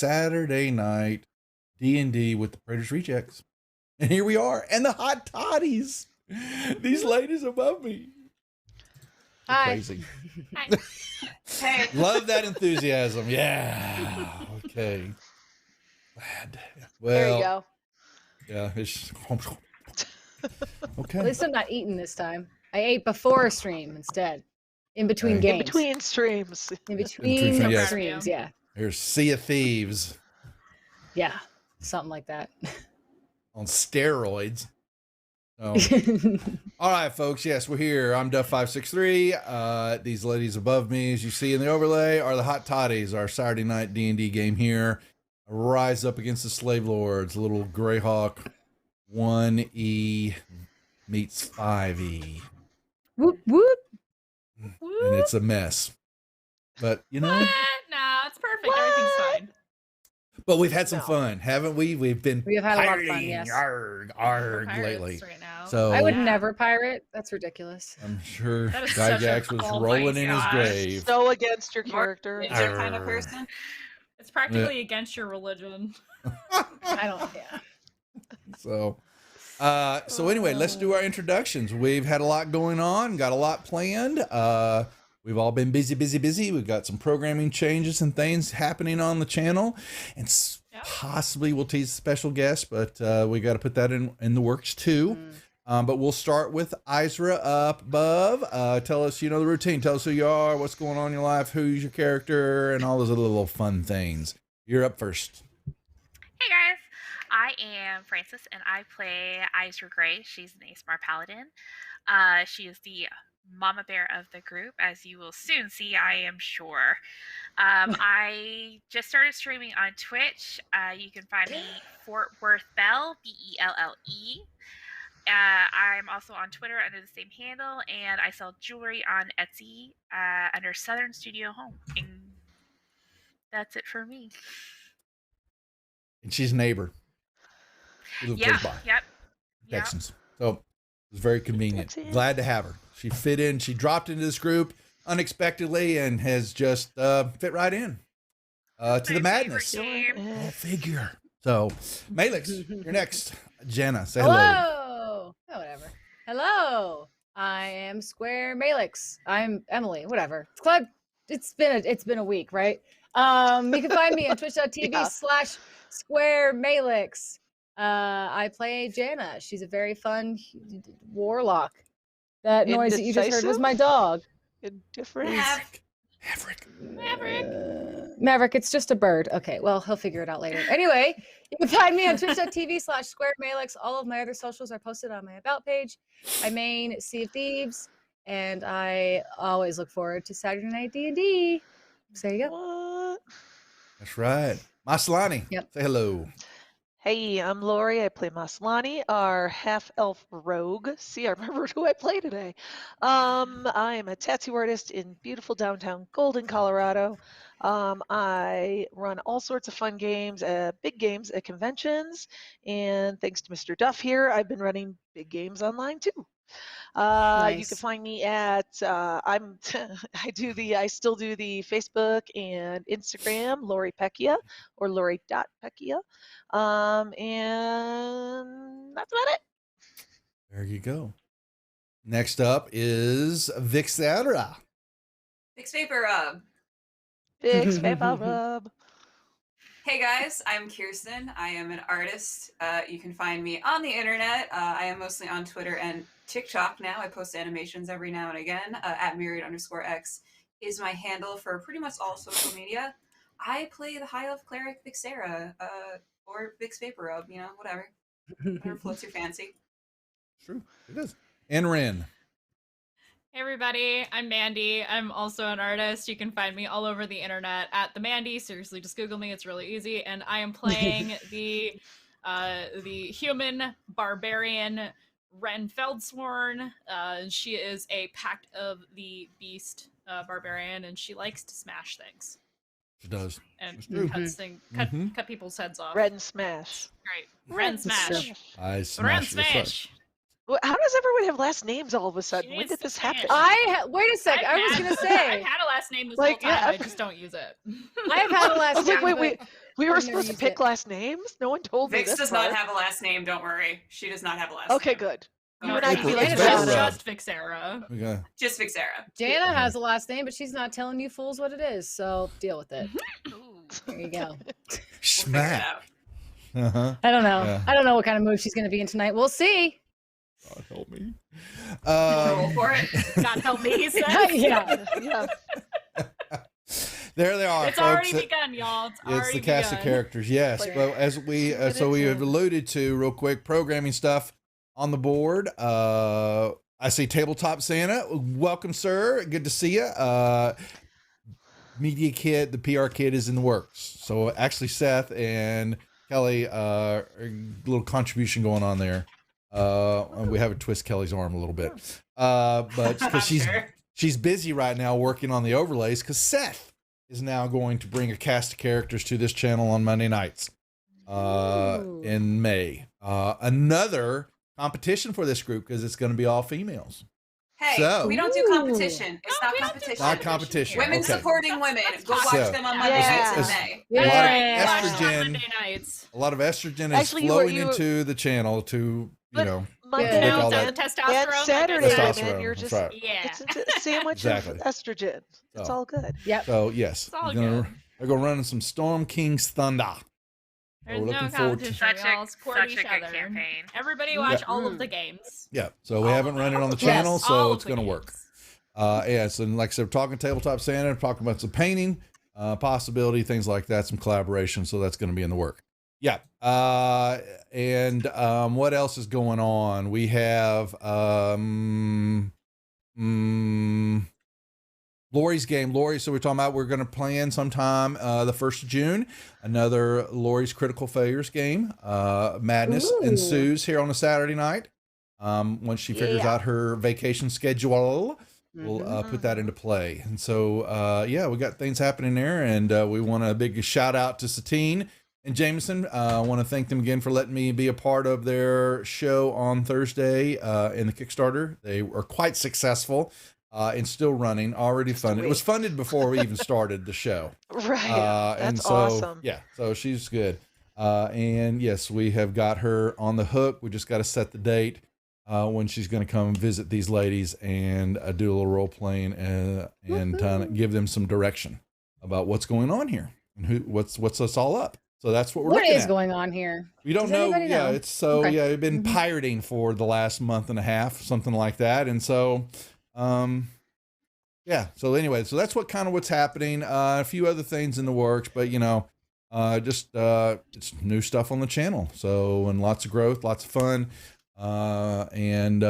Saturday night D&D with the Predators Rejects. And here we are. And the hot toddies. These ladies above me. They're Hi. crazy. Hi. Hey. Love that enthusiasm. Yeah. Okay. Glad. Well, There you go. yeah. It's... Okay. At least I'm not eating this time. I ate before a stream instead. In between Okay. games. In between streams. In between yeah. streams, yeah. Here's Sea of Thieves Yeah. Something like that. on steroids. Oh. All right, folks. Yes, we're here. I'm Duff563. These ladies above me, as you see in the overlay, are the Hot Toddies, our Saturday night D&D game here. Rise up against the Slave Lords. Little Greyhawk 1E meets 5E. Whoop, whoop. And it's a mess. But, you know, What? No, it's perfect. Everything's fine. but we've had some No. fun, haven't we? We've been We have had a lot of fun, pirating, yes. arg, We're arg pirates lately. right now. So I would Yeah. never pirate. That's ridiculous. I'm sure That is Guy such a Jax was oh my rolling in his gosh. grave. So against your More character. ninja kind of person. It's practically against your religion. I don't, yeah. So anyway, let's do our introductions. We've had a lot going on, got a lot planned. We've all been busy. We've got some programming changes and things happening on the channel, and Yep. possibly we'll tease a special guest, but we got to put that in the works too. But we'll start with Isra up above. Tell us, the routine. Tell us who you are, what's going on in your life, who's your character, and all those other little fun things. You're up first. Hey guys, I am Frances and I play Isra Gray. She's an ASMR paladin. She is the mama bear of the group, as you will soon see, I am sure. I just started streaming on Twitch. You can find me Fort Worth Belle, Belle. I'm also on Twitter under the same handle, and I sell jewelry on Etsy under Southern Studio Home. And that's it for me. And she's a neighbor. We live Yeah, close by. yep. Texans. So it was very convenient. That's it. Glad to have her. She fit in. She dropped into this group unexpectedly and has just fit right in to the My madness. favorite game. Go figure. So, Malix, you're next. Jenna, say hello. Hello. Oh, whatever. Hello. I am Square Malix. I'm Emily. Whatever. It's glad it's been a week, right? You can find me on twitch.tv Yeah. /Square Malix. I play Jana. She's a very fun warlock. That noise that you just heard was my dog. Indifferent. Maverick, it's just a bird. Okay, well, he'll figure it out later. Anyway, you can find me on twitch.tv /Square Malix. All of my other socials are posted on my About page. I main Sea of Thieves, and I always look forward to Saturday Night D&D. So there you go. What? That's right. Maslani, Yep. say hello. Hey, I'm Lori. I play Maslani, our half-elf rogue. See, I remembered who I play today. I am a tattoo artist in beautiful downtown Golden, Colorado. I run all sorts of fun games, big games at conventions, and thanks to Mr. Duff here, I've been running big games online too. You can Nice. find me at I still do the Facebook and Instagram, Lori Pecchia or Lori.Pecchia. And that's about it. There you go. Next up is Vixadra. Fix Vapor Rub. Fix Vapor Rub. Hey guys, I'm Kirsten. I am an artist. You can find me on the internet. I am mostly on Twitter and TikTok now. I post animations every now and again. At Myriad_X is my handle for pretty much all social media. I play the High Elf Cleric Vixera, or Vix Vapor Rub, whatever. Whatever floats your fancy. True, it is. And Ren. Hey everybody, I'm Mandy. I'm also an artist. You can find me all over the internet at the Mandy. Seriously, just Google me. It's really easy. And I am playing the human barbarian Ren Feldsworn. She is a Pact of the Beast barbarian, and she likes to smash things She does. and It's true. cut people's heads off. Red and Smash. Great. Ren smash. I Ren smashed this up. smash. How does everyone have last names all of a sudden? When needs did to this finish. happen? Wait a sec. I was gonna say I've had a last name this Like, whole time. yeah. I just don't use it. I have had a I last was like, name. wait. We were I've never supposed to used pick it. last names. No one told me Vix this does part. not have a last name. Don't worry. She does not have a last Okay, name. good. Don't You worry. and I can be like It's It's better Jana. just Vixera. We got Just Vixera. Jana Yeah. has a last name, but she's not telling you fools what it is. So deal with it. Ooh. There you go. We'll figure it smack. out. Uh-huh. I don't know. Yeah. I don't know what kind of mood she's going to be in tonight. We'll see. God help me. Roll for it. God help me, he said. Yeah. Yeah. There they are, It's folks. already begun, y'all. It's It's already the cast of begun. characters, yes. Like, But as we get so we into have it. alluded to real quick, programming stuff on the board. I see Tabletop Santa. Welcome, sir. Good to see you. Media Kit, the PR kit is in the works. So actually, Seth and Kelly, a little contribution going on there. We have to twist Kelly's arm a little bit, but because Sure. she's busy right now working on the overlays, because Seth is now going to bring a cast of characters to this channel on Monday nights Ooh. in May. Another competition for this group because it's going to be all females. Hey, So- we don't do competition. It's No, not we don't do competition. Not competition. Women Okay. supporting women. Go watch So- them on Monday Yeah. nights in It's- May. A lot of Yeah. Watch on estrogen. Monday nights. A lot of estrogen is Actually, you were- flowing you were- into the channel to, you But- know, Monday Make all No, that- the testosterone. and Saturday like I said. women, you're testosterone. just That's right. Yeah. it's a sandwich Exactly. of estrogen. It's So- all good. Yep. So yes, It's all we're gonna, good. they're gonna run some Storm King's Thunder. There's We're no looking forward to- competition. Such We all a support such each a good other. campaign. Everybody watch all of the games. Yeah, so we All haven't of run it them. on the Yes, channel, all so of it's the gonna games. work. Yes, and like I said, we're talking Tabletop Santa, talking about some painting, possibility, things like that, some collaboration. So that's going to be in the work. Yeah. And what else is going on? We have Lori's game. Lori, so we're talking about we're going to plan sometime the 1st of June, another Lori's Critical Failures game. Madness Ooh. ensues here on a Saturday night. Once she figures Yeah. out her vacation schedule, we'll Mhm. put that into play. And so, yeah, we got things happening there, and we want a big shout out to Satine and Jameson. I want to thank them again for letting me be a part of their show on Thursday in the Kickstarter. They were quite successful and still running, already funded. It was funded before we even started the show. Right. And That's so, awesome. yeah, so she's good. And yes, we have got her on the hook. We just got to set the date when she's going to come and visit these ladies and do a little role playing and give them some direction about what's going on here and what's us all up. So that's what we're What looking is at. going on here? We don't Does know. anybody Yeah, know? it's so Okay. yeah, we've been Mhm. pirating for the last month and a half, something like that. And so yeah, so anyway, so that's what's happening. A few other things in the works, but just it's new stuff on the channel. So, and lots of growth, lots of fun. And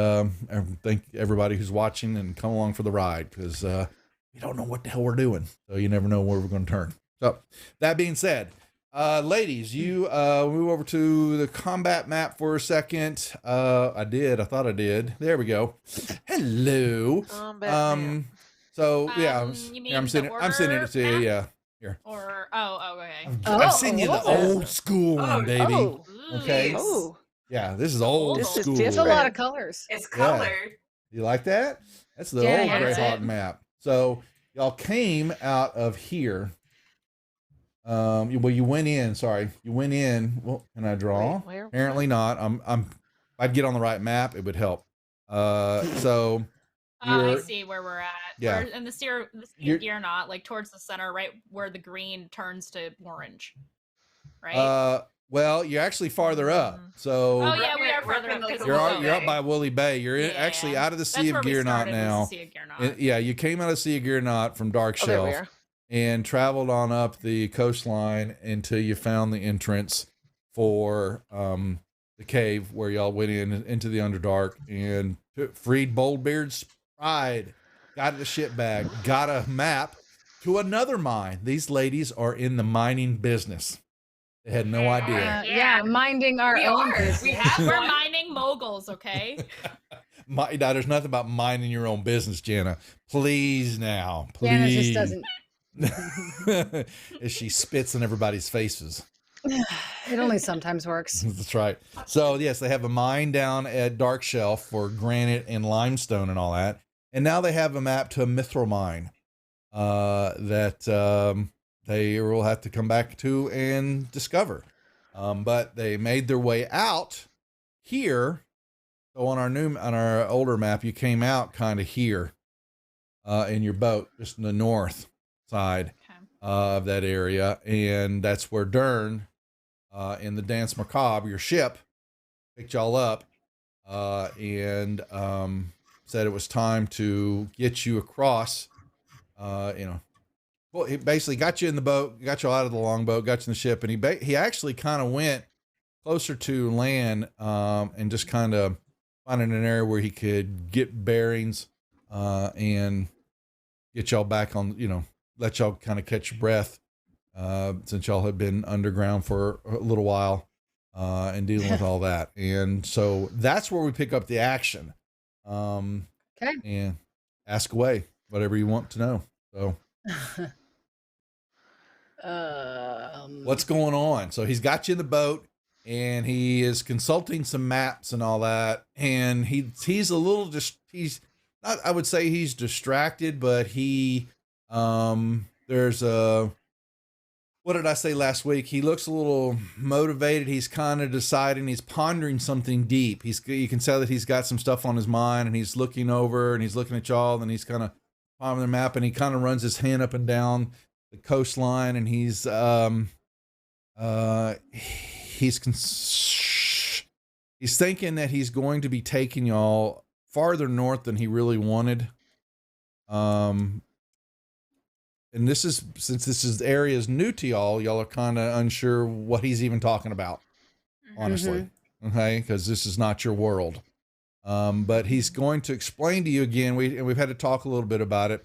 thank everybody who's watching and come along for the ride, because we don't know what the hell we're doing. So you never know where we're going to turn. So that being said, ladies, you move over to the combat map for a second. I thought I did. There we go. Hello. Batman. So yeah, you mean I'm sending the it order to you. map? Yeah. Or okay. I'm sending you the Oh. old school one, baby. Oh. Okay. Oh. Yeah, this is old This is school. It's a different. lot of colors. It's Yeah. colored. You like that? That's the Yeah, old yeah, Greyhawk that's it. map. So y'all came out of here. You went in. Sorry, you went in. Well, can I draw? Wait, where? Apparently not. If I'd get on the right map, it would help. So Oh, I You're- see where we're at. Yeah. We're in the steer You're- gear not like towards the center, right where the green turns to orange. Right? well, you're actually farther up. So oh yeah, we are we're further in, up like, because the you're Willow you're up Bay. by Woolly Bay. You're actually Yeah. out of the That's Sea where of we Gear Knot started, was the now. Sea of Gear Knot. Yeah, you came out of Sea of Gear Knot from Dark Oh, there we Shelf are. and traveled on up the coastline until you found the entrance for the cave where y'all went into the Underdark and freed Boldbeard's pride, got the shit bag, got a map to another mine. These ladies are in the mining business. They had no idea. Yeah. Yeah, minding our We own are. business. We have We're one. mining moguls, okay? Now, there's nothing about minding your own business, Jenna. Please now, please. Jana just doesn't. As she spits in everybody's faces. It only sometimes works. That's right. So yes, they have a mine down at Dark Shelf for granite and limestone and all that. And now they have a map to a mithril mine that they will have to come back to and discover. But they made their way out here. So on our older map, you came out kind of here in your boat, just in the north side Okay. of that area, and that's where Dern, in the Dance Macabre, your ship, picked y'all up, and said it was time to get you across. Well, he basically got you in the boat, got you out of the longboat, got you in the ship, and he actually kind of went closer to land, and just kind of finding an area where he could get bearings, and get y'all back on, let y'all kind of catch your breath, since y'all had been underground for a little while, and dealing with all that. And so that's where we pick up the action. Okay. And ask away whatever you want to know. So what's going on? So he's got you in the boat, and he is consulting some maps and all that. And he's a little he's not, I would say he's distracted, but there's what did I say last week? He looks a little motivated. He's kind of deciding, he's pondering something deep. You can tell that he's got some stuff on his mind, and he's looking over and he's looking at y'all, and he's kind of following the map, and he kind of runs his hand up and down the coastline, and he's thinking that he's going to be taking y'all farther north than he really wanted. And since the area is new to y'all are kind of unsure what he's even talking about, honestly. Okay, because this is not your world. But he's going to explain to you again. We've had to talk a little bit about it.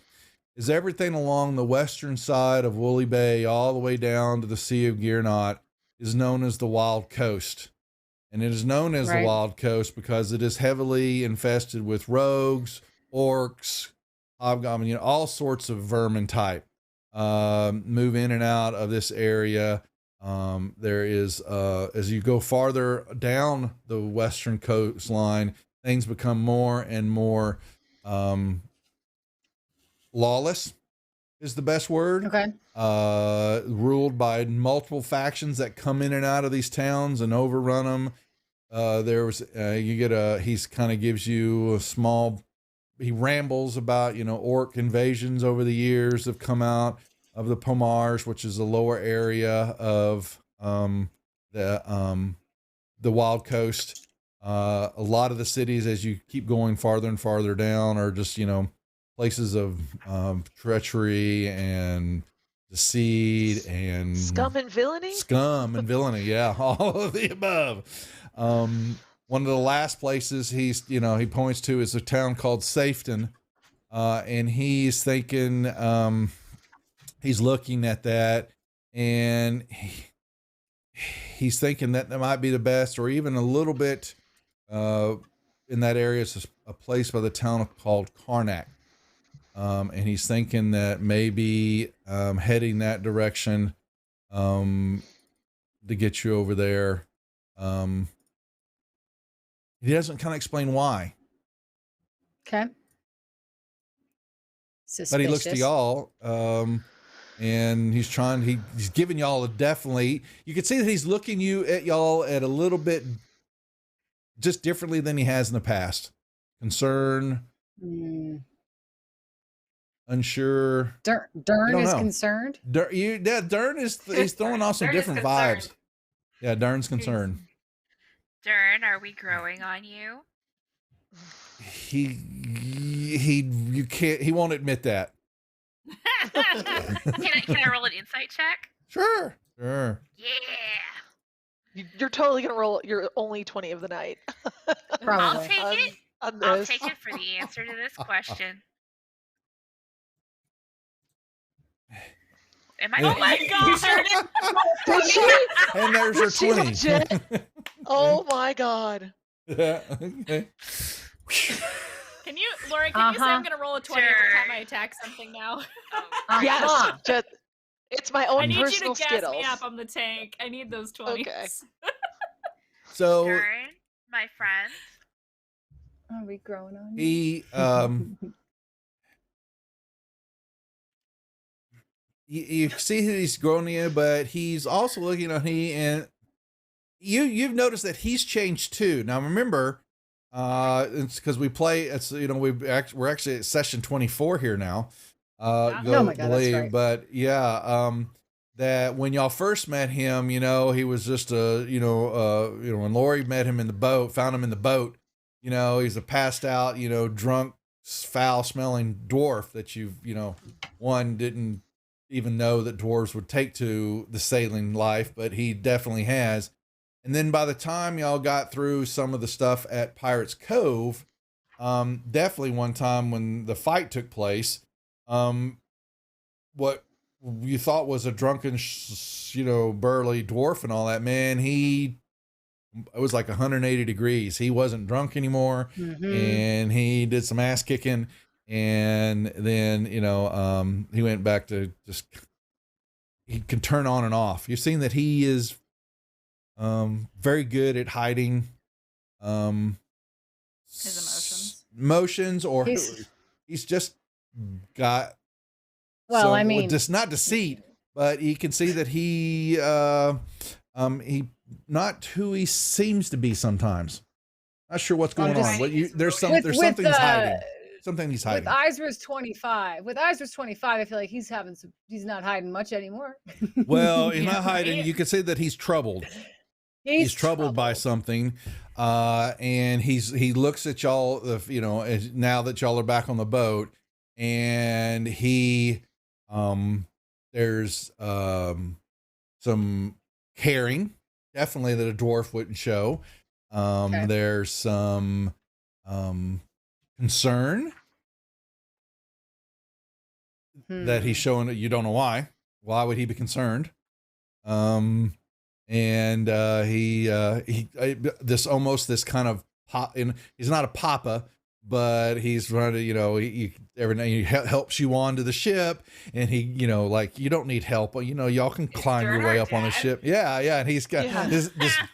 Is everything along the western side of Woolly Bay, all the way down to the Sea of Gearnot, is known as the Wild Coast, and it is known as the Wild Coast because it is heavily infested with rogues, orcs, hobgoblin, all sorts of vermin type. Move in and out of this area. There is, as you go farther down the western coastline, things become more and more lawless is the best word. Okay. Ruled by multiple factions that come in and out of these towns and overrun them. He's kind of gives you a small, he rambles about, orc invasions over the years have come out of the Pomars, which is the lower area of the Wild Coast. A lot of the cities, as you keep going farther and farther down, are just, places of treachery and deceit and Scum and villainy. Yeah, all of the above. One of the last places he points to is a town called Safeton, and he's thinking, he's looking at that, and he's thinking that might be the best, or even a little bit in that area is a place by the town called Karnak. And he's thinking that maybe heading that direction to get you over there. He doesn't kind of explain why. Okay. Suspicious. But he looks to y'all, and he's giving y'all you can see that he's looking at y'all at a little bit just differently than he has in the past. Concern, unsure. Dern is concerned. Dern is he's throwing off some different vibes. Yeah, Dern's concerned. Dern, are we growing on you? He won't admit that. Can I roll an insight check? Sure. Yeah. You're totally gonna roll your only 20 of the night. Probably. I'll take it. On I'll this. take it for the answer to this question. Am I? Oh my god! Did she? And there's your She's 20. legit. Oh my god. Okay. Can you, Laura? Can you say I'm gonna roll a 20 every Sure. time I attack something now? Yes. Just, it's my I own need you to personal gas Skittles. me up. I'm the tank. I need those 20s. Okay. So Dern, my friend. Are we growing on you? he you see that he's grown to you, but he's also looking at he, and you've noticed that he's changed too. Now remember, it's because we play. It's we're actually at session 24 here now. Yeah. Oh my God, that's right. But yeah, that when y'all first met him, he was just when Lori met him in the boat, found him in the boat, he's a passed out, drunk, foul smelling dwarf that one didn't even know that dwarves would take to the sailing life, but he definitely has. And then by the time y'all got through some of the stuff at Pirates Cove, definitely one time when the fight took place, what you thought was a drunken, burly dwarf and all that, man, it was like 180 degrees. He wasn't drunk anymore, and he did some ass kicking, and then, he went back to he can turn on and off. You've seen that he is very good at hiding His emotions, or he's just got just not deceit, but you can see that he not who he seems to be sometimes. Not sure what's going on. There's something he's hiding. Something he's hiding. With Eisner's 25. With Eisner's 25, I feel like he's not hiding much anymore. Well, he's not hiding. You can say that he's troubled. He's troubled by something, and he looks at y'all, now that y'all are back on the boat, and he, there's some caring, definitely, that a dwarf wouldn't show. There's some concern that he's showing. You don't know why. Why would he be concerned? And he this kind of he's not a papa, but he's running, every now he helps you onto the ship, and he, you don't need help, y'all can climb your way up on the ship. Yeah. And he's got this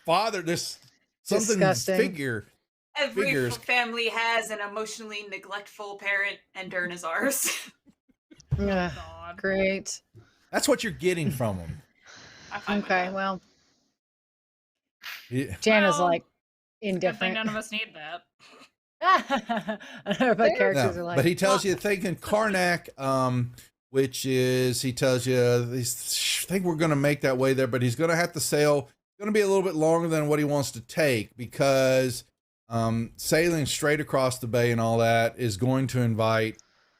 father, this something Disgusting. figure. Every family has an emotionally neglectful parent, and Dern is ours. Yeah, God. great. That's what you're getting from him. Okay, well, Yeah. Jana's Well, like Good thing indifferent. none of us need that. I don't know if my characters No, are like. but he tells you, thinking Karnak, which is, he tells you, I think we're going to make that way there, but he's going to have to sail. It's going to be a little bit longer than what he wants to take, because sailing straight across the bay and all that is going to invite,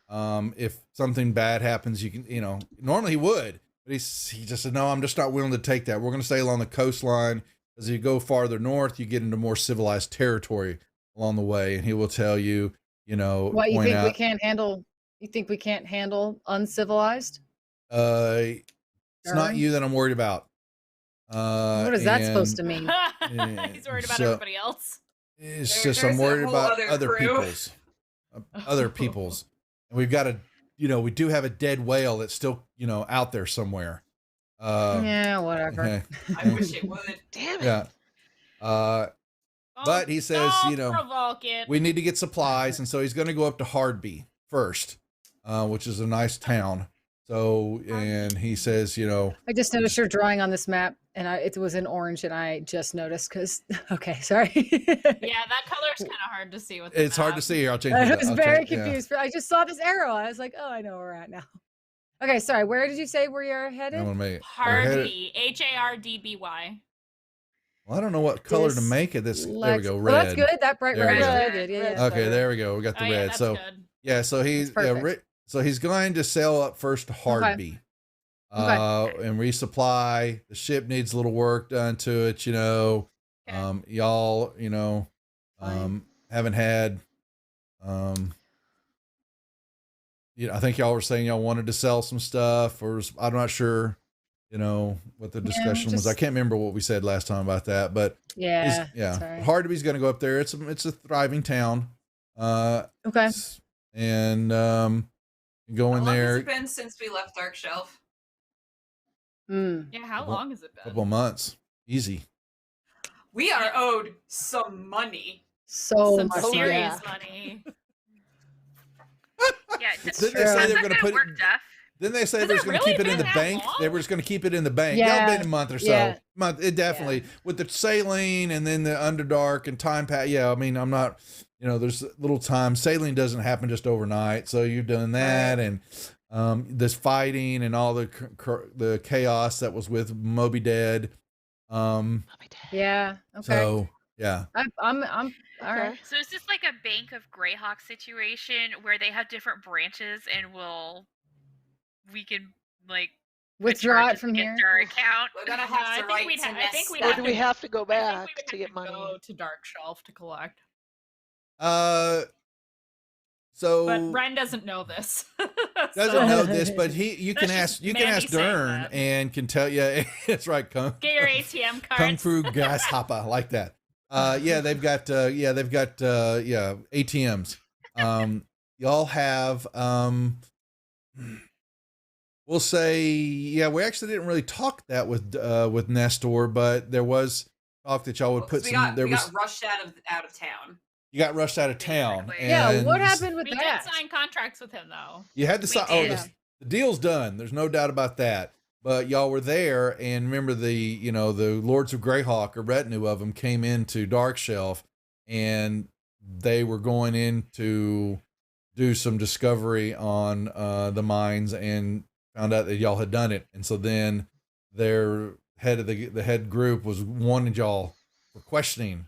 if something bad happens, you can, normally he would, but he just said, no, I'm just not willing to take that. We're going to sail along the coastline. As you go farther north, you get into more civilized territory along the way, and he will tell you, What, you point think out, we can't handle? You think we can't handle uncivilized? it's not Darn. you that I'm worried about. What is that supposed to mean? He's worried about so- everybody else. It's There's just I'm a worried whole about other other crew. people's, other people's, and we've got we do have a dead whale that's still, out there somewhere. Yeah, whatever. Okay. I wish it would. Damn it. Yeah. But he says, Don't provoke it. we need to get supplies, and so he's going to go up to Hardby first, which is a nice town. So, and he says, I just noticed your drawing on this map, and it was in orange, and I just noticed because. Okay, sorry. Yeah, that color's kind of hard to see with the it's hard to map. see here. I'll change I it. was very confused. I just saw this arrow. I was like, oh, I know where we're at now. Okay, sorry. Where did you say where you're headed? I'm gonna make it. Hardby, Hardby. Well, I don't know what color to make it. There we go. Red. Well, that's good. That bright There we red. go. Really good. Yeah. Okay, there we go. We got the Oh, yeah, red. that's So good. yeah, so he's That's perfect. so he's going to sail up first to Hardby, and resupply. The ship needs a little work done to it. Y'all, haven't had. I think y'all were saying y'all wanted to sell some stuff, or I'm not sure. What the discussion was. I just- can't remember what we said last time about that, but Yeah. yeah. sorry. Hardby's going to go up there. It's a thriving town. Okay. And go How in long has there it been since we left Dark Shelf? Mm. Yeah, how Well, long has it a been? couple of months. Easy. We are owed some money. So Some much. serious Yeah. money. Yeah, It's Didn't they true. say that's they're not gonna gonna put work, Duff, Then they said Has they were it going to really keep it in been the that bank. long? They were just going to keep it in the bank. Yeah. It'll be a month or so. Yeah. It definitely with the sailing and then the Underdark and time pass. Yeah, I mean, I'm not. There's little time. Sailing doesn't happen just overnight. So you're doing that and this fighting and all the chaos that was with Moby Dead. Yeah. Okay. So yeah. I'm all right. So is this like a Bank of Greyhawk situation where they have different branches and we can like put Withdraw it charges from against here. our account? We're gonna Yeah, have to write to I think we'd Nesta. Or do we have to go I think back we would to have get money? Go to Dark Shelf to collect. So But Ren doesn't know this. doesn't So, know this, but you can That's ask just Mandy saying Dern that. and can tell you. It's right, Get your ATM cards. Kung Fu Grasshopper like that. Yeah, they've got ATMs. Y'all have we'll say we actually didn't really talk that with Nestor, but there was talk that y'all would put we some. got rushed out of town. You got rushed out of town. Basically. Yeah. What and happened with We that? did sign contracts with him though. You had to We sign. did. The deal's done. There's no doubt about that. But y'all were there, and remember the Lords of Greyhawk, a retinue of them, came into Dark Shelf, and they were going in to do some discovery on the mines, and found out that y'all had done it. And so then their head of the head group was wanting y'all for questioning,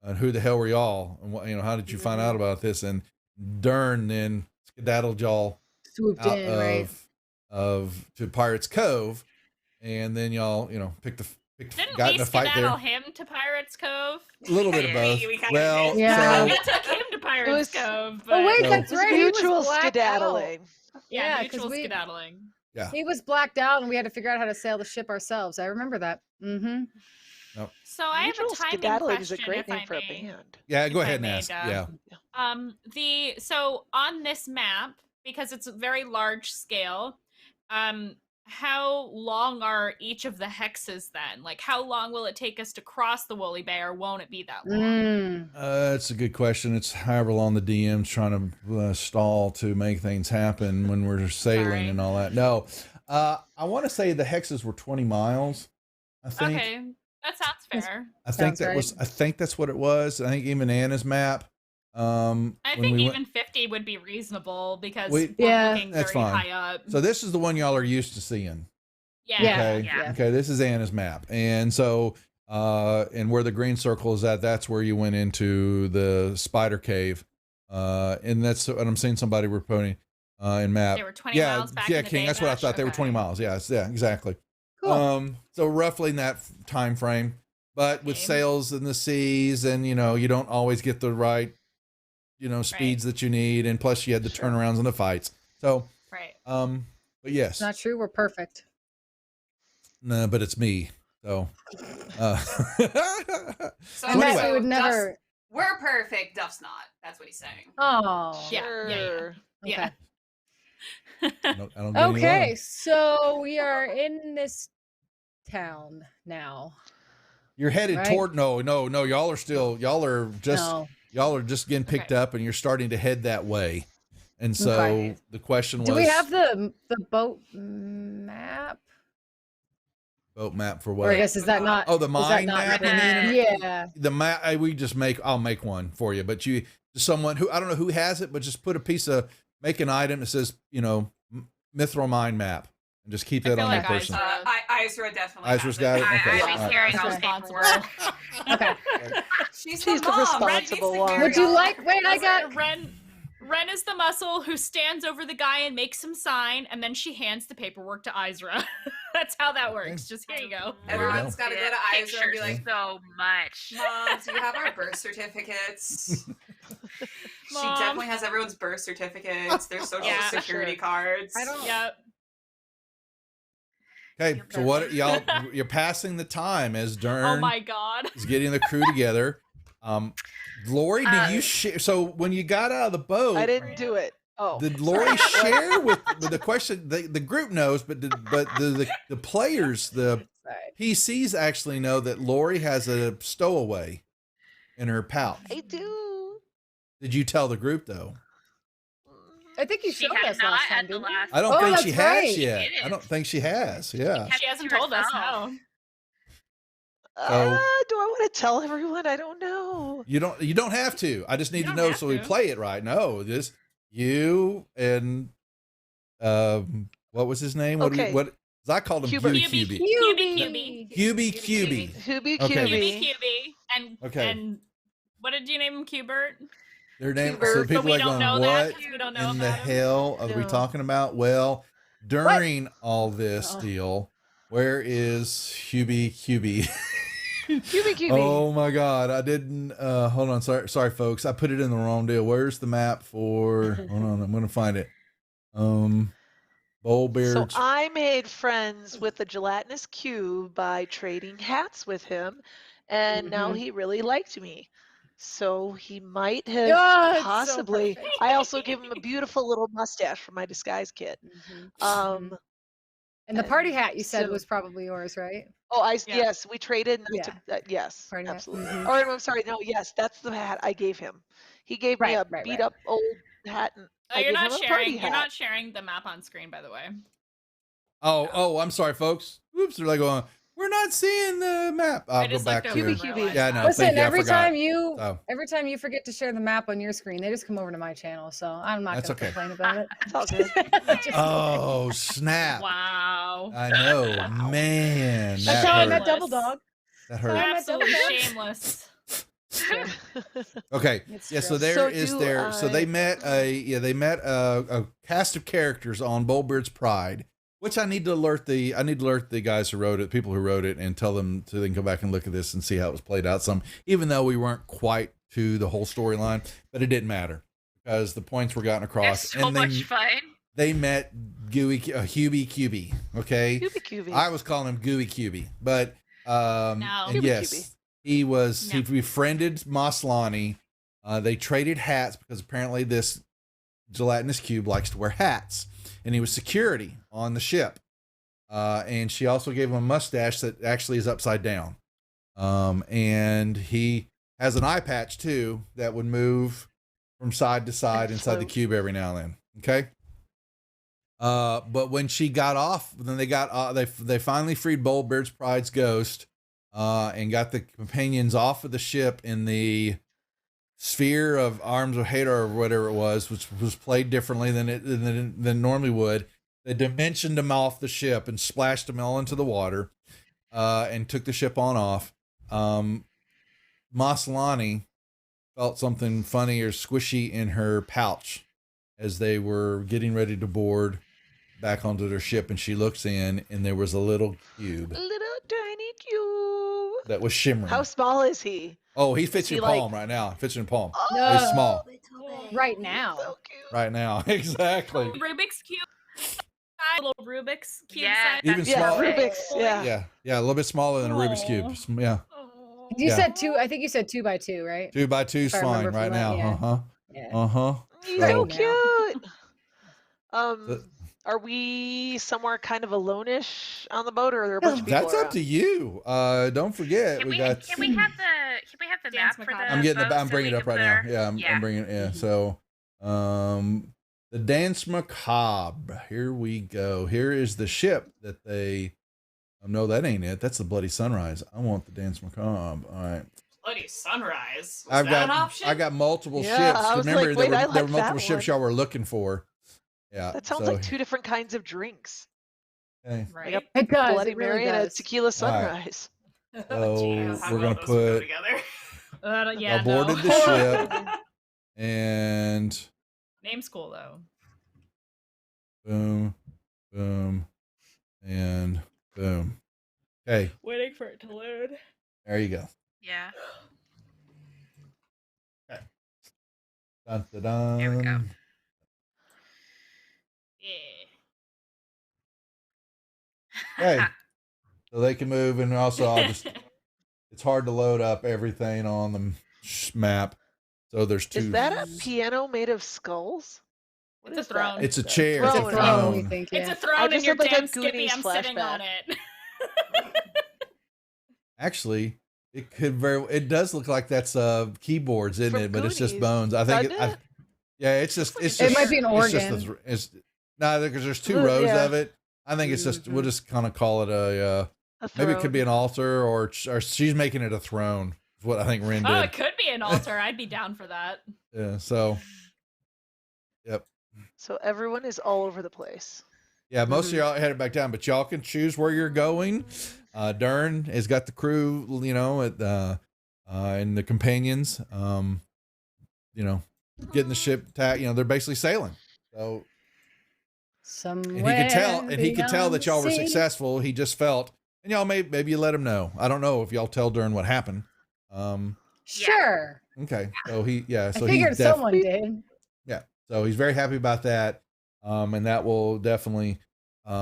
and who the hell were y'all, and what, how did you find out about this? And Dern then skedaddled y'all Swooped out in, right? to Pirates Cove, and then y'all Didn't got we in a fight skedaddle there. him to Pirates Cove? A little bit of both. We kinda Well, did. Yeah. We so took him to Pirates was- Cove. Oh wait, So- that's It was right. He was mutual blacked out. skedaddling. Yeah, Yeah, 'cause mutual we- skedaddling. He was blacked out, and we had to figure out how to sail the ship ourselves. I remember that. Mm-hmm. So I have Mutual a timing skedaddling question. is a great if name I for a may. band. yeah, go if I ahead and may, ask. Doug. Yeah. So on this map, because it's a very large scale, how long are each of the hexes then? Like, how long will it take us to cross the Woolly Bay, or won't it be that long? Mm. It's a good question. It's however long the DM's trying to stall to make things happen when we're sailing Sorry. and all that. No, I want to say the hexes were 20 miles. I think. Okay, that sounds fair. I think Sounds that right. was. I think that's what it was. I think even Anna's map. I when think we even 50 would be reasonable because We- we're Yeah. looking That's very fine. high up. So this is the one y'all are used to seeing. Yeah. Okay. Yeah. Okay. This is Anna's map, and so and where the green circle is at, that's where you went into the spider cave, and that's what I'm seeing somebody reporting in map. They were 20 yeah, miles back yeah, in the King. day, That's what I Josh? thought. They were Okay. 20 miles. Yeah, yeah, exactly. Cool. So roughly in that time frame, but with Okay. sails in the seas, and you don't always get the right, speeds that you need, and plus you had the Sure. turnarounds and the fights. So, Right. but yes, It's not true. We're perfect. no, but it's me. So, So, And that anyway. we would never. We're perfect. Duff's not. That's what he's saying. Oh. Yeah, Sure. Yeah. I don't get any Okay, love. so we are in this town now. You're headed Right. toward no. Y'all are just getting picked Okay. up, and you're starting to head that way. And so Okay. the question was, Do we have the boat map? boat map for Or I what? guess is that not? Oh, the is that mine not map. written? you mean? Yeah. The map. I'll make one for you. But someone who I don't know who has it, but just make an item that says Mithril mine map, and just keep I that feel on like your person. Isra definitely. Isra's has got it? Okay. She's Alright. carrying all the Okay. paperwork. Okay. She's She's the mom. responsible Ren needs to one. carry Would you all- like? Wait, I got. Ren is the muscle who stands over the guy and makes him sign, and then she hands the paperwork to Isra. That's how that works. Just here you go. Everyone's got to go to Isra and be Pictures like, so much. Mom, do you have our birth certificates? She Mom. definitely has everyone's birth certificates, their social Yeah. security Sure. cards. I don't- Yep. Okay, so what you're passing the time as Dern Oh my god. is getting the crew together. Lori, did you share? So when you got out of the boat, I didn't do it. Oh. did Lori share with the question? The group knows, but the players, the Sorry. PCs actually know that Lori has a stowaway in her pouch. I do. Did you tell the group though? I think you She showed had us not last time, at the didn't you? last. I don't Oh, think that's she has right. yet. She I don't think she has. Yeah. kept She it hasn't to told us herself. no. So- Do I want to tell everyone? I don't know. You don't have to. I just need You to don't know have so we to. play it right. No, this you and what was his name? Okay. What 'cause I called him Hubert. Huey QB. Cuby. Cuby. Hubie Okay. Cubie. And Okay. and what did you name him, Cubert? Their name. Hubert. So But people we are don't going, know that what 'cause we don't know in the about him. hell are we No. talking about? Well, during all this Oh. deal, where is Hubie Cuby? Hubie Cubie. Oh my God. I didn't, hold on. Sorry, folks. I put it in the wrong deal. Where's the map for, hold on. I'm going to find it. So Bullbeard's. I made friends with the gelatinous cube by trading hats with him, and now Mhm. he really liked me. So he might have Oh, it's so possibly. perfect. I also gave him a beautiful little mustache for my disguise kit. Mhm. Um, And the party and hat you said so- was probably yours, right? Oh, Yeah. yes, we traded. And I Yeah. took that. Yes, Party hat. absolutely. Mhm. Or I'm sorry, no, yes, that's the hat I gave him. He gave me Right, a right, beat right. up old hat, and Oh, I you're gave not him a party sharing. You're hat. not sharing the map on screen, by the way. Oh, I'm sorry, folks. Oops, they're like going, we're not seeing the map. I'll I go just back looked to over. Cubie, and Cubie. realized Yeah, I that. know. Listen, thank you. I every forgot. time you So. every time you forget to share the map on your screen, they just come over to my channel. So I'm not That's gonna okay. complain about it. It's all good. Oh, snap. Wow. I know. Man. That's That how I hurt. met Double Dog. That Sorry, hurt. I'm at Double Absolutely Dog. shameless. Okay. It's Yeah, true. so there So is do there. So I. they met a cast of characters on Bullbeard's Pride, which I need to alert the guys who wrote it, people who wrote it, and tell them so they can go back and look at this and see how it was played out some, even though we weren't quite to the whole storyline, but it didn't matter because the points were gotten across. It's so much fun. They met Hubie Cubie. Okay. Hubie Cubie. I was calling him Gooey Cubie, but No. and Hubie yes, Cubie. he was. No. He befriended Maslany. They traded hats because apparently this gelatinous cube likes to wear hats, and he was security on the ship. And she also gave him a mustache that actually is upside down. And he has an eye patch too that would move from side to side inside the float. cube every now and then. Okay. But when she got off, then they finally freed Bullbeard's Pride's ghost, and got the companions off of the ship in the sphere of Arms of Hadar or whatever it was, which was played differently than normally would. They dimensioned them off the ship and splashed them all into the water, and took the ship on off. Maslany felt something funny or squishy in her pouch as they were getting ready to board back onto their ship, and she looks in, and there was a little cube Little tiny cube. that was shimmering. How small is he? Oh, he fits he your like- palm right now. Fits in your palm. Oh, No. He's small Right now. So cute. right now. Exactly. Rubik's cube. Little Rubik's cube Yeah, size. Even Yeah, smaller. Rubik's. Yeah. Yeah, a little bit smaller than a Rubik's Aw. cube. Yeah, Oh. You Yeah. said two. I think you said 2x2, right? 2x2 is If I fine remember right from now. that, yeah. Yeah. He's So- so Right cute. The- Are we somewhere kind of alone-ish on the boat, or are there a bunch of people That's up around? to you. Don't forget Can we we, got. can we have the Dance map for the macabre. I'm getting boat I'm so bringing we it up can right put now. our- Yeah, I'm bringing it. Yeah. So, the dance macabre. Here we go. Here is the ship that they. No, that ain't it. That's the Bloody Sunrise. I want the dance macabre. All right. Bloody sunrise. Was I've that an got option? I got multiple Yeah, ships. I was Remember, like, wait, I there like were multiple that ships one. y'all were looking for. Yeah. That sounds so- like two different kinds of drinks. Okay. Right. Like It does. Bloody It really Mary and a does. tequila All right. sunrise. So Jeez, how we're gonna about those would go put- together. Yeah, I boarded no. the ship. And Name's cool though. boom, boom, and boom. Okay, Waiting for it to load. there you go. Yeah. Dun, dun, dun. Here we go. Yeah. Okay. So they can move, and also I'll just. It's hard to load up everything on the map, so there's two. Is that a piano made of skulls? What It's a is that? throne. It's a chair. Throne. It's a It's a throne, we throne. think. It's Yeah. a throne I and just you're had, like, a damn Skippy. Goonies I'm sitting on flashback. it. Actually, it could very. It does look like that's keyboards, isn't From it? But it's just Goonies, bones. I think. doesn't it? Yeah, it's just Looks like it's a just It might be an it's just organ. it's no, because there's 2 Ooh, rows yeah. of it. I think it's just we'll Mhm. just kind of call it a A maybe it could be throne. an altar or she's making it a throne. Is what I think Ren Oh, did. it could be an altar. I'd be down for that. Yeah. So yep. So everyone is all over the place. Yeah, most Mhm. of y'all headed back down, but y'all can choose where you're going. Dern has got the crew, you know, at and the companions, you know, getting the ship you know, they're basically sailing. So Somewhere and he could tell that beyond y'all were the sea. successful. He just felt, and y'all maybe you let him know. I don't know if y'all tell Dern what happened. Sure. Okay, so I so figured he's someone did. yeah, so he's very happy about that, and that will definitely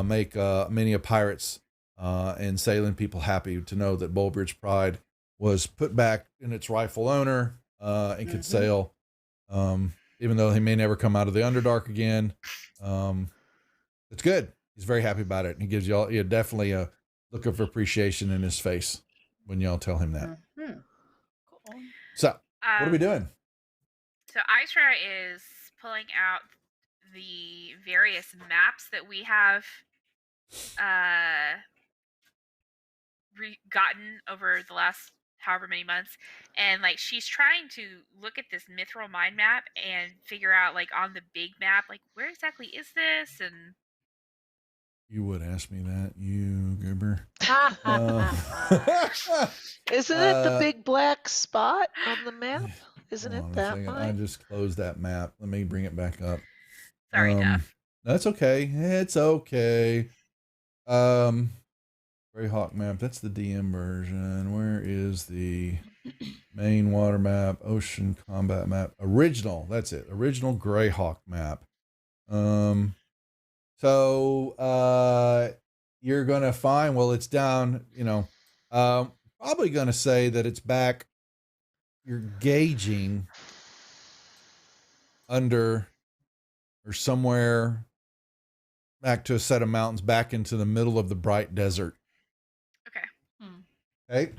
make many a pirates and sailing people happy to know that Bullbridge Pride was put back in its rightful owner and could Mhm. sail, even though he may never come out of the Underdark again. It's good. He's very happy about it, and he gives y'all definitely a look of appreciation in his face when y'all tell him that. Mhm. Cool. So, what are we doing? So Isra is pulling out the various maps that we have gotten over the last however many months, and like she's trying to look at this mithril mind map and figure out like on the big map like where exactly is this, and You would ask me that, you goober. Ha, ha, ha, ha. Isn't it the Uh, big black spot on the map? Isn't Hold it on a that second. I mine? just closed that map. Let me bring it back up. sorry, Duff. That's okay. It's okay. Greyhawk map. That's the DM version. Where is the main water map? Ocean combat map. Original. That's it. Original Greyhawk map. So you're gonna find, well, it's down, you know, probably gonna say that it's back. You're gauging under or somewhere back to a set of mountains back into the middle of the bright desert. Okay. Okay.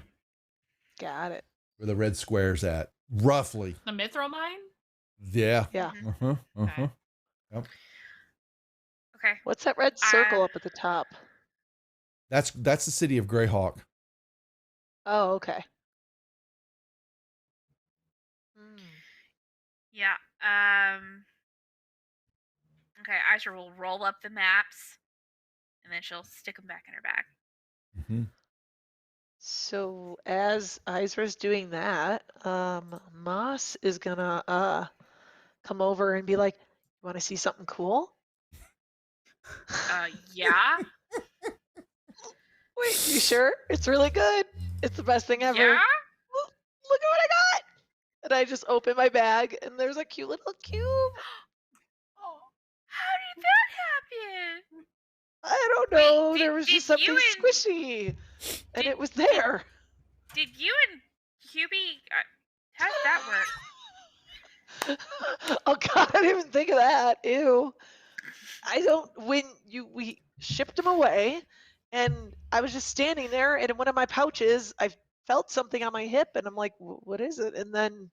Got it. Where the red square's at. Roughly. The Mithril mine? Yeah. Yeah. Uh-huh. Uh-huh. Yep. Okay. What's that red circle up at the top? That's the city of Greyhawk. Oh, okay. Yeah. Okay, Isra will roll up the maps, and then she'll stick them back in her bag. Mm-hmm. So as Isra's doing that, Moss is gonna come over and be like, "You want to see something cool?" Yeah. Wait, you sure? It's really good. It's the best thing ever. Yeah. Look at what I got! And I just open my bag, and there's a cute little cube. Oh, how did that happen? I don't Wait, know. There was did just something you and- squishy, and did- it was there. Did you and Hubie? How did that work? Oh God, I didn't even think of that. Ew. I don't. We shipped them away, and I was just standing there, and in one of my pouches, I felt something on my hip, and I'm like, "What is it?" And then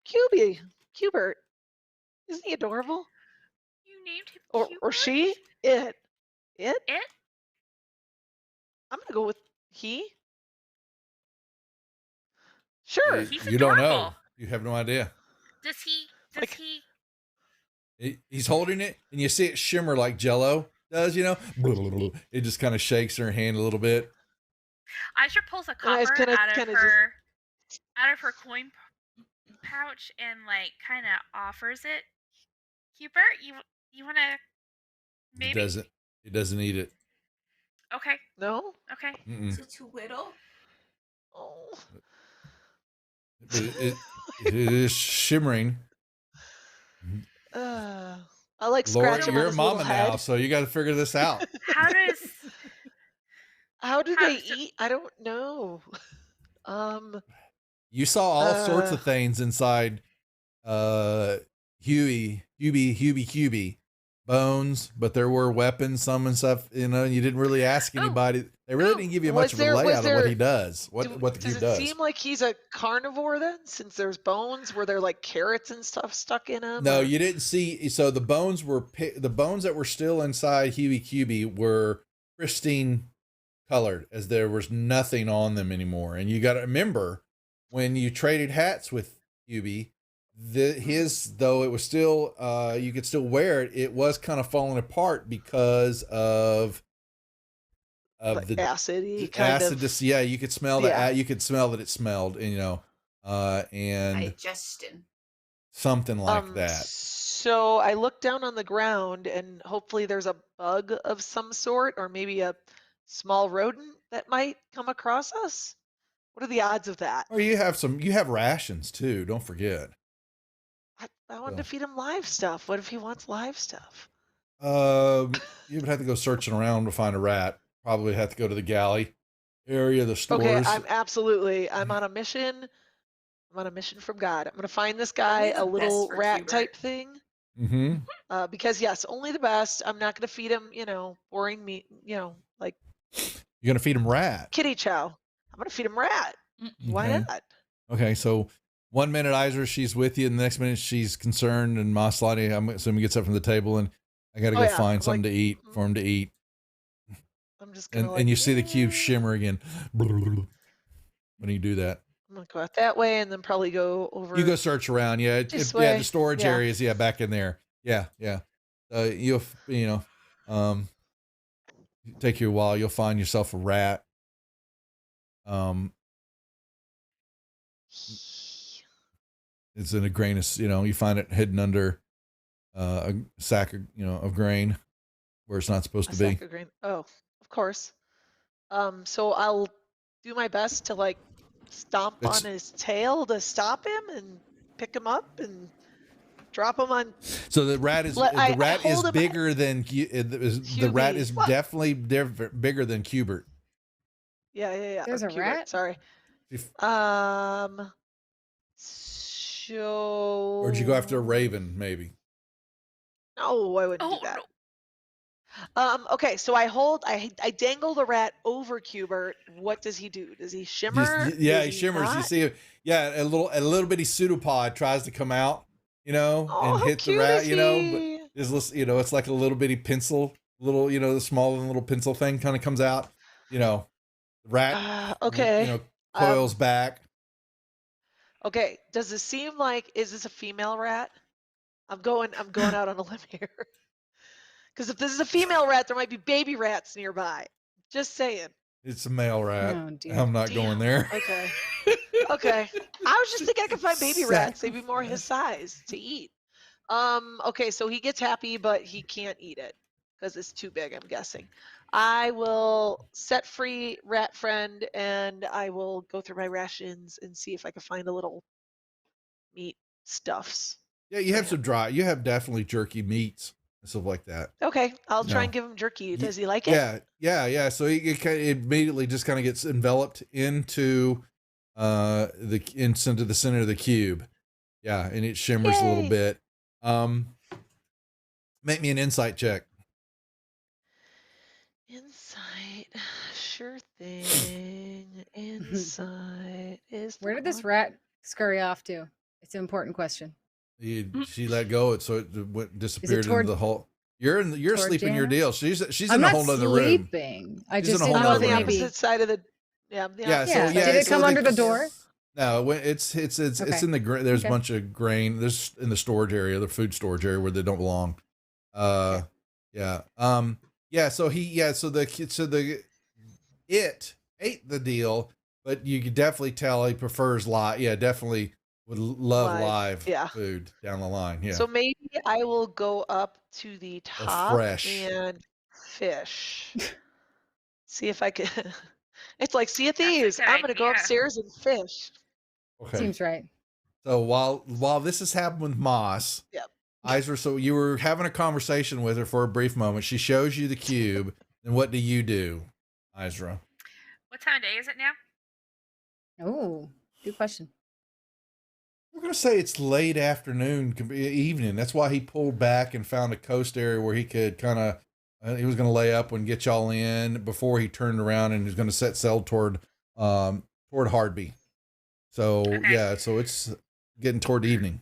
Cubert, isn't he adorable? You named him Or Hubert? she? It? It? I'm gonna go with he. Sure. He's You don't know. adorable. You have no idea. Does he? Like- He's holding it, and you see it shimmer like Jello does. You know, it just kind of shakes her hand a little bit. Isra pulls a And I was copper kinda- out of kinda her coin pouch and like kind of offers it. Hubert, you want to maybe? It doesn't eat it. Okay. No. Okay. Mm-mm. Is it too little? Oh. It is shimmering. I like Laura, scratching you're on a his little mama head. now, so you got to figure this out. How does? How do How they does it- eat? I don't know. You saw all sorts of Uh. things inside Hubie. bones, but there were weapons, some and stuff. You know, you didn't really ask Oh, anybody. They really oh, didn't give you Was much of a there- was layout of what there- he does. What the Does cube it does. seem like he's a carnivore then? Since there's bones, were there like carrots and stuff stuck in him? No, or- you didn't see. So the bones were the bones that were still inside Huey Cubie were pristine colored, as there was nothing on them anymore. And you got to remember, when you traded hats with Hubie, his, though it was still you could still wear it, it was kind of falling apart because of like the acidy kind acid. of. Yeah, you could smell that. Yeah. You could smell that it smelled, and and Digestion. something like that. So I look down on the ground, and hopefully there's a bug of some sort, or maybe a small rodent that might come across us. What are the odds of that? Or you have rations too. Don't forget. I wanted Yeah. to feed him live stuff. What if he wants live stuff? You would have to go searching around to find a rat. Probably have to go to the galley area, the stores. Okay, I'm on a mission. I'm on a mission from God. I'm gonna find this guy Only the a little best for rat Hubert. type thing. Mm-hmm. Because yes, only the best. I'm not gonna feed him, boring meat, like You're gonna feed him rat. kitty chow. I'm gonna feed him rat. Why Okay. not? Okay, so 1 minute Iser, she's with you, and the next minute she's concerned, and Maslany, I'm assuming, gets up from the table, and I got to Oh, go yeah, find I'm something like, to eat for him to eat. I'm just gonna. And you see the cube "Yeah." shimmer again when you do that. I'm gonna go out that way and then probably go over. You go search around, yeah, This yeah, way, the storage yeah. areas, yeah, back in there, yeah. You take you a while, you'll find yourself a rat. It's in a grain of, you find it hidden under a sack of grain where it's not supposed A to be. sack of grain. Oh, of course. So I'll do my best to like stomp It's- on his tail to stop him and pick him up and drop him on. So the rat is I the rat is hold him- bigger than the rat is Hubie. definitely bigger than Cubert. Yeah. There's I'm a Cubert, rat? Sorry. If- So. Or did you go after a raven? Maybe. No, I wouldn't Oh, do that. Okay, so I dangle the rat over Cubert. What does he do? Does he shimmer? Yeah, Does he shimmers. You not? see, a little bitty pseudopod tries to come out, Oh, and how hit the cute rat, is but he? it's like a little bitty pencil, the small little pencil thing kind of comes out, the rat, Okay. coils back. Okay. Does it seem like is this a female rat? I'm going out on a limb here. Because if this is a female rat, there might be baby rats nearby. Just saying. It's a male rat. Oh, dear. I'm not going there. Okay. Okay. I was just thinking I could find baby Sack- rats. They'd be more his size to eat. Okay, so he gets happy, but he can't eat it because it's too big, I'm guessing. I will set free rat friend and I will go through my rations and see if I can find a little meat stuffs. Yeah, you have some you have definitely jerky meats and stuff like that. Okay, I'll try No. and give him jerky. Ye- Does he like it? Yeah. So it immediately just kind of gets enveloped into into the center of the cube. Yeah, and it shimmers a little Yay. bit. Make me an insight check. Insight. Sure thing. Insight is. Where the did this one- rat scurry off to? It's an important question. She let go, so it disappeared toward- into the hole. You're toward asleep in your Jana? deal. She's I'm in a not whole other room. sleeping. I She's just in a didn't whole know I'm on other the if room. maybe. opposite side of the. Yeah, I'm the Yeah, opposite so Yeah, side. yeah, did it so come the- under the door? No, it's Okay. in the there's Okay. a bunch of grain. There's in the storage area, the food storage area where they don't belong. Yeah. So it ate the deal, but you could definitely tell he prefers live. Yeah, definitely would love live yeah. food down the line. Yeah. So maybe I will go up to the top fresh. and fish. See if I can. It's like Sea of Thieves. good I'm gonna go idea. upstairs and fish. Okay. Seems right. So while this has happened with Moss, Yep. Iser, so you were having a conversation with her for a brief moment. She shows you the cube, and what do you do, Isra? What time of day is it now? Oh, good question. We're going to say it's late afternoon, could be evening. That's why he pulled back and found a coast area where he could kind of, he was going to lay up and get y'all in before he turned around and he was going to set sail toward Hardby. So Okay. yeah, so it's getting toward evening.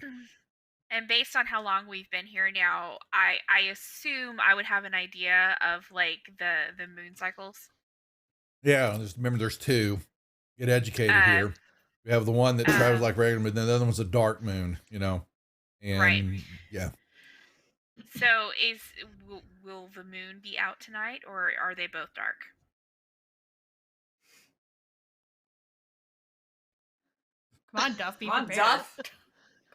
And based on how long we've been here now, I assume I would have an idea of like the moon cycles. Yeah, remember there's two. Get educated Uh, here. We have the one that travels like regular, but then the other one's a dark moon, you know. And Right. yeah. So will the moon be out tonight, or are they both dark? Come on, Duff. Be Come on, prepared. Duff.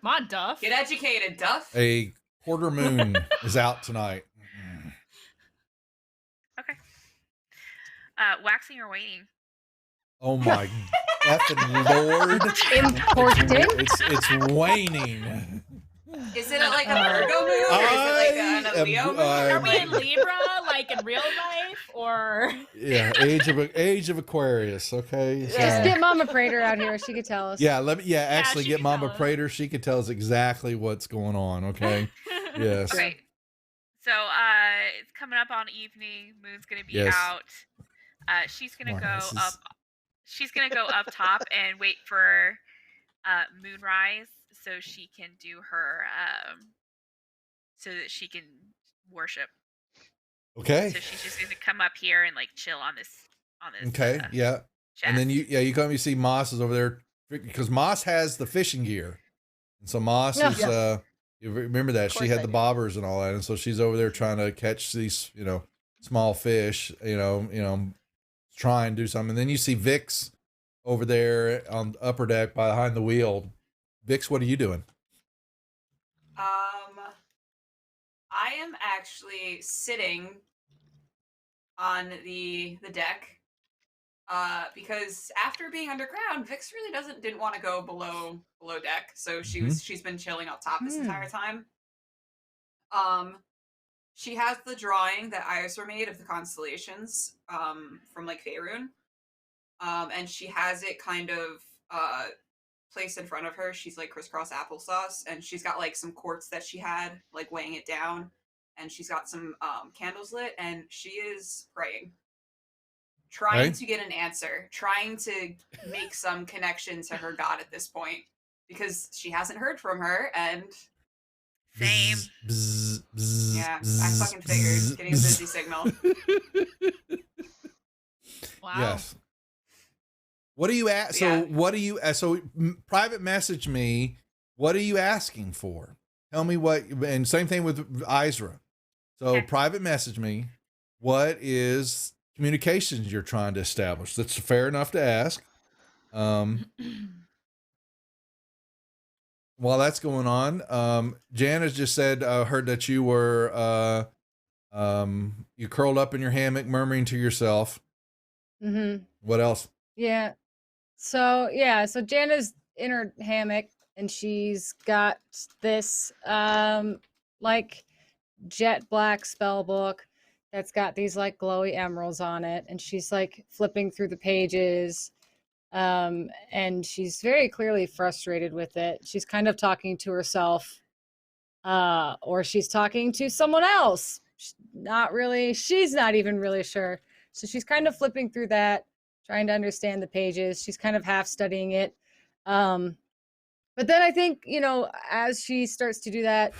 Come on, Duff. Get educated, Duff. A quarter moon is out tonight. Okay. Waxing or waning? Oh my effing Lord. Important. It's waning. Is it like a Virgo moon or is it like a Leo moon? Are we in like- Libra, like in real life, or? Yeah, age of Aquarius, okay? Just So- get Mama Prater out here. She could tell us. yeah, actually she get can Mama tell us. Prater. She can tell us exactly what's going on, okay? Yes. Okay. So it's coming up on evening. Moon's gonna be Yes. out. She's gonna Come go on, this is- up. She's gonna go up top and wait for moonrise so she can do her so that she can worship. Okay. So she's just gonna come up here and like chill on this Okay, yeah. chest. And then you come, you see Moss is over there because Moss has the fishing gear. And so Moss Yeah. is you remember that she course had I the do. bobbers and all that, and so she's over there trying to catch these, small fish, try and do something. And then you see Vix over there on the upper deck behind the wheel. Vix, what are you doing? I am actually sitting on the deck. Because after being underground, Vix really didn't want to go below deck, so she's been chilling up top this entire time. She has the drawing that Isra made of the constellations from like Faerun. And she has it kind of placed in front of her. She's like crisscross applesauce, and she's got like some quartz that she had like weighing it down, and she's got some candles lit, and she is praying. Trying Okay. to get an answer, trying to make some connection to her god at this point, because she hasn't heard from her, and Same. Bzz, bzz, yeah, I bzz, fucking figured bzz, getting a busy signal. Wow. Yes. What do you ask? So Yeah. what do you? Private message me. What are you asking for? Tell me what. And same thing with Isra. So Okay. private message me. What is communications you're trying to establish? That's fair enough to ask. While that's going on, Janice just said, heard that you were, you curled up in your hammock, murmuring to yourself. Mm-hmm. What else? Yeah. So Jana's in her hammock and she's got this like jet black spell book that's got these like glowy emeralds on it, and she's like flipping through the pages, and she's very clearly frustrated with it. She's kind of talking to herself, or she's talking to someone else. She's not even really sure. So she's kind of flipping through that, trying to understand the pages. She's kind of half studying it. But then I think, as she starts to do that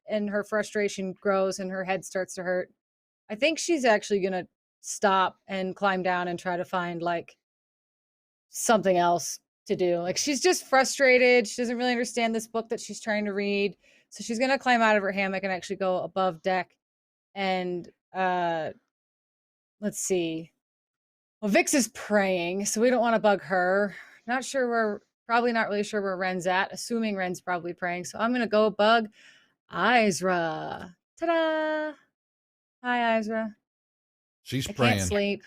and her frustration grows and her head starts to hurt, I think she's actually going to stop and climb down and try to find like something else to do. Like she's just frustrated. She doesn't really understand this book that she's trying to read. So she's going to climb out of her hammock and actually go above deck. And let's see. Well, Vix is praying, so we don't want to bug her. Probably not really sure where Ren's at, assuming Ren's probably praying. So I'm going to go bug Isra. Ta-da! Hi, Isra. She's I praying. can't sleep.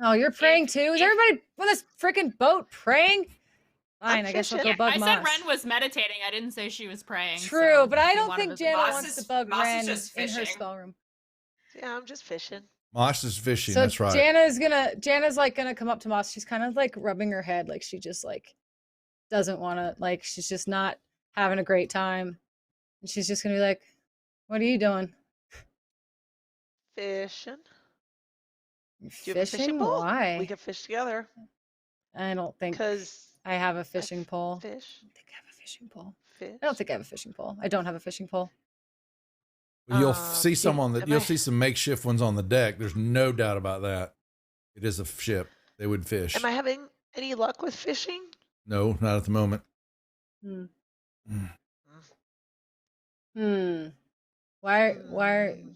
Oh, you're praying too? Is everybody on this freaking boat praying? Fine, I guess I'll go fishing. bug I Moss. said Ren was meditating. I didn't say she was praying. True, so but I if you don't wanna think visit Jana Moss wants to is- bug Moss is Ren just in her fishing. spell room. Yeah, I'm just fishing. Moss is fishing. So That's right. Jana's like gonna come up to Moss. She's kind of like rubbing her head, like she just like doesn't want to, like she's just not having a great time. And she's just going to be like, what are you doing? Fishing. "You're Do you have a fishing fishing? pole? Why? We can fish together. I don't think Because I have a fishing pole. fish. I don't think I have a fishing pole. Fish. I don't think I have a fishing pole. I don't have a fishing pole. You'll see some do- on the. am You'll I- see some makeshift ones on the deck. There's no doubt about that. It is a ship. They would fish. Am I having any luck with fishing? No, not at the moment. Hmm. Mm. Hmm. Why? Mm,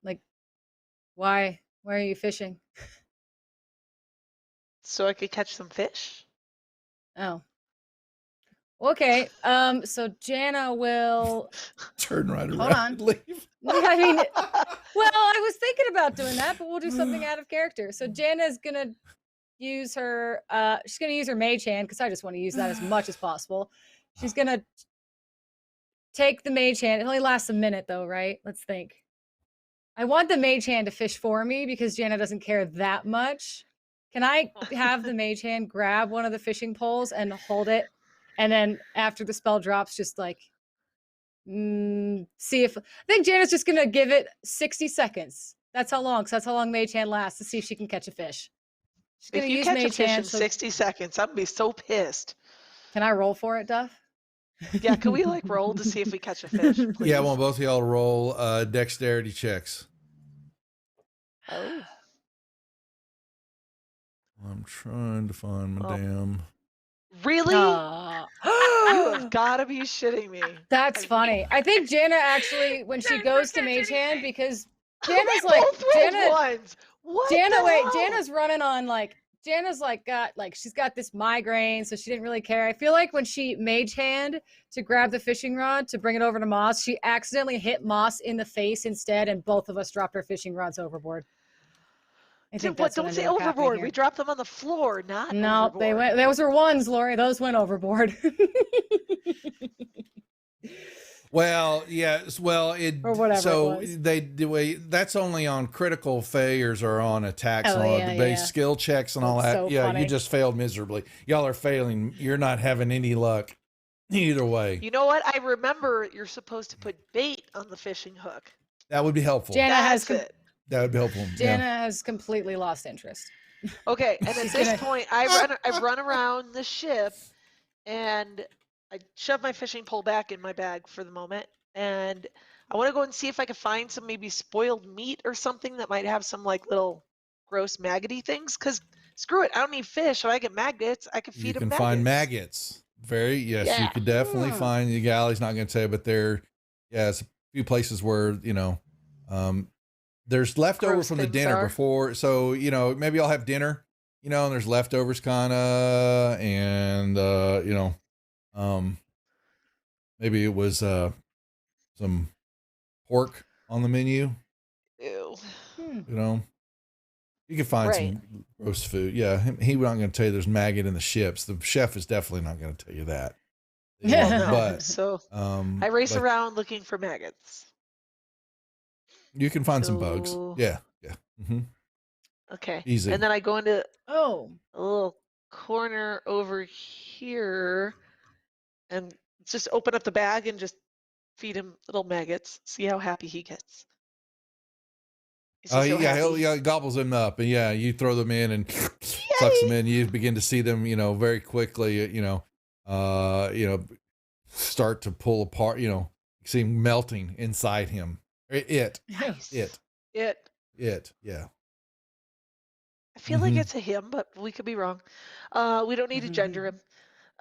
Like, why are you fishing? So I could catch some fish? Oh. Okay. So Jana will. Turn right Hold around on. and leave. I mean, well, I was thinking about doing that, but we'll do something out of character. So Jana's gonna use her. She's gonna use her mage hand because I just want to use that as much as possible. She's gonna take the mage hand. It only lasts a minute though, right? Let's think. I want the mage hand to fish for me because Jana doesn't care that much. Can I have the mage hand grab one of the fishing poles and hold it, and then after the spell drops, just like see if I think Jana's just gonna give it 60 seconds. That's how long. 'Cause that's how long mage hand lasts to see if she can catch a fish. She's If gonna you use catch a mage fish in hand. So 60 seconds, I'm gonna be so pissed. can I roll for it, Duff? Yeah, can we like roll to see if we catch a fish? Please? Yeah, I want both of y'all to roll dexterity checks. Oh. I'm trying to find my Oh. damn. Really? You have Aw. got to be shitting me. That's I- funny. I think Jana actually, when she Never goes to catch mage hand, anything. because We Jana's like both rolled Jana. ones. What Jana, the wait, hell? Jana's running on like Jana's like she's got this migraine, so she didn't really care. I feel like when she mage hand to grab the fishing rod to bring it over to Moss, she accidentally hit Moss in the face instead, and both of us dropped our fishing rods overboard. I think Dude, what? that's what Don't say ended up happening overboard. here. We dropped them on the floor, not No, overboard. they went. Those were ones, Lori. Those went overboard. Well, yes. Well, it Or whatever So it was. they do. That's only on critical failures or on attacks Oh, and all yeah, the base yeah. skill checks and all That's that. so Yeah, funny. you just failed miserably. Y'all are failing. You're not having any luck either way. You know what? I remember you're supposed to put bait on the fishing hook. That would be helpful. Jana has That's it. That would be helpful. Jana Yeah. has completely lost interest. Okay, and at She's this gonna- point, I run around the ship, and I shove my fishing pole back in my bag for the moment, and I want to go and see if I can find some maybe spoiled meat or something that might have some like little gross maggoty things. Cause screw it, I don't need fish. If I get maggots, I can feed You them can maggots. find maggots. Yes, you Yeah. could definitely Hmm. find. The galley's not going to tell you, but it's a few places where there's leftover Gross from the things dinner are. before. So maybe I'll have dinner. And there's leftovers kind of, and maybe it was some pork on the menu. Ew. Hmm. You can find Right. some roast food. Yeah, he's not going to tell you there's maggot in the ships. The chef is definitely not going to tell you that. Yeah. No, But so I race but around looking for maggots. you can find some bugs. So- Yeah. Okay. Easy. And then I go into Oh, a little corner over here and just open up the bag and just feed him little maggots. See how happy he gets. Is he Oh so yeah, happy? he gobbles them up, and yeah, you throw them in and sucks them in. You begin to see them, very quickly, start to pull apart. You see him melting inside him. It, Nice. it, yeah. I feel like Mhm. it's a him, but we could be wrong. We don't need to gender him.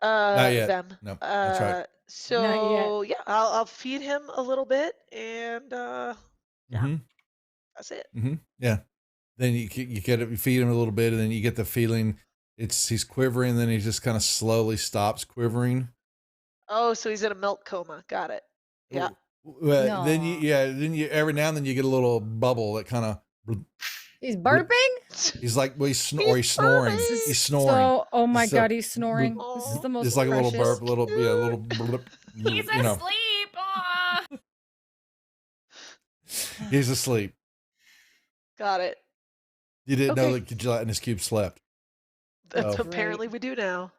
Not yet. Them. No, that's right. So yeah, I'll feed him a little bit, and Yeah. Mm-hmm. that's it. Yeah. Then you feed him a little bit, and then you get the feeling he's quivering. Then he just kind of slowly stops quivering. Oh, so he's in a milk coma. Got it. Yeah. Well, then No. you every now and then you get a little bubble that kind of. he's burping. He's like, well, he's snoring. burping. He's snoring. So, oh my So- God, he's snoring. This is the most It's like a little precious. burp, a little blip. He's asleep. Aw. He's asleep. Got it. You didn't know Okay. that gelatinous cube slept. That's Oh. apparently we do now.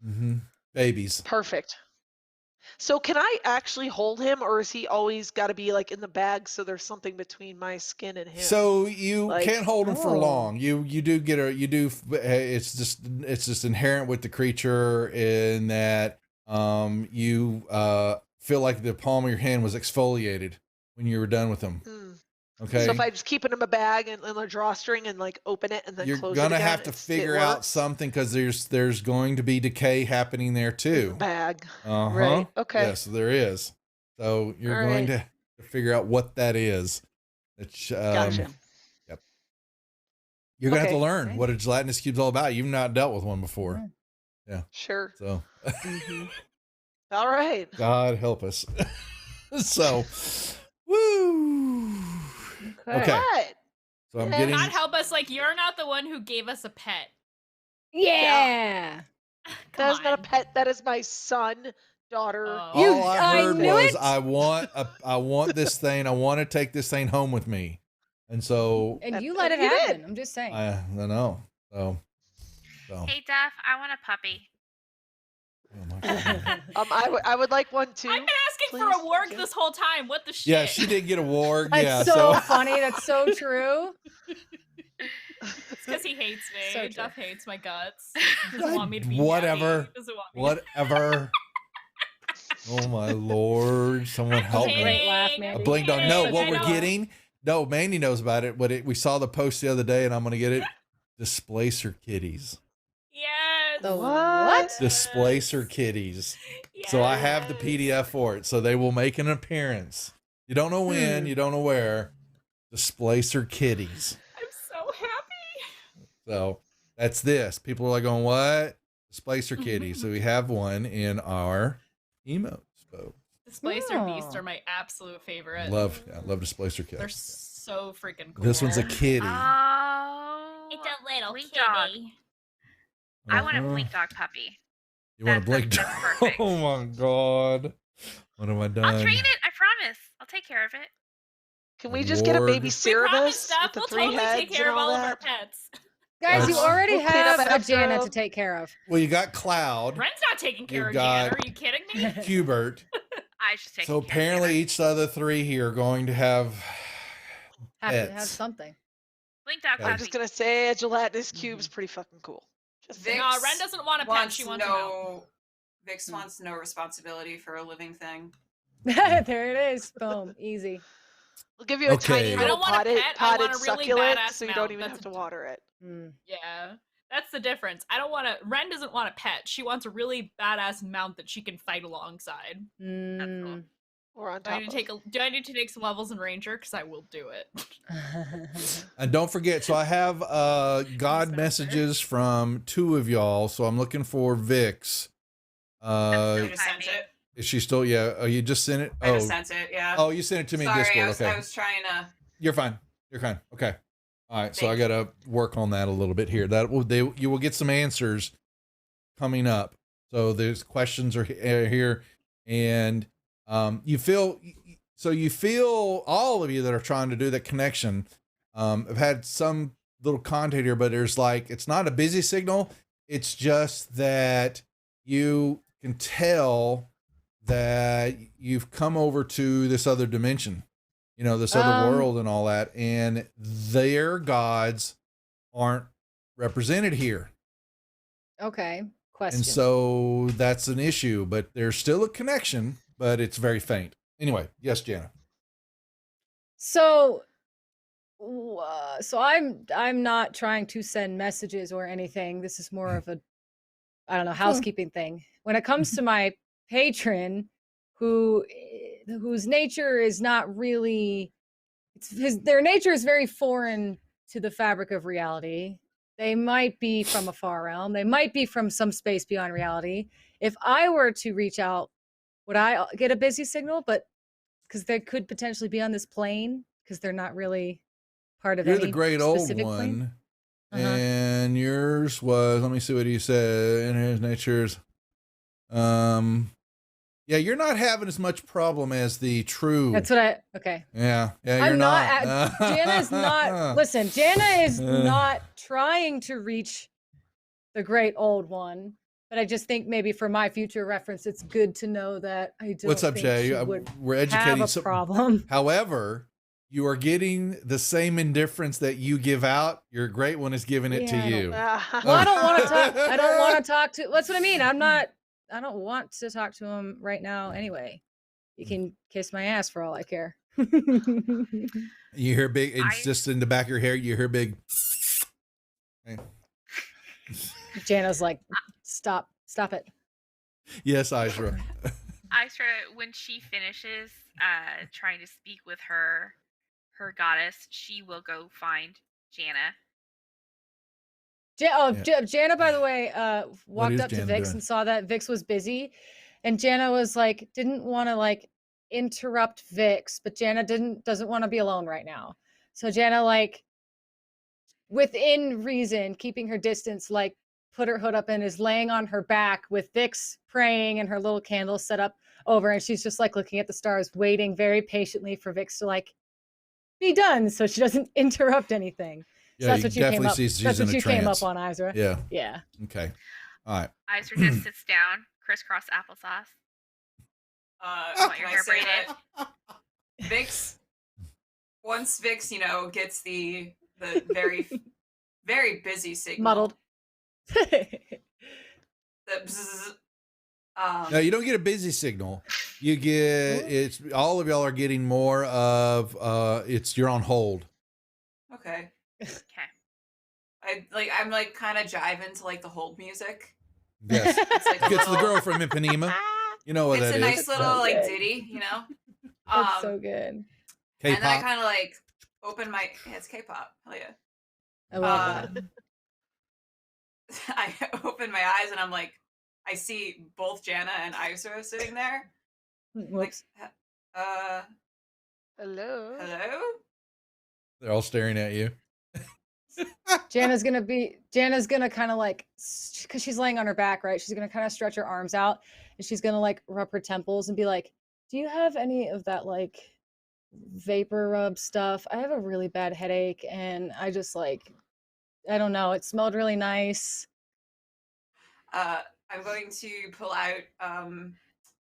Mm-hmm. Babies. Perfect. So can I actually hold him, or is he always got to be like in the bag so there's something between my skin and him? So you Like- can't hold them for Oh. long. You do get it's just inherent with the creature in that you feel like the palm of your hand was exfoliated when you were done with them. Hmm. Okay. So if I just keep it in a bag and a drawstring and like open it and then You're close it gonna again, have to it figure out works? something because there's going to be decay happening there In the too. bag. Uh-huh. Right. Okay. Yes, there is. So you're All going right. to figure out what that is. It's, Gotcha. You're gonna have to Okay. learn Okay. what a gelatinous cube's all about. You've not dealt with one before, Sure. so Mhm. All right. God help us. So, woo. Okay. What? So I'm Yeah. getting. God help us, like you're not the one who gave us a pet. Yeah. Come That is not a on. pet. That is my son, daughter. Oh. You- All I I heard knew was it. I want this thing. I want to take this thing home with me, and so And And- you let it and you did. happen. I'm just saying. I don't know. So, Hey, Duff, I want a puppy. oh my God. I would like one too. I've been asking for please, a warg thank you. this whole time. What the shit? Yeah, she did get a warg. That's Yeah, so funny. That's so true. It's because he hates me. So true. Duff hates my guts. He doesn't want me to be Whatever. happy. He doesn't want me whatever. Oh my Lord! Someone help Great me. laugh, kidding. man. I blinked on. No, Such what a we're good getting. No, Mandy knows about it. We saw the post the other day, and I'm gonna get it. Displacer kitties. Yes. The What? what? Displacer kitties. So I have the Yes. PDF for it. So they will make an appearance. You don't know when. You don't know where. Displacer kitties. I'm so happy. So that's this. People are like going, what? Displacer kitties. So we have one in our emotes. So Displacer beasts Oh. are my absolute favorite. love Displacer They're kitties. so freaking cool. This one's a kitty. Oh. It's a little Blink dog. kitty. I want a Uh-huh. blink dog puppy. You want a That's- blink that's dog? perfect. Oh my God. What have I done? I'll train it. I promise. I'll take care of it. Can we just get a Warg. baby We Cerebus promise stuff. with the We'll 3 totally heads take care and of all of our that? pets. Guys, you That's- already We'll clean up have a after Jana to him. take care of. Well, you got Cloud, Ren's not taking care You've of got- Jan. Are you kidding me? Hubert. I should take So care of apparently it. each of the three here are going to have Have to have pets. something. Blink dog I'm I'm puppy. just gonna say a gelatinous cube's pretty fucking cool. Just saying. Vix No, Ren doesn't want a pet. She wants a mouth. Vix wants no responsibility for a living thing. There it is. Boom. Easy. We'll give you a Okay. tiny I little don't want a potted, pet, I want potted a really succulent, badass so you mount. don't even That's have to what- water it. Mm. Yeah. That's the difference. I don't want to. Ren doesn't want a pet. She wants a really badass mount that she can fight alongside. Mm. Or on Do top I need to of. do I need to take some levels in Ranger? Because I will do it. And don't forget, so I have God Sensor. messages from two of y'all. So I'm looking for Vix. I just sent it. Is she still? Yeah. Oh, you just sent it. I just Oh, sent it. Yeah. oh, you sent it to me in Sorry, Discord. I was, Okay, I was trying to. you're fine. You're fine. Okay. All right. So I Thank got to work on that a little bit here. That will you will get some answers coming up. So there's questions are here, and you feel all of you that are trying to do that connection. I've had some little content here, but there's like it's not a busy signal. It's just that you can tell that you've come over to this other dimension, this other world and all that, and their gods aren't represented here. Okay. Question. And so that's an issue, but there's still a connection, but it's very faint. Anyway, yes, Jana. So I'm not trying to send messages or anything. This is more of a I don't know, housekeeping thing. When it comes to my patron whose nature is not really their nature is very foreign to the fabric of reality. They might be from a far realm. They might be from some space beyond reality. If I were to reach out, would I get a busy signal? But because they could potentially be on this plane because they're not really part of You're any the great old specific one. plane. Uh-huh. And yours was, let me see what he said in his natures. Yeah, you're not having as much problem as the true. That's what okay. Yeah, you're I'm not. Jana's not. Listen, Jana is Uh. not trying to reach the great old one. But I just think maybe for my future reference, it's good to know that I don't What's up, think Jay? she would We're have educating a some. problem. However, you are getting the same indifference that you give out. Your great one is giving it to Yeah, I don't- you. Well, I don't want to talk. I don't want to talk to. That's what I mean. I don't want to talk to him right now. Anyway, you can kiss my ass for all I care. You hear big. It's I- just in the back of your hair. You hear big. Jana's like, stop it. Yes, Isra. Isra, when she finishes trying to speak with her goddess, she will go find Jana. Jana, by the way, walked is up to Jana Vix doing? and saw that Vix was busy, and Jana was like, didn't want to like interrupt Vix, but Jana doesn't want to be alone right now. So Jana, like, within reason, keeping her distance, like, put her hood up and is laying on her back with Vix praying and her little candle set up over, and she's just like looking at the stars, waiting very patiently for Vix to like be done, so she doesn't interrupt anything. So Yeah, that's what you came up. she's That's in what a you came trance. up on, Isra. Yeah. Yeah. Okay. All right. Isra just sits down, crisscross applesauce. Want Can your I hair say braided? that Vix, once Vix, gets the very very busy signal. Muddled. The bzzz, No, you don't get a busy signal. You get it's all of y'all are getting more of you're on hold. okay. Okay. I'm like kind of jiving to like the hold music. Yes. It's like a Gets the little- girl from Ipanema. You know what It's that a is. nice little like good. ditty, That's so good. And then I K-pop. kind of like open my it's K-pop. Hell yeah. I love that. I open my eyes and I'm like, I see both Jana and Isra sitting there. Whoops. Like, Hello. hello? They're all staring at you. Jana's gonna kind of like, because she's laying on her back, right? She's gonna kind of stretch her arms out and she's gonna like rub her temples and be like, do you have any of that like vapor rub stuff? I have a really bad headache and I just like, I don't know, it smelled really nice. I'm going to pull out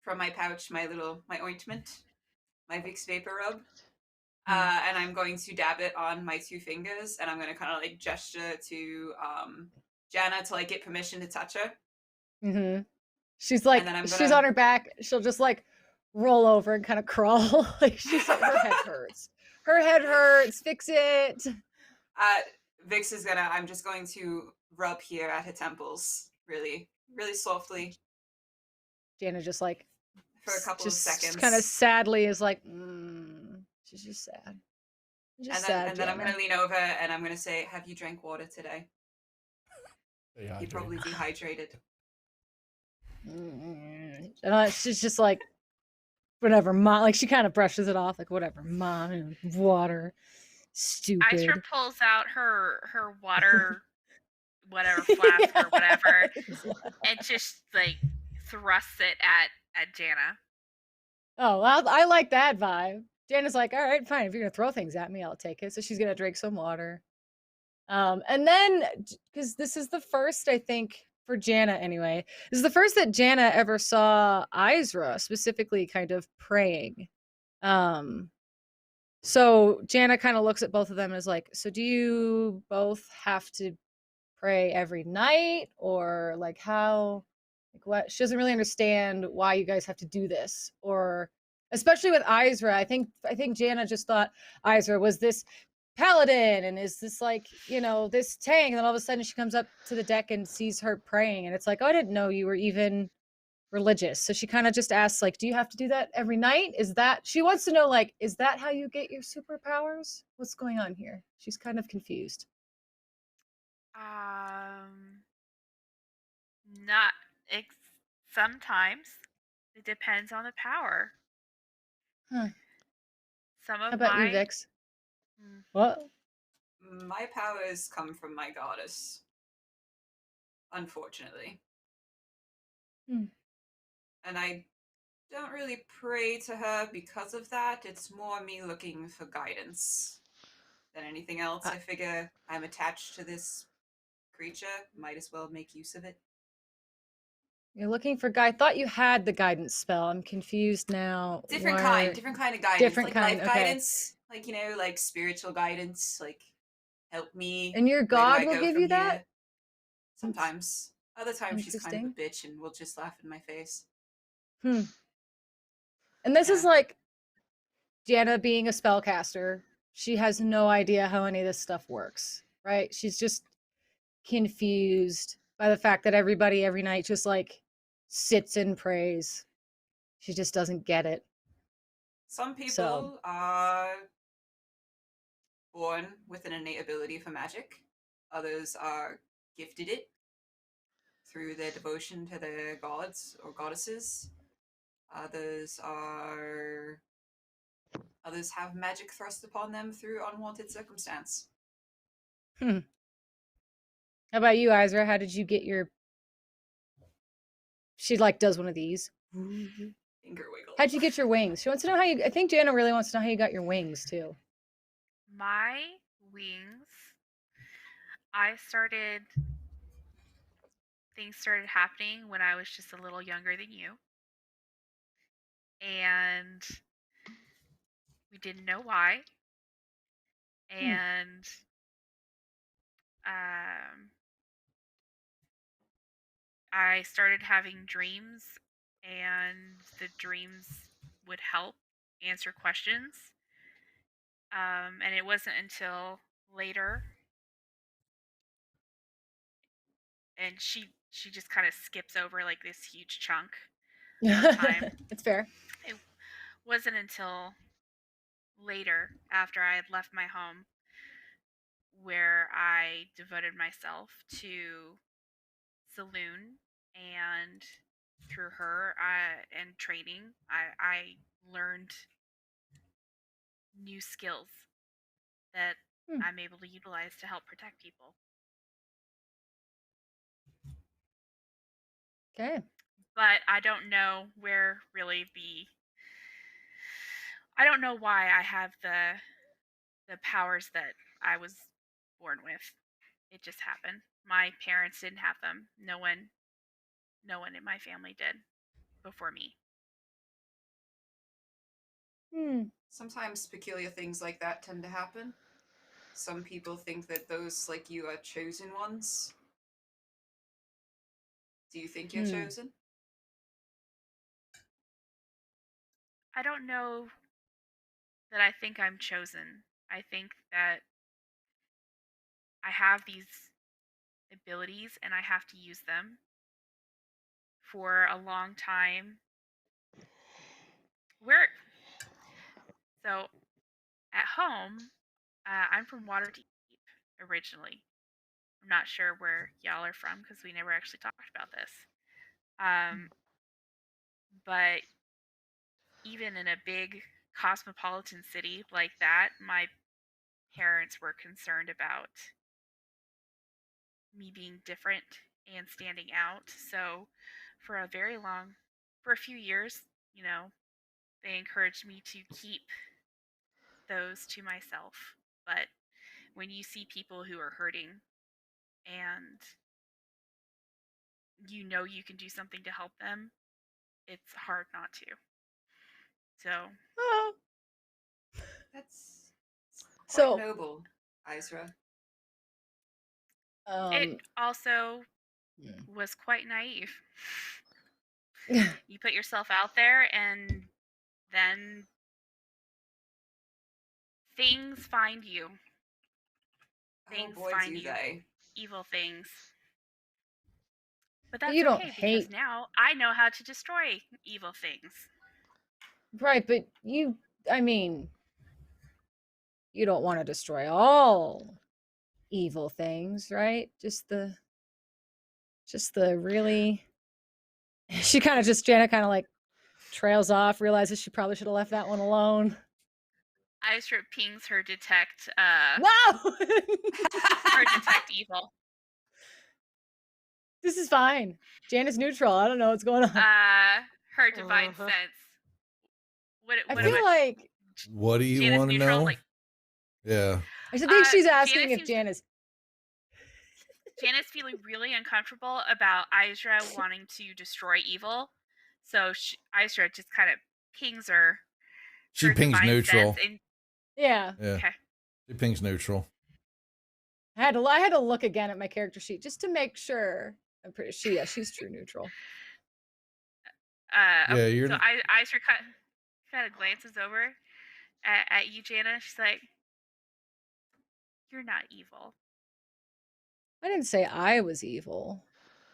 from my pouch my ointment, my Vicks Vapor Rub. And I'm going to dab it on my 2 fingers, and I'm going to kind of like gesture to Jana to like get permission to touch her. Mm-hmm. She's like, then I'm she's gonna- on her back. She'll just like roll over and kind of crawl. Like she's like, her head hurts. Her head hurts. Fix it. Vix is gonna. I'm just going to rub here at her temples, really, really softly Jana just like for a couple of seconds. kind of sadly is like, she's just sad. Just and sad. then I'm Jana. gonna lean over and I'm gonna say, "Have you drank water today? Stay You're hydrated. probably dehydrated." And she's just like, whatever, mom. Like she kind of brushes it off, like whatever, mom. Water, stupid. Isra pulls out her water, whatever flask or whatever, and just like thrusts it at Jana. Oh, I like that vibe. Jana's like, all right, fine. If you're gonna throw things at me, I'll take it. So she's gonna drink some water. And then because this is the first, I think, for Jana anyway, this is the first that Jana ever saw Isra specifically kind of praying. So Jana kind of looks at both of them and is like, so do you both have to pray every night, or like how, like what? She doesn't really understand why you guys have to do this, or especially with Isra. I think Jana just thought Isra was this paladin and is this like, this tank, and then all of a sudden she comes up to the deck and sees her praying and it's like, oh, I didn't know you were even religious. So she kind of just asks like, do you have to do that every night? Is that, she wants to know, like, is that how you get your superpowers? What's going on here? She's kind of confused. Not sometimes. It depends on the power. Huh. Some How of about you, my Vix? Mm. What? My powers come from my goddess. Unfortunately. Hmm. And I don't really pray to her because of that. It's more me looking for guidance than anything else. I figure I'm attached to this creature. Might as well make use of it. You're looking for guy. I thought you had the guidance spell. I'm confused now. Different Why- kind of guidance. Different like kind, life okay. guidance. Like, like spiritual guidance, like help me. And your where do god I will go give from you that? here? Sometimes. Other times she's kind of a Interesting. bitch and will just laugh in my face. And this is Yeah. like Jana being a spellcaster. She has no idea how any of this stuff works, right? She's just confused by the fact that everybody every night just like sits and prays. She just doesn't get it. Some people So- are born with an innate ability for magic. Others are gifted it through their devotion to their gods or goddesses. Others have magic thrust upon them through unwanted circumstance. How about you, Izra? How did you get your? She like does one of these. Finger wiggle. How'd you get your wings? She wants to know how you. I think Jana really wants to know how you got your wings too. My wings, things started happening when I was just a little younger than you. And we didn't know why. And I started having dreams, and the dreams would help answer questions. And it wasn't until later, and she just kind of skips over like this huge chunk of time. It's fair. It wasn't until later, after I had left my home, where I devoted myself to Saloon, and through her and training, I learned new skills that I'm able to utilize to help protect people. Okay. But I don't know where really I don't know why I have the powers that I was born with. It just happened. My parents didn't have them. No one in my family did before me. Sometimes peculiar things like that tend to happen. Some people think that those like you are chosen ones. Do you think you're chosen? I don't know that I think I'm chosen. I think that I have these abilities and I have to use them. For a long time, so at home, I'm from Waterdeep originally. I'm not sure where y'all are from because we never actually talked about this. But even in a big cosmopolitan city like that, my parents were concerned about me being different and standing out. So for a few years, they encouraged me to keep those to myself. But when you see people who are hurting and you can do something to help them, it's hard not to. So That's quite noble, Izra. It also was quite naive. You put yourself out there and then things find you. Things find you. Evil things. But that's okay because now I know how to destroy evil things. Right, but you don't want to destroy all evil things, right? Just the really she kind of just Jana kind of like trails off, realizes she probably should have left that one alone. Izra pings her detect No! her detect evil. This is fine. Jana's neutral. I don't know what's going on. Her divine sense. I feel like what do you want to know? Yeah. I think she's asking if Jana's Jana's feeling really uncomfortable about Isra wanting to destroy evil. So Isra just kind of pings her. She pings divine neutral. sense and Yeah. Yeah. okay. She pings neutral. I had to look again at my character sheet just to make sure. I'm pretty sure she's true neutral. Yeah, Okay, you're so Isra kind of glances over at you, Jana. She's like, "You're not evil." I didn't say I was evil.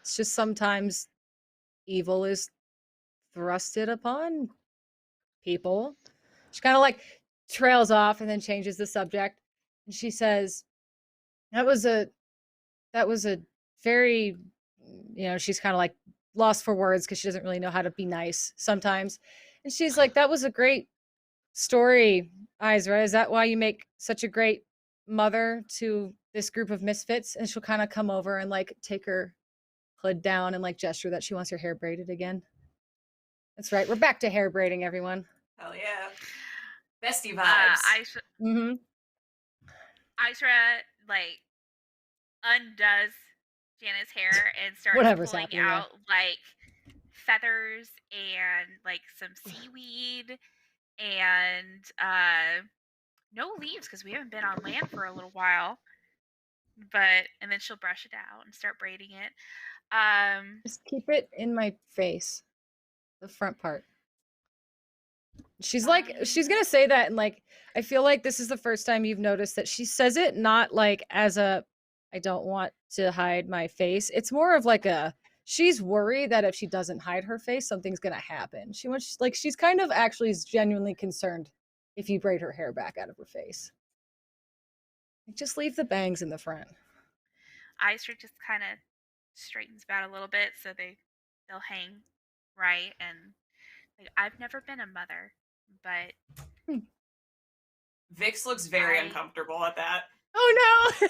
It's just sometimes evil is thrusted upon people. She kind of like trails off and then changes the subject. And she says, that was a very, she's kind of like lost for words because she doesn't really know how to be nice sometimes. And she's like, that was a great story, Isra. Is that why you make such a great mother to this group of misfits? And she'll kind of come over and like take her hood down and like gesture that she wants her hair braided again. That's right. We're back to hair braiding, everyone. Hell yeah. Bestie vibes. Isra like undoes Jana's hair and starts Whatever's pulling happening, yeah. out like feathers and like some seaweed and no leaves because we haven't been on land for a little while. And then she'll brush it out and start braiding it. Just keep it in my face, the front part. She's like, she's gonna say that, and like, I feel like this is the first time you've noticed that she says it not like as a, I don't want to hide my face. It's more of like a, she's worried that if she doesn't hide her face, something's gonna happen. She wants, like, she's kind of actually is genuinely concerned if you braid her hair back out of her face. Like, just leave the bangs in the front. Isra just kind of straightens about a little bit so they'll hang right. And like, I've never been a mother, but Vix looks very uncomfortable at that. Oh no.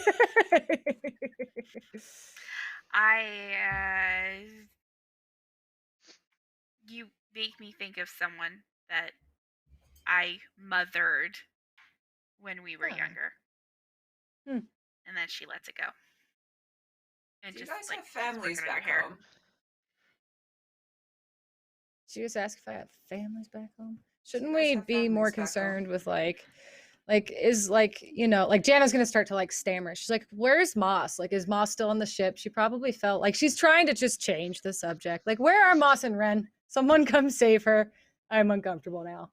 You make me think of someone that I mothered when we were younger. And then she lets it go. And Do just you guys like have families working on her back hair. home? She just asked if I have families back home. Shouldn't guys we have be families more back home? concerned with like is like, like Jana's gonna start to like stammer. She's like, where's Moss? Like, is Moss still on the ship? She probably felt like she's trying to just change the subject. Like, where are Moss and Ren? Someone come save her. I'm uncomfortable now.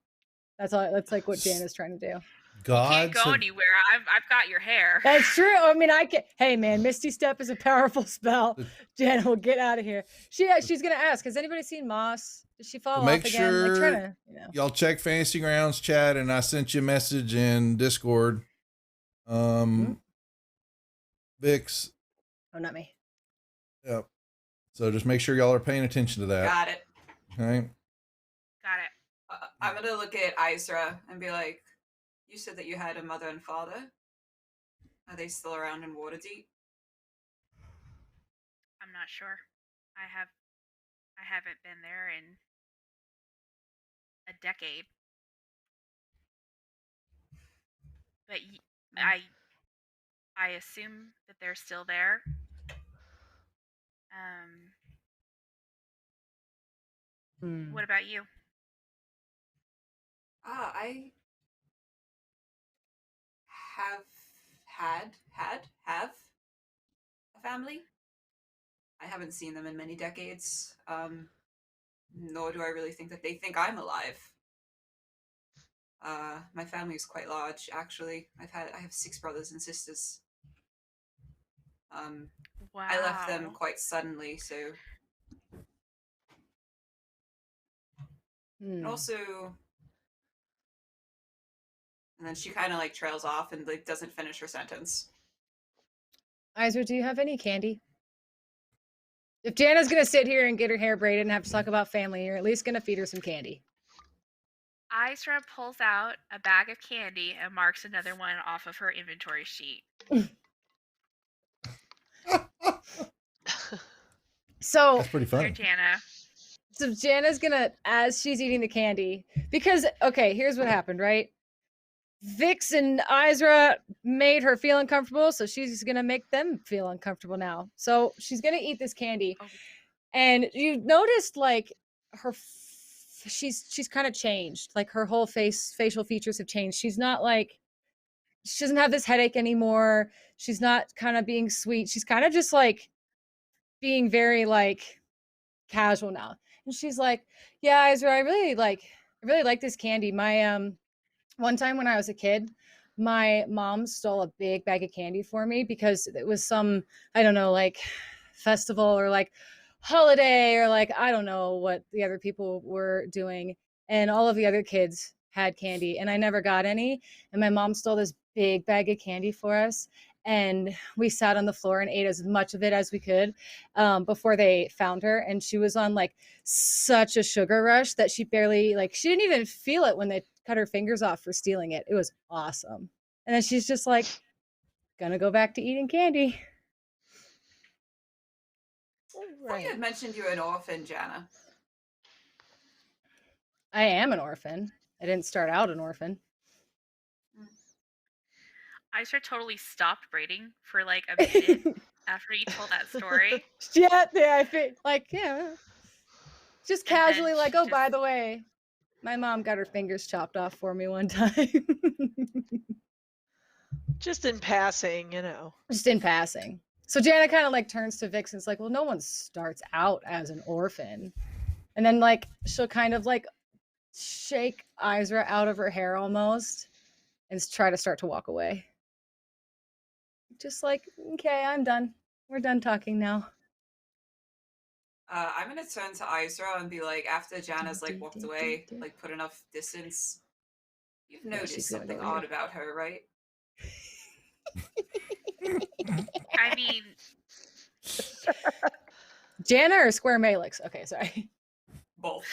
That's all. That's like what Jana's trying to do. Can't go anywhere. I've got your hair. That's true. I mean, I can. Hey, man, Misty Step is a powerful spell. Jana will get out of here. She's gonna ask. Has anybody seen Moss? Did she fall Make off again? sure Like, trying to, y'all check Fantasy Grounds chat, and I sent you a message in Discord. Vix. Oh, not me. Yep. So just make sure y'all are paying attention to that. Got it. Okay. Got it. I'm gonna look at Isra and be like, you said that you had a mother and father. Are they still around in Waterdeep? I'm not sure. I haven't been there in a decade. But I assume that they're still there. What about you? I have a family. I haven't seen them in many decades. Nor do I really think that they think I'm alive. My family is quite large, actually. I have 6 brothers and sisters. Wow. I left them quite suddenly, so. And also, and then she kind of like trails off and like doesn't finish her sentence. Isra, do you have any candy? If Jana's gonna sit here and get her hair braided and have to talk about family, you're at least gonna feed her some candy. Isra pulls out a bag of candy and marks another one off of her inventory sheet. So that's pretty funny. Here, Jana. So Jana's gonna, as she's eating the candy, because okay, here's what happened, right? Vix and Izra made her feel uncomfortable, so she's gonna make them feel uncomfortable now. So she's gonna eat this candy, Oh. and you noticed like she's kind of changed. Like her whole facial features have changed. She's not like she doesn't have this headache anymore. She's not kind of being sweet. She's kind of just like being very like casual now. And she's like, "Yeah, Izra, I really like this candy. My one time when I was a kid, my mom stole a big bag of candy for me because it was some, I don't know, like festival or like holiday or like, I don't know what the other people were doing. And all of the other kids had candy and I never got any. And my mom stole this big bag of candy for us. And we sat on the floor and ate as much of it as we could before they found her. And she was on like such a sugar rush that she barely, like, she didn't even feel it when they cut her fingers off for stealing it. It was awesome. And then she's just like, gonna go back to eating candy. I thought you had mentioned you were an orphan, Jana. I am an orphan. I didn't start out an orphan. Izra totally stopped braiding for like a minute after you told that story. Yeah, I feel like, yeah. Just And then casually like, she oh, by just- the way, my mom got her fingers chopped off for me one time. Just in passing, you know. Just in passing. So Jana kind of like turns to Vix and is like, well, no one starts out as an orphan. And then like she'll kind of like shake Izra out of her hair almost and try to start to walk away. Just like, okay, I'm done. We're done talking now. I'm gonna turn to Izra and be like, after Jana's like walked away, like put enough distance. You've Yeah, noticed she's gonna something go odd here. about her, right? I mean, Jana or Square Malix? Okay, sorry. Both.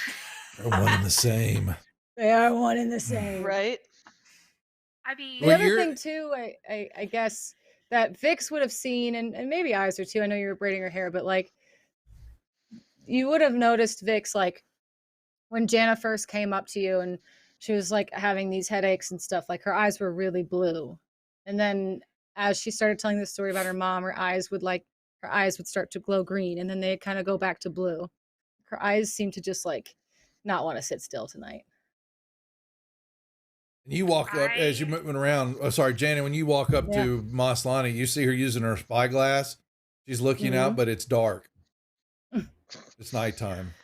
They're one and the same. They are one and the same. Right? I mean, The Well, other you're- thing too, I guess that Vix would have seen, and maybe Izra too. I know you were braiding her hair, but like you would have noticed Vix like when Jana first came up to you and she was like having these headaches and stuff. Like her eyes were really blue, and then as she started telling the story about her mom, her eyes would start to glow green, and then they'd kind of go back to blue. Her eyes seemed to just like not want to sit still tonight. And you walk up as you're moving around. Oh, sorry, Janet. When you walk up Yeah. to Maslany, you see her using her spyglass. She's looking out, but it's dark. It's nighttime.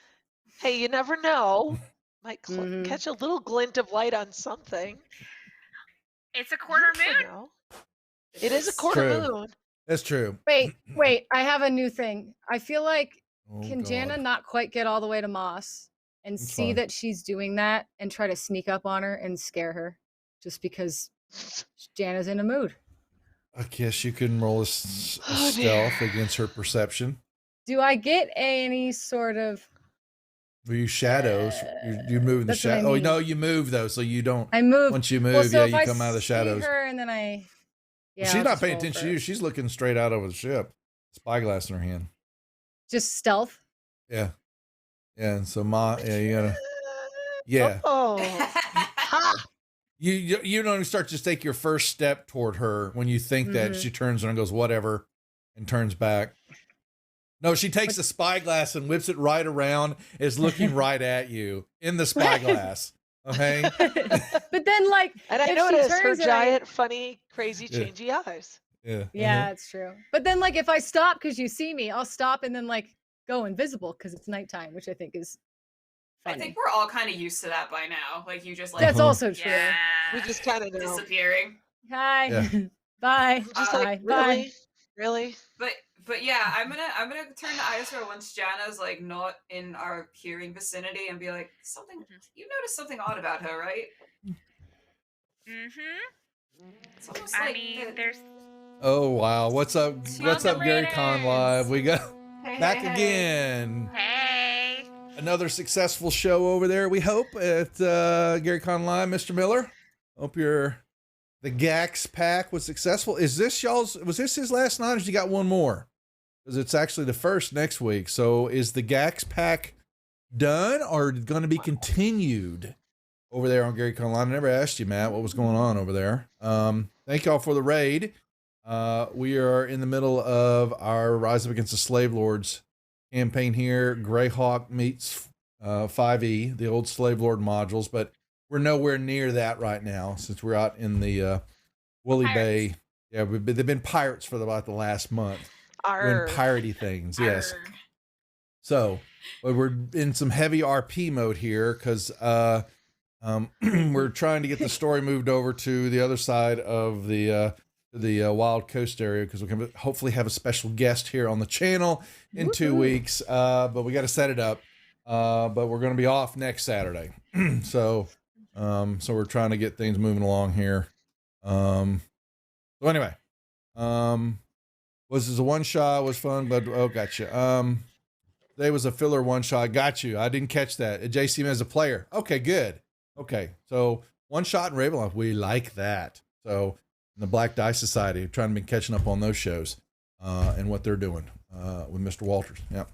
Hey, you never know. Might Mhm. catch a little glint of light on something. it's a quarter You never moon. know. It is a quarter True. moon. That's true. Wait, I have a new thing. I feel like Oh, can God. Jana not quite get all the way to Moss and It's see fine. that she's doing that and try to sneak up on her and scare her just because Jana's in a mood? I guess you can roll a Oh, stealth dear. against her perception. Do I get any sort of Well, you shadows. You move in the that's what I shadow. Oh mean. no, you move though, so you don't. I move? Once you move, Well, so yeah, if you I come out of the see shadows. her and then I She's I'll not just paying roll attention for to you. it. She's looking straight out over the ship. Spyglass in her hand. Just stealth. Yeah. Yeah. And so you gotta. Yeah. Oh. Ha! You don't start to take your first step toward her when you think that Mhm. she turns around and goes whatever and turns back. No, she takes the spyglass and whips it right around, is looking right at you in the spyglass. Okay. But then like And I if she noticed her turns and I- giant, funny, crazy, Yeah. changey eyes. Yeah. Yeah, it's true. But then like if I stop because you see me, I'll stop and then like go invisible because it's nighttime, which I think is I funny. think we're all kind of used to that by now. Like you just like That's Uh-huh. also true. Yeah. We just kind of know. disappearing. Hi. Yeah. Bye. Just Bye. like, Bye. really? Really? But yeah, I'm gonna turn to Izra once Jana's like not in our hearing vicinity and be like, something you noticed something odd about her, right? Mm-hmm. It's almost I like mean, the- there's Oh wow. What's up? What's up, Welcome, Gary Con Raiders. Live? We got Hey, back hey, hey. again. hey. Another successful show over there, we hope, at Gary Con Live. Mr. Miller, hope the Gax pack was successful. Was this his last night, or has he got one more? Because it's actually the first next week. So is the Gax pack done or going to be continued? over there on Gary Con Line. I never asked you, Matt, what was going on over there. Thank y'all for the raid. We are in the middle of our Rise Up Against the Slave Lords campaign here. Greyhawk meets 5e, the old Slave Lord modules, but we're nowhere near that right now since we're out in the Woolly Bay. Yeah, they've been pirates for about the last month. Doing piratey things, yes. Arg. So, but we're in some heavy RP mode here because we're trying to get the story moved over to the other side of the Wild Coast area because we can hopefully have a special guest here on the channel in 2 weeks. But we got to set it up. But we're going to be off next Saturday, so we're trying to get things moving along here. So anyway, was this a one shot? Was fun, but oh, gotcha. Today was a filler one shot. Got you. I didn't catch that. JC as a player. Okay, good. Okay, so one shot in Ravenloft. We like that. So in the Black Dice Society, trying to be catching up on those shows and what they're doing with Mr. Walters. Yep.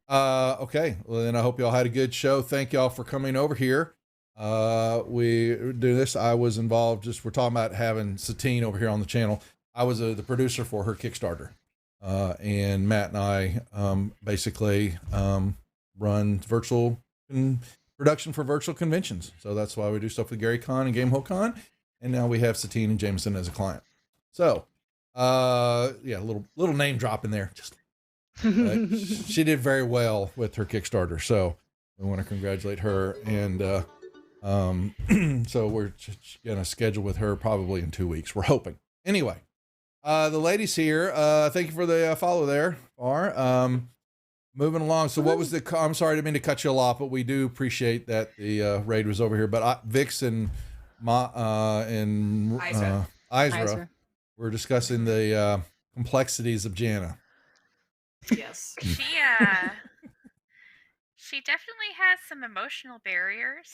Okay. Well, then I hope y'all had a good show. Thank y'all for coming over here. We do this. I was involved. We're talking about having Satine over here on the channel. I was the producer for her Kickstarter. And Matt and I basically run virtual production for virtual conventions. So that's why we do stuff with Gary Con and Gamehole Con. And now we have Satine and Jameson as a client. So, yeah, a little name drop in there. Just she did very well with her Kickstarter. So we want to congratulate her. And so we're going to schedule with her probably in 2 weeks. We're hoping. Anyway. The ladies here, thank you for the follow there. Moving along. So what was I'm sorry, I didn't mean to cut you off, but we do appreciate that the raid was over here. But Vix and Isra were discussing the complexities of Jana. Yes. She definitely has some emotional barriers.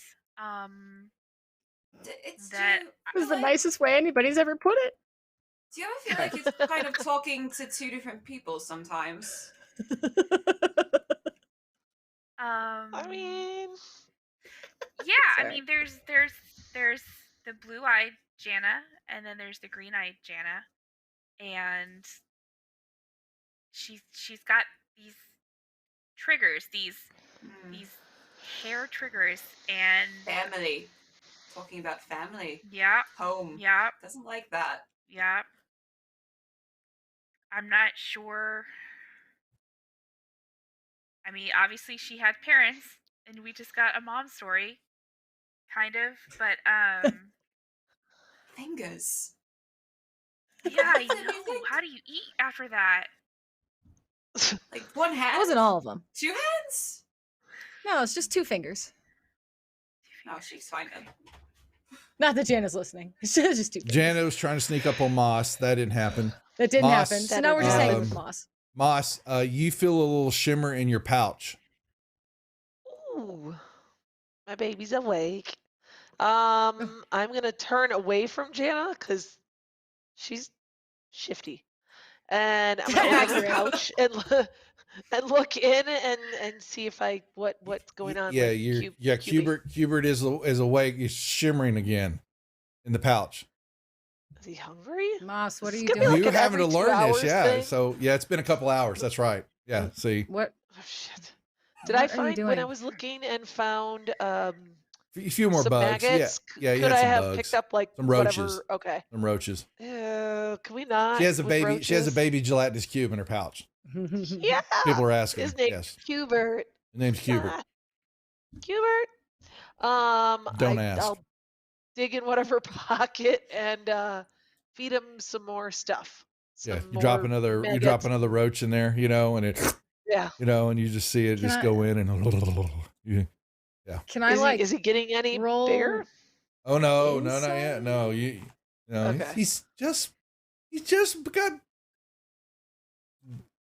It's That It was the nicest way anybody's ever put it. Do you ever feel like it's kind of talking to two different people sometimes? I mean, yeah, I Sorry. mean, there's the blue-eyed Jana, and then there's the green-eyed Jana, and she's got these triggers, these hair triggers, and Family. Talking about family. yeah, Home. yeah, Doesn't like that. yeah. I'm not sure. I mean, obviously she had parents, and we just got a mom story, kind of. But Fingers. yeah, I know. How do you eat after that? Like one hand? It wasn't all of them. 2 hands? No, it's just 2 fingers. Oh, she's fine then. Not that Jana's listening. It's just 2 fingers. Jana was trying to sneak up on Moss. That didn't happen. That didn't Moss, happen. So now we're just saying it with um, Moss. Moss, you feel a little shimmer in your pouch. ooh, my baby's awake. I'm gonna turn away from Jana because she's shifty, and I'm gonna open the couch and look in and see if what's going on. Yeah, with Hubert is awake. He's shimmering again in the pouch. Is he hungry? Moss, what are This you could be doing? like You were an having to every 2 learn this, hours yeah. thing. So yeah, it's been a couple hours. That's right. Yeah. See, What? Oh, shit. What Did I are you find when I doing? was looking and found a few more some bugs. maggots? Yeah. You Could had I some have bugs. picked up like Some whatever? roaches. Okay. Some roaches. Can we not? She has a with baby. She has a roaches? baby gelatinous cube in her pouch. Yeah. People are asking. His name's Yes, Hubert. his name's Hubert. Hubert. Don't ask. I'll dig in whatever pocket and feed him some more stuff. Yeah, Some you drop more another maggots. roach in there, and it, Yeah. and you just see it Can just I- go in and you, Can I Is he getting any roll? bigger? oh no, not Inside? yet. No, Okay. he's just got.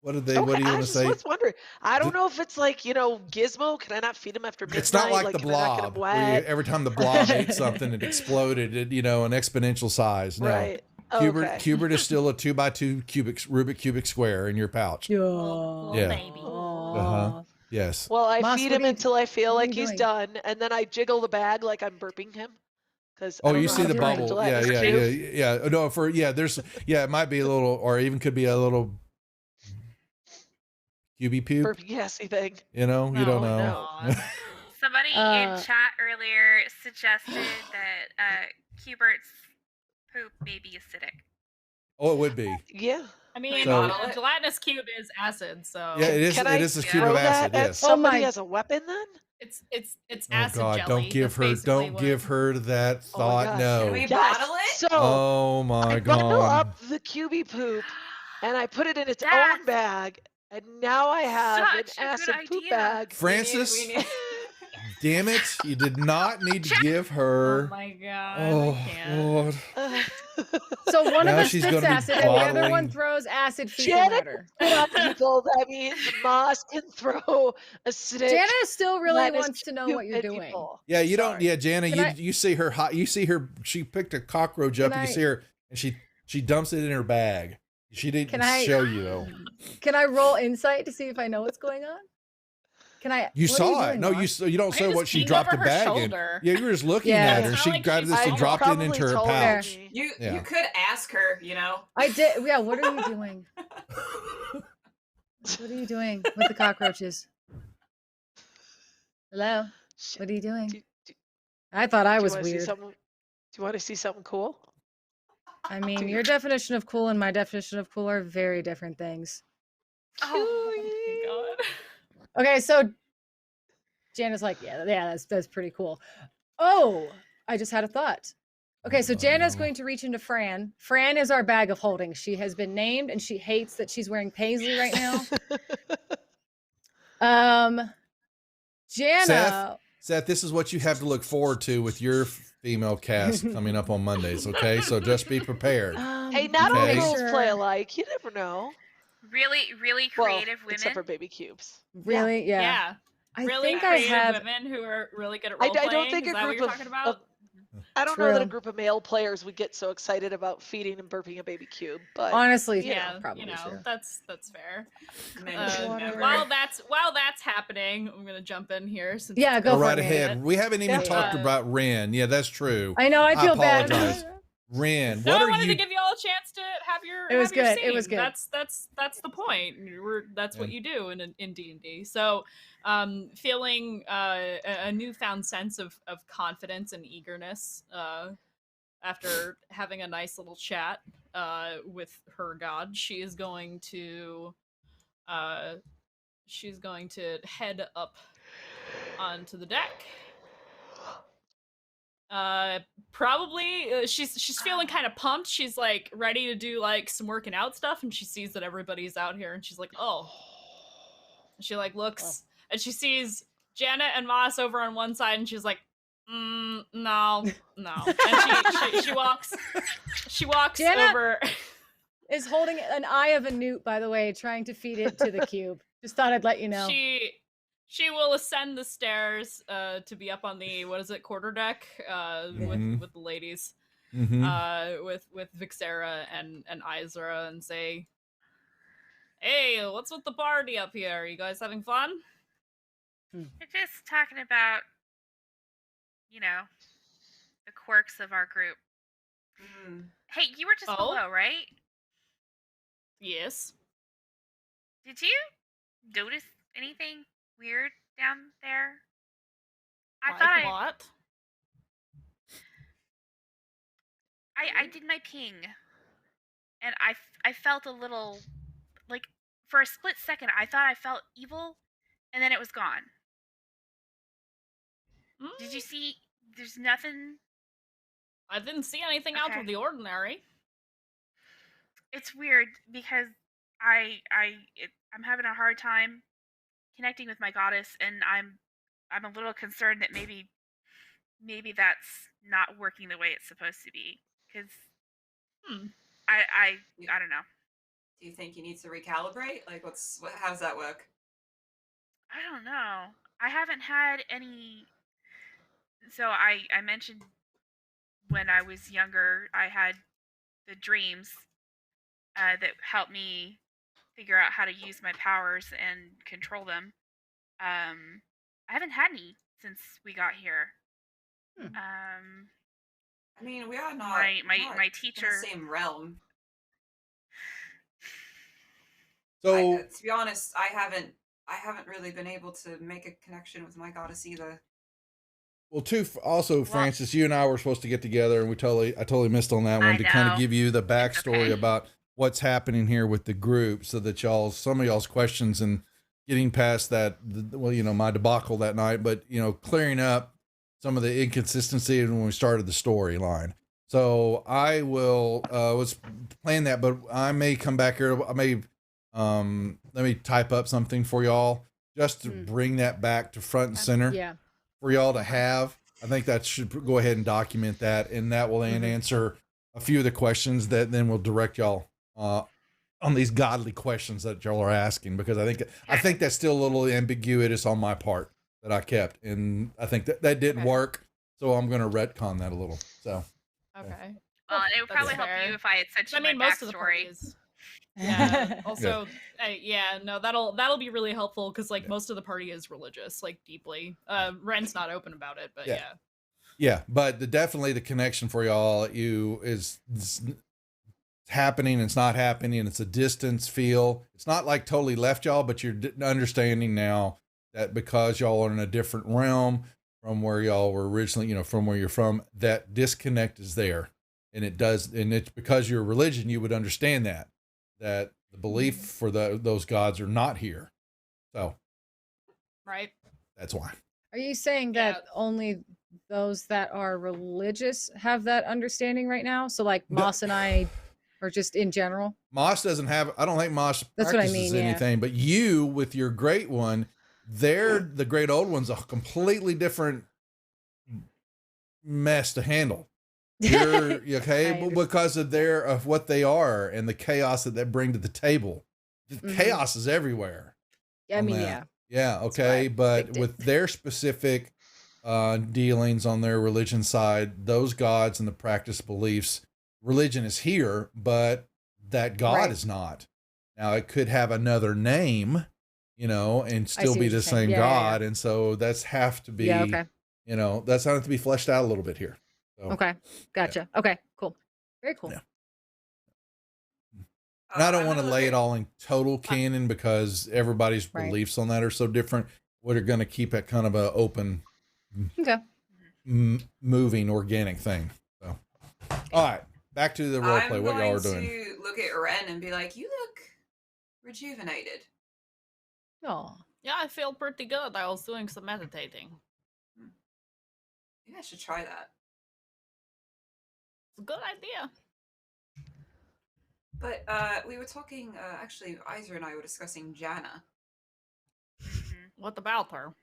What do you I want to just say? was wondering. I don't know if it's like Gizmo. Can I not feed him after midnight? It's not like the can I not get him blob. Where wet? every time the blob ate something, it exploded at an exponential size. No, Right. Okay. Hubert is still a 2x2 Rubik cubic square in your pouch. Yeah. Oh, Yeah. baby. Uh-huh. Yes. Well, I Moss, feed what him are you- until I feel what are like you he's doing? done, and then I jiggle the bag like I'm burping him. Because Oh, I don't you know see how the to burp a bubble. gelatinous Yeah. cube. No, there's, it might be a little, or even could be a little QB poop. Burp gassy thing. You know, you don't Oh, know. no. Somebody Uh, in chat earlier suggested that Cubert's poop may be acidic. Oh, it would be. Yeah. I mean, So- a gelatinous cube is acid, so Yeah, it is. Can It I is a throw cube of Throw acid. that at Yes. somebody my- as a weapon then? it's Oh acid God! jelly. Don't give That's her. basically Don't what- give her that Oh my thought. God. No. Can we Yes. bottle it? So Oh my I bundle God. up the QB poop and I put it in its own That's bag, and now I have an such a good acid poop idea. bag. Francis, We need- damn it! You did not need to give Oh her. my god! Oh I can't. God. So one Now of us she's spits gonna be acid, and the other bottling- one throws acid fecal Janet, matter. on people, that means Moss can throw acidic. Jana still really lettuce wants to know poop what you're at doing. people. Yeah, you don't. Sorry. Yeah, Jana, Can you I- you see her hot. You see her. She picked a cockroach up, Can and you I- see her, and she dumps it in her bag. She didn't Can I- show you though. Can I roll insight to see if I know what's going on? Can I? You what are saw it. doing, No, Moss? you don't I say just what she peeked dropped over the her bag shoulder. in. Yeah, you were just looking Yeah. at her, It's and not she like got she's this and all dropped it probably into her told pouch. me. You Yeah. you could ask her, you know. I did. Yeah. What are you doing? What are you doing with the cockroaches? Hello. Shit. What are you doing? Do, do, I thought I do you was wanna see weird. something? Do you want to see something cool? I mean, do- your definition of cool and my definition of cool are very different things. Oh, my god. Okay, so Jana's like, yeah, that's pretty cool. Oh, I just had a thought. Okay, so Oh, Jana's no. going to reach into Fran. Fran is our bag of holding. She has been named, and she hates that she's wearing paisley right now. Jana, Seth, this is what you have to look forward to with your female cast coming up on Mondays. Okay, so just be prepared. Hey, not all Okay. girls play Sure. alike. You never know. really Well, creative except for women. baby cubes. really? Yeah. Yeah. I really think I creative have. women who are really good at I role don't playing. think Is a that what group you're of, talking about? I don't know that a True. group of male players would get so excited about feeding and burping a baby cube, but Honestly, Yeah, probably you know, true. that's fair. Mention Water. never. While that's happening, I'm gonna jump in here. Since Yeah, it's go Go for right it, Mandy. ahead. We haven't even Yeah. talked Uh, about Ren. Yeah, that's true. I know. I I feel bad. apologize. Ren, No, what I are wanted you? to give you all a chance to have your. It was have your good, it was scene. good. That's the point. That's what Yeah. you do in D&D. So, feeling a newfound sense of confidence and eagerness after having a nice little chat with her god, she's going to head up onto the deck. Probably she's feeling kind of pumped. She's like ready to do like some working out stuff, and she sees that everybody's out here, and she's like, oh. She like looks and she sees Janet and Moss over on one side, and she's like, no. And she walks Janet? over. Is holding an eye of a newt, by the way, trying to feed it to the cube. Just thought I'd let you know. She will ascend the stairs to be up on the quarter deck Mhm. with the ladies. Mhm. With Vixera and Izra, and say, hey, what's with the party up here? Are you guys having fun? We're just talking about, you know, the quirks of our group. Mm. Hey, you were just Oh? below, right? Yes. Did you notice anything weird down there? Like what? I did my ping, and I felt a little, like, for a split second, I thought I felt evil, and then it was gone. Did you see? There's nothing. I didn't see anything out Okay. of the ordinary. It's weird because I'm having a hard time connecting with my goddess, and I'm a little concerned that maybe that's not working the way it's supposed to be. Because I don't know. Do you think he needs to recalibrate? Like, how's that work? I don't know. I haven't had any. So I mentioned when I was younger, I had the dreams that helped me figure out how to use my powers and control them. I haven't had any since we got here. Hmm. I mean, we are not My in the teacher. same realm. So To be honest, I haven't really been able to make a connection with my goddess either. well, also, Francis, you and I were supposed to get together, and I totally missed on that one I to kind of know. give you the backstory okay. about what's happening here with the group, so that some of y'all's questions and getting past that, well, my debacle that night, but clearing up some of the inconsistency when we started the storyline. So I will was playing that, but I may come back here. I may let me type up something for y'all just to bring that back to front and center. Yeah. For y'all to have. I think that should go ahead and document that, and that will then answer a few of the questions that then will direct y'all on these godly questions that y'all are asking, because I think that's still a little ambiguous on my part that I kept, and I think that didn't work, so I'm going to retcon that a little. So Okay. Well, it would That's probably help fair. you if I had sent you I mean, my most of the party backstory. is. Yeah. Also, no, that'll be really helpful because most of the party is religious, deeply. Ren's not open about it, but yeah. Yeah, but definitely the connection for y'all is happening. It's not happening. It's a distance feel. It's not like totally left y'all, but you're understanding now that because y'all are in a different realm from where y'all were originally, from where you're from, that disconnect is there, and it's because your religion, you would understand that the belief for those gods are not here. So, right. That's why. Are you saying that only those that are religious have that understanding right now? So Moss and I, or just in general? Moss doesn't have, I don't think Moss That's what I practices mean, anything, but you with your great one, the great old one's a completely different mess to handle. You're okay because of what they are and the chaos that they bring to the table. The chaos is everywhere. I mean, yeah. Yeah, okay, but with their specific dealings on their religion side, those gods and the practice beliefs, religion is here, but that God is not. Now it could have another name, and still be the same God, and so that's have to be, that's going to be fleshed out a little bit here. So, okay, gotcha. Okay, cool, very cool. Yeah. And I don't want to lay it all in total canon because everybody's beliefs on that are so different. We're going to keep it kind of a open, moving, organic thing. So, all right, back to the role play. What y'all are doing? I'm going to look at Ren and be like, "You look rejuvenated." Oh, yeah, I feel pretty good. I was doing some meditating. Maybe I should try that. It's a good idea. But we were talking, actually, Iser and I were discussing Jana. What about her?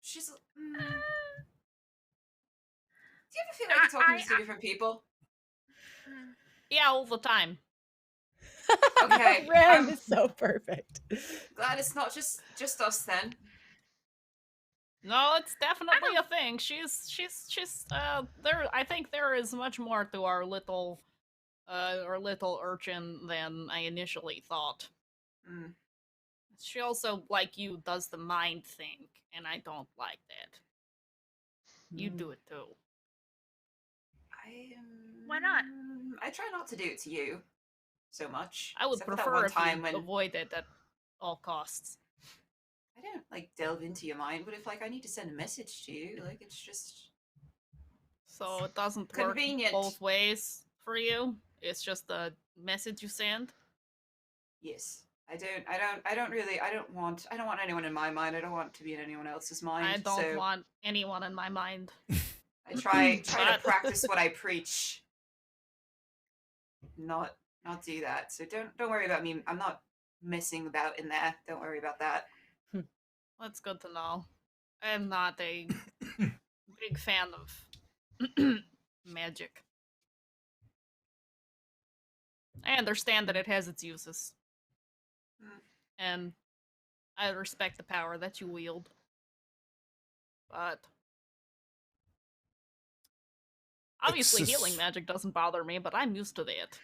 She's... do you ever feel like you're talking to two different people? Yeah, all the time. Okay. Ren is so perfect. Glad it's not just us then. No, it's definitely a thing. She's there. I think there is much more to our little urchin than I initially thought. She also, like you, does the mind thing, and I don't like that. You do it too. Why not? I try not to do it to you so much. I would prefer if you avoid it at all costs. I don't delve into your mind, but if I need to send a message to you, it's just so it doesn't convenient work both ways for you. It's just the message you send. Yes, I don't want anyone in my mind. I don't want to be in anyone else's mind. I don't want anyone in my mind. I try to practice what I preach. Not do that. So don't worry about me. I'm not messing about in there. Don't worry about that. That's good to know. I'm not a big fan of magic. I understand that it has its uses. And I respect the power that you wield. But obviously healing magic doesn't bother me, but I'm used to that.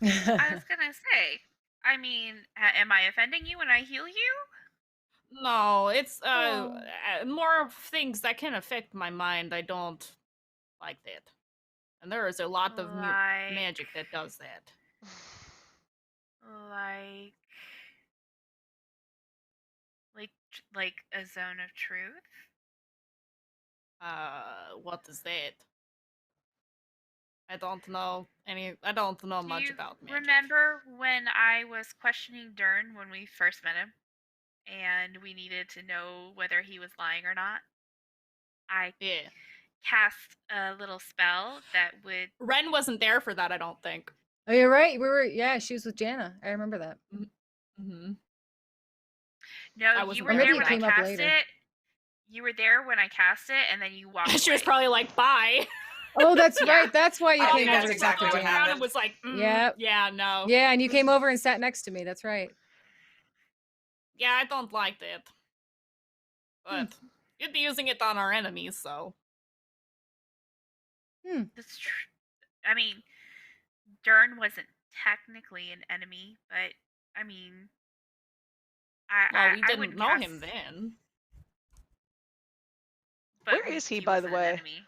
I was gonna say, I mean, am I offending you when I heal you? No, it's Oh. more of things that can affect my mind. I don't like that. And there is a lot of Like, magic that does that. like, like a zone of truth. What is that? I don't know Do much you about magic. remember when I was questioning Dern when we first met him, and we needed to know whether he was lying or not? I Yeah. cast a little spell that would. Ren wasn't there for that, I don't think. Oh, you're right. Yeah, she was with Jana. I remember that. Mm-hmm. No, I you wasn't were Or there maybe there for it when I came that. up cast later. it. You were there when I cast it, and then you walked She was away. probably like, bye. Oh, that's Yeah. right. That's why you I came think over that's to exactly talk to what Jana. happened. And was like, Yep. yeah, no. Yeah, and you came over and sat next to me. That's right. Yeah, I don't like that. But you'd be using it on our enemies, so. That's true. I mean, Dern wasn't technically an enemy, but I mean, Well, we I would didn't know cast, him then. but Where is he, was by the an way? enemy.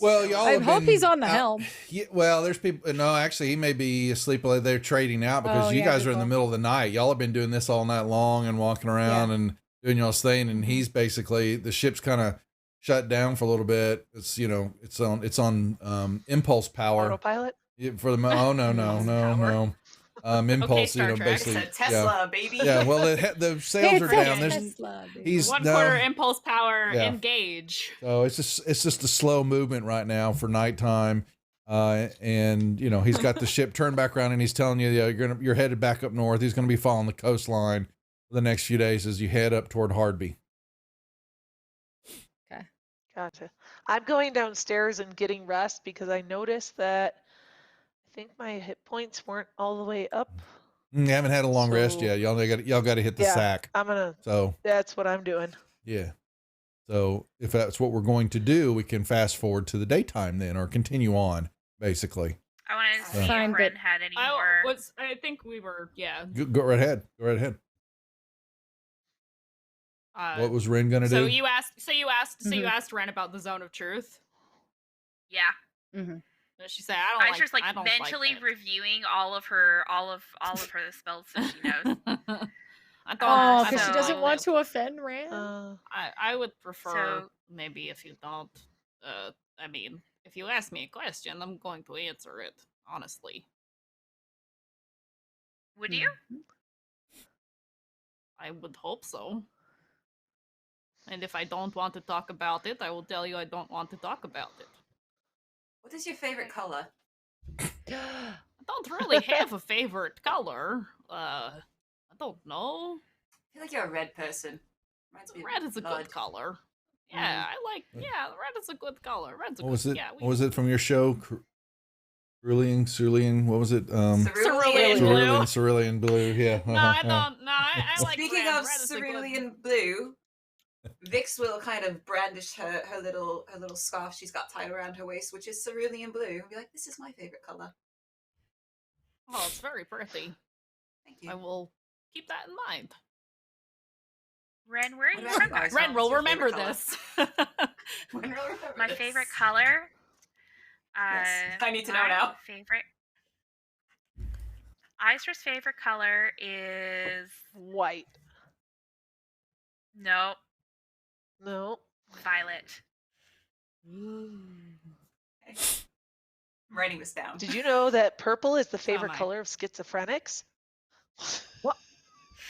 Well, y'all I have hope he's been on the out- helm. Yeah, well, there's people. No, actually, he may be asleep while they're trading out because Oh, you yeah, guys good are in the call. middle of the night. Y'all have been doing this all night long and walking around and doing y'all's thing. And he's basically the ship's kind of shut down for a little bit. It's it's on impulse power Autopilot? for the. Oh no. Impulse, Star Trek. It's basically. a Tesla, baby. Yeah. Well, the sails are It's a down. There's Tesla, baby. he's 1/4 impulse power, Yeah. engage. So it's just a slow movement right now for nighttime, and he's got the ship turned back around and he's telling you, you're headed back up north. He's going to be following the coastline for the next few days as you head up toward Hardby. Gotcha. I'm going downstairs and getting rest because I noticed that I think my hit points weren't all the way up. You haven't had a long rest So- yet. Y'all got to hit the Yeah. sack. So That's what I'm doing. yeah. So if that's what we're going to do, we can fast forward to the daytime then, or continue on basically. I wanted to see Fine, if Ren but- had any more. I think we were, yeah. Go right ahead. Go right ahead. What was Ren going to So do? you asked Ren about the zone of truth. Yeah, And she said, I I don't was just like I don't mentally like reviewing all of her spells that she knows. that. I don't. Oh, I because she don't doesn't like want that. to offend Rand. I would prefer So- maybe if you don't. I mean, if you ask me a question, I'm going to answer it honestly. Would you? I would hope so. And if I don't want to talk about it, I will tell you I don't want to talk about it. What is your favorite color? I don't really have a favorite color. I don't know. I feel like you're a red person. Reminds me of Red is a blood. good color. Yeah, I like. Yeah, red is a good color. Red's a What was good. it? Yeah, What was it from your show? Cerulean. What was it? Cerulean blue. Cerulean blue. Yeah. No, I don't. No, I like. Speaking red. of Red is a good- cerulean blue, Vix will kind of brandish her little scarf she's got tied around her waist, which is cerulean blue, and be like, "This is my favorite color." Oh, it's very pretty. Thank you. I will keep that in mind. Ren, where are What you about from? you guys? Ren will What's your remember favorite this. When will I remember My this? favorite color. Yes, I need to know my now. Favorite. Icer's favorite color is White. no No. violet. Okay. I'm writing this down. Did you know that purple is the favorite my. color of schizophrenics?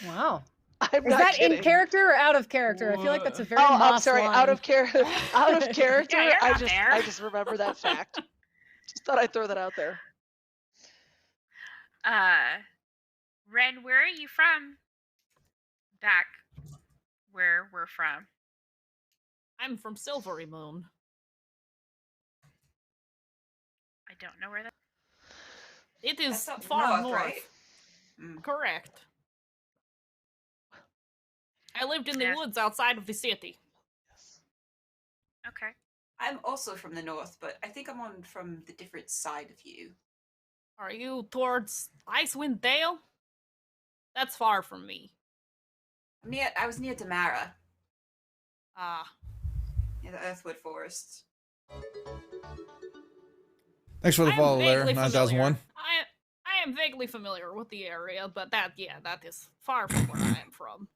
Wow. I'm Is not that kidding. in character or out of character? I feel like that's a very Oh, I'm Moss sorry. line. Out of character. Yeah, you're I not there. just remember that fact. Just thought I'd throw that out there. Ren, where are you from? Back where we're from. I'm from Silvery Moon. I don't know where that. It is That's up far north, north. right? Mm. Correct. I lived in the Yes. woods outside of the city. Okay. I'm also from the north, but I think I'm on from the different side of you. Are you towards Icewind Dale? That's far from me. I was near Damara, Ah. near the Earthwood Forest. Thanks for the I am follow there, vaguely 9001. familiar. I am vaguely familiar with the area, but that is far from where I am from.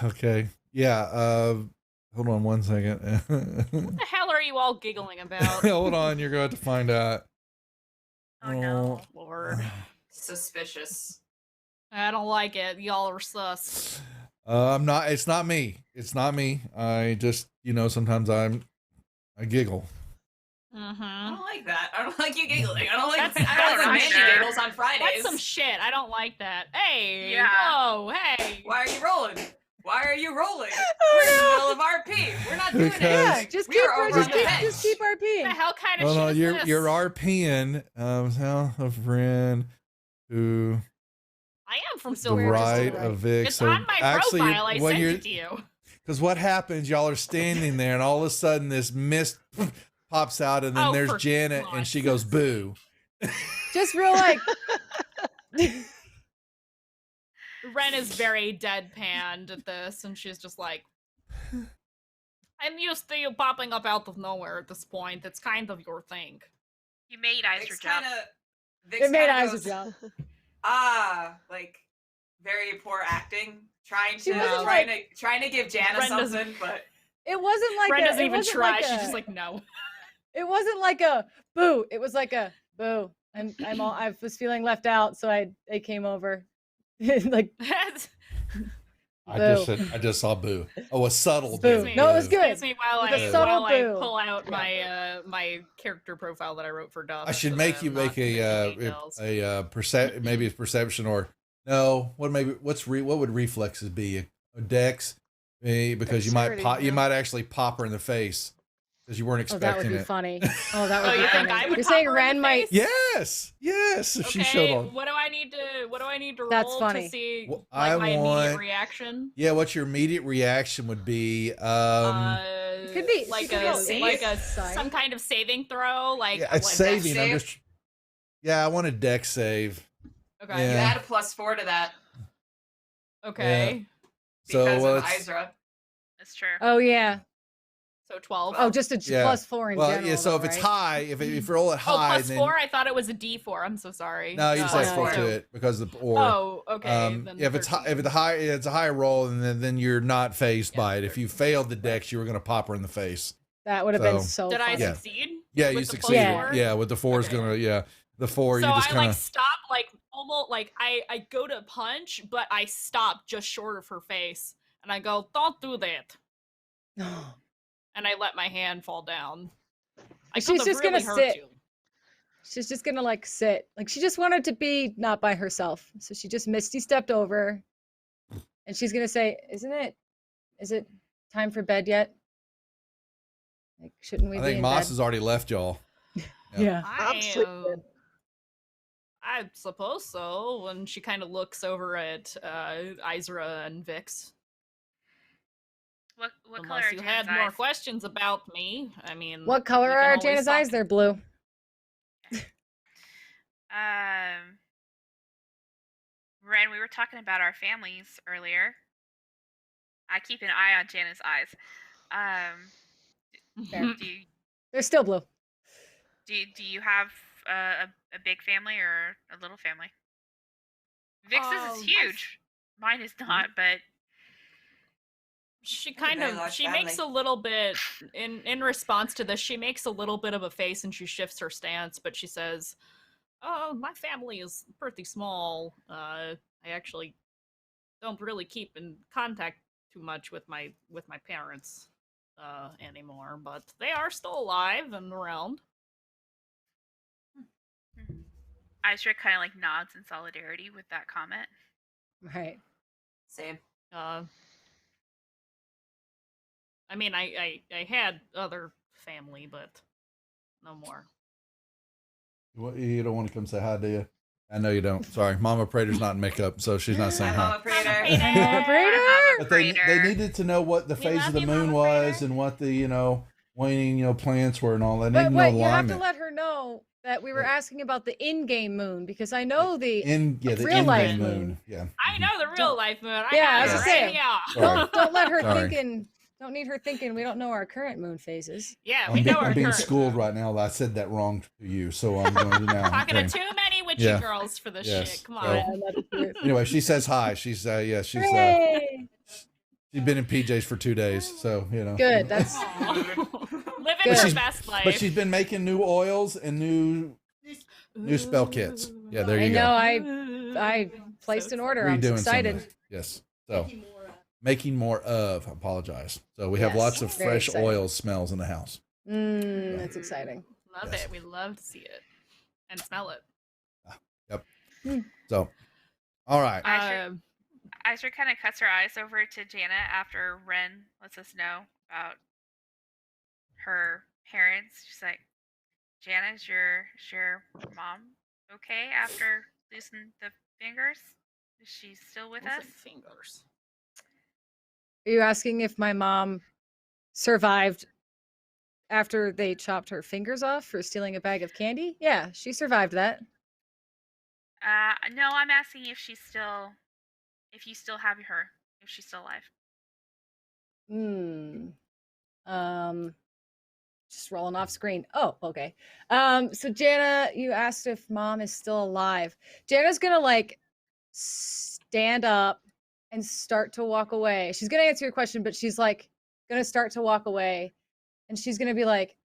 Okay. Yeah. Hold on one second. What the hell are you all giggling about? Hold on. You're going to have to find out. Oh no. Lord. Suspicious. I don't like it. Y'all are sus. I'm not. It's not me. It's not me. I just, sometimes I giggle. I Mm-hmm. don't like that. I don't like you giggling. I don't like. That's- I don't like when that's Mandy fair. giggles on Fridays. That's some shit. I don't like that. Hey. Yeah. Whoa. Hey. Why are you rolling? Why are you rolling? We're in the middle of RP. We're not doing Because- it. Yeah, just We keep are over just on the keep bench. just keep What the RPing. hell kind of No, shit no, is you're this? you're RPing. Tell a friend who I am from the Silver right Right. of Vic. It's So on my actually, profile. I when sent you're it to you. because what happens, y'all are standing there, and all of a sudden this mist pops out, and then Oh, there's for Janet, God's and she goes boo. Just real like Ren is very deadpanned at this, and she's just like, I'm used to you popping up out of nowhere at this point. It's kind of your thing. You made eyes Vic's for jump. kind of. it made eyes of jump. Like very poor acting. Trying She to wasn't trying to give Jana Ren doesn't- something, but It wasn't like Ren a, doesn't it even wasn't try. like She's a- just like, no. it wasn't like a boo. It was like a boo. I was feeling left out, so I came over. Like Boo. I just saw boo. Oh, a subtle Boo. boo. No, it was good. Excuse me while With a subtle while I boo. pull out my character profile that I wrote for Duff. I should so make that you I'm not make committing details. maybe it's perception or no. What would reflexes be? A dex, because you might Dexterity, you yeah. might actually pop her in the face because you weren't Oh, that would expecting be it. funny. Oh, that would Oh, be you think funny. I would You're pop saying her in Ren the might. face? Yes. If Okay, she showed on. what do I need to roll That's funny. to see Well, like I my immediate want- reaction? Yeah, what your immediate reaction would be? Could be- like she could a roll like a insight. some kind of saving throw, like yeah, what, it's saving. I'm save? just. Yeah, I want a dex save. Okay. you Yeah. add a +4 to that Okay. So because well, of it's- Izra. That's true. Oh yeah. So 12. Oh, just a Yeah. +4 in well, general. yeah. So though, if it's right? high, if you roll it Oh, high, plus then 4? I thought it was a D4. I'm so sorry. no, you just Oh, add no, 4 yeah. to it because of or. Oh, okay. Then if it's high, 13. it's a high roll, and then you're not phased Yeah, by it. If you failed the dex, you were gonna pop her in the face. That would have been So- so. Did I funny. Yeah. succeed? Yeah, With you the succeeded. +4? Yeah, with the 4 is Okay. gonna. Yeah, the 4 So you just I kind like of. stop, like almost like I go to punch, but I stop just short of her face, and I go, "Don't do that," and I let my hand fall down. I She's could have just gonna really hurt sit. you. She's just gonna like sit. Like she just wanted to be not by herself. So she just misty stepped over. And she's gonna say, is it time for bed yet? Like, shouldn't we I be think in Moss bed? has already left y'all. Yeah. I'm sleeping. I suppose so. And she kind of looks over at Izra and Vix. What color Unless are you Jan's had more eyes? questions about me, I mean, What color we can are always Jana's talk- eyes? They're blue. Ren, we were talking about our families earlier. I keep an eye on Jana's eyes. Fair. Do you, They're still blue. do you have a big family or a little family? Vix's Oh, is huge. Mine is not, but She That's a kind very of large she makes a family. little bit in response to this, she makes a little bit of a face and she shifts her stance, but she says, "Oh, my family is pretty small. I actually don't really keep in contact too much with my parents anymore, but they are still alive and around." Isra kind of like nods in solidarity with that comment. Right. Same. I mean, I had other family, but no more. You don't want to come say hi, do you? I know you don't. Sorry, Mama Prater's not in makeup, so she's not saying Hi, hi. Mama Prater. Mama Prater! Mama But they Prater. needed to know what the We phase love of the you, moon Mama was Prater. and what the waning, plants were and all that. But Need wait, no you have to alignment. let her know that we were Yeah. asking about the in-game moon because I know the The real life in-game moon. moon. Yeah. I know the real life moon. I Yeah, got I was it just right saying. here. Sorry. Don't let her Sorry. thinking. Don't need her thinking we don't know our current moon phases. Yeah, we know our I'm being current schooled moon. right now. I said that wrong to you, so I'm going to now. Talking Okay. to too many witchy Yeah. girls for this Yes. shit. Come So- on. Yeah, that's true. Anyway, she says hi. She's she's Hooray! she's been in PJs for 2 days, so Good. That's Aw. Living Good. her best life. But she's been making new oils and new spell kits. Yeah, there I you know. go. I placed an order. I'm Redoing some of excited. this. Yes. So making more of. I apologize. So we have Yes, lots of very fresh exciting. oil smells in the house. That's exciting. Love Yes. it. We love to see it and smell it. So, all right. Isra kind of cuts her eyes over to Jana after Ren lets us know about her parents. She's like, Jana, is your mom okay after losing the fingers? Is she still with us? Fingers. Are you asking if my mom survived after they chopped her fingers off for stealing a bag of candy? Yeah, she survived that. No, I'm asking if she's still, if you still have her, if she's still alive. Just rolling off screen. Oh, okay. So Jana, you asked if mom is still alive. Jana's gonna like stand up and start to walk away. She's gonna answer your question, but she's like gonna start to walk away, and she's gonna be like,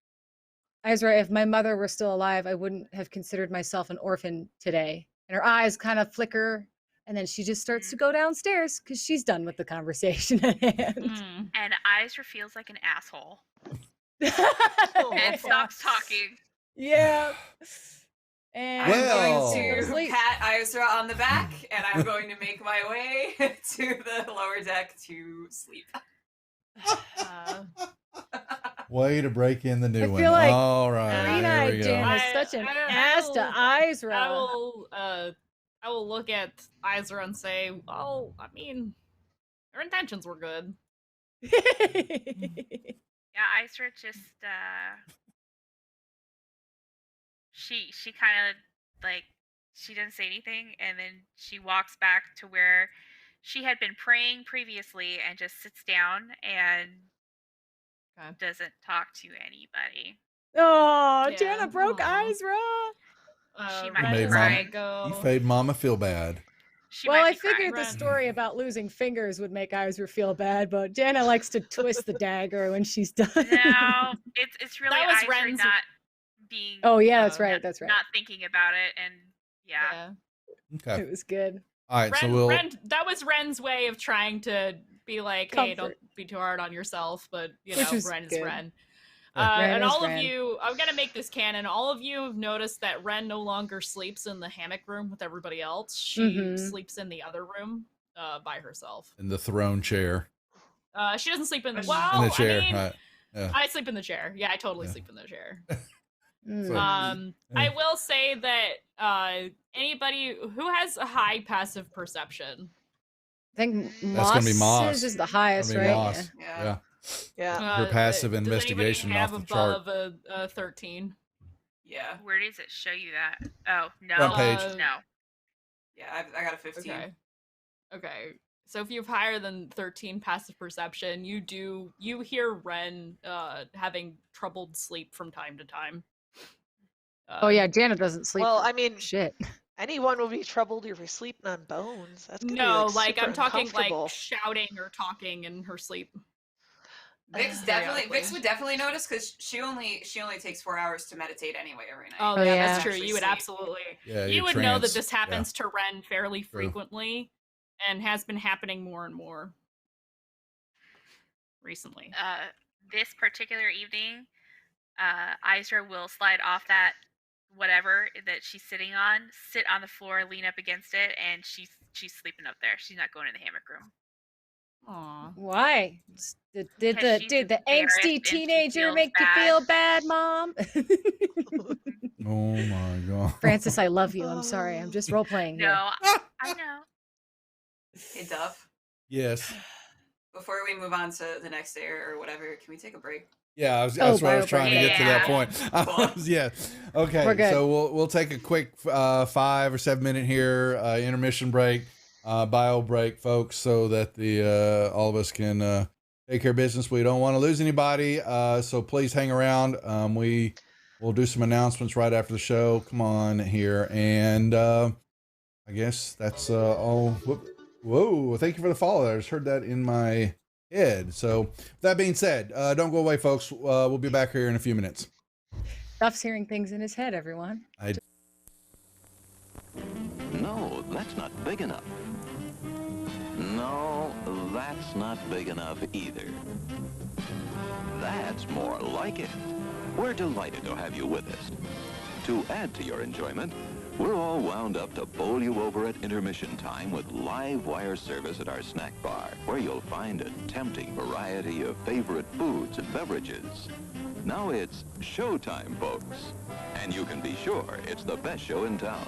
Isra, if my mother were still alive, I wouldn't have considered myself an orphan today. And her eyes kind of flicker, and then she just starts to go downstairs because she's done with the conversation at hand. Mm. And Isra feels like an asshole Oh, and stops talking. Yeah. And I'm Well- going to Sleep. pat Isra on the back, and I'm going to make my way to the lower deck to sleep. Uh, Way to break in the new I one. feel like All right. Green Here Eyed we go. Jan is I- such an I- ass to Isra. I will look at Isra and say, well, I mean, her intentions were good. Yeah, Isra just she kind of like she doesn't say anything, and then she walks back to where she had been praying previously and just sits down and Okay. doesn't talk to anybody. Oh, Yeah. Jana broke Aw. Isra. She might Ren be is right. gonna You go. made Mama feel bad. She Well, might I be crying. figured the Ren. story about losing fingers would make Isra feel bad, but Jana likes to twist the dagger when she's done. No, it's really That was Isra Ren's- not being. Oh, yeah, that's Oh, right. not- That's right. Not thinking about it, and yeah. Okay. It was good. All right. So Ren, that was Ren's way of trying to be like, hey, don't Comfort. be too hard on yourself, but Which know, was Ren is good. Ren. Ren And is all Ren. of you, I'm gonna make this canon. All of you have noticed that Ren no longer sleeps in the hammock room with everybody else. She Mhm. sleeps in the other room by herself. in the throne chair. She doesn't sleep in the In well. in the chair. I mean, right. Yeah. I sleep in the chair. Yeah, I totally Yeah. sleep in the chair. Mm. So- I Yeah. will say that anybody who has a high passive perception, I think That's gonna be Moss. is the highest, I mean, right? Moss. Yeah. Yeah. Yeah. Her passive does anybody investigation have off the chart. above a 13. Yeah. Where does it show you that? Oh no, Front page. no. Yeah, I got a 15. Okay. So if you have higher than 13 passive perception, you hear Ren having troubled sleep from time to time. Oh yeah, Jana doesn't sleep. Well, for I mean, shit. anyone will be troubled if you're sleeping on bones. That's gonna No, be like I'm super talking like uncomfortable. shouting or talking in her sleep. Vix would definitely notice because she only takes 4 hours to meditate anyway every night. Oh, Oh, yeah, yeah. that's true. Actually You would sleep. absolutely. Yeah. You you're would know that trans. this Yeah. happens to Ren fairly True. frequently and has been happening more and more recently. This particular evening, Isra will slide off that whatever that she's sitting on, sit on the floor, lean up against it, and she's sleeping up there. She's not going in the hammock room. Aw. Why? Did Because she's the embarrassed angsty and she teenager feels make you bad. feel bad, Mom? Oh my god. Francis, I love you. I'm sorry. I'm just role playing here. No, I know. Hey, Duff. Yes. Before we move on to the next day or whatever, can we take a break? Yeah, that's what I was trying to get to that Yeah. point. Yeah. Okay. We're good. So we'll take a quick 5 or 7 minute here intermission break, bio break, folks, so that the all of us can take care of business. We don't want to lose anybody, so please hang around. We'll do some announcements right after the show. Come on here, and I guess that's all. Whoa! Thank you for the follow. I just heard that in my head. So with that being said, don't go away, folks. We'll be back here in a few minutes. Duff's hearing things in his head, everyone. No, that's not big enough. No, that's not big enough either. That's more like it. We're delighted to have you with us. To add to your enjoyment, we're all wound up to bowl you over at intermission time with live wire service at our snack bar, where you'll find a tempting variety of favorite foods and beverages. Now it's showtime, folks. And you can be sure it's the best show in town.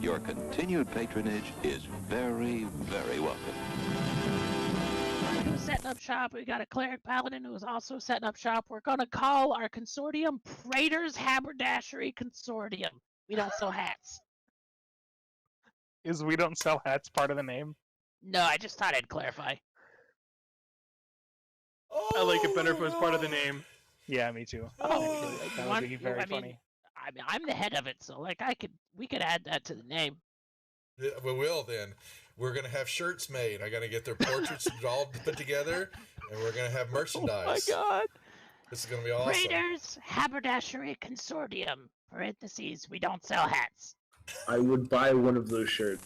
Your continued patronage is very, very welcome. Who's setting up shop? We got a cleric paladin who is also setting up shop. We're going to call our consortium Praetor's Haberdashery Consortium. We don't sell hats. Is we don't sell hats part of the name? No, I just thought I'd clarify. I like it better if it was part of the name. Yeah, me too. Oh, That would be very funny. I mean, I'm the head of it, so like we could add that to the name. Yeah, we will then. We're gonna have shirts made. I gotta get their portraits all put together, and we're gonna have merchandise. Oh my god! This is gonna be awesome. Praetor's Haberdashery Consortium. Parentheses. We don't sell hats. I would buy one of those shirts.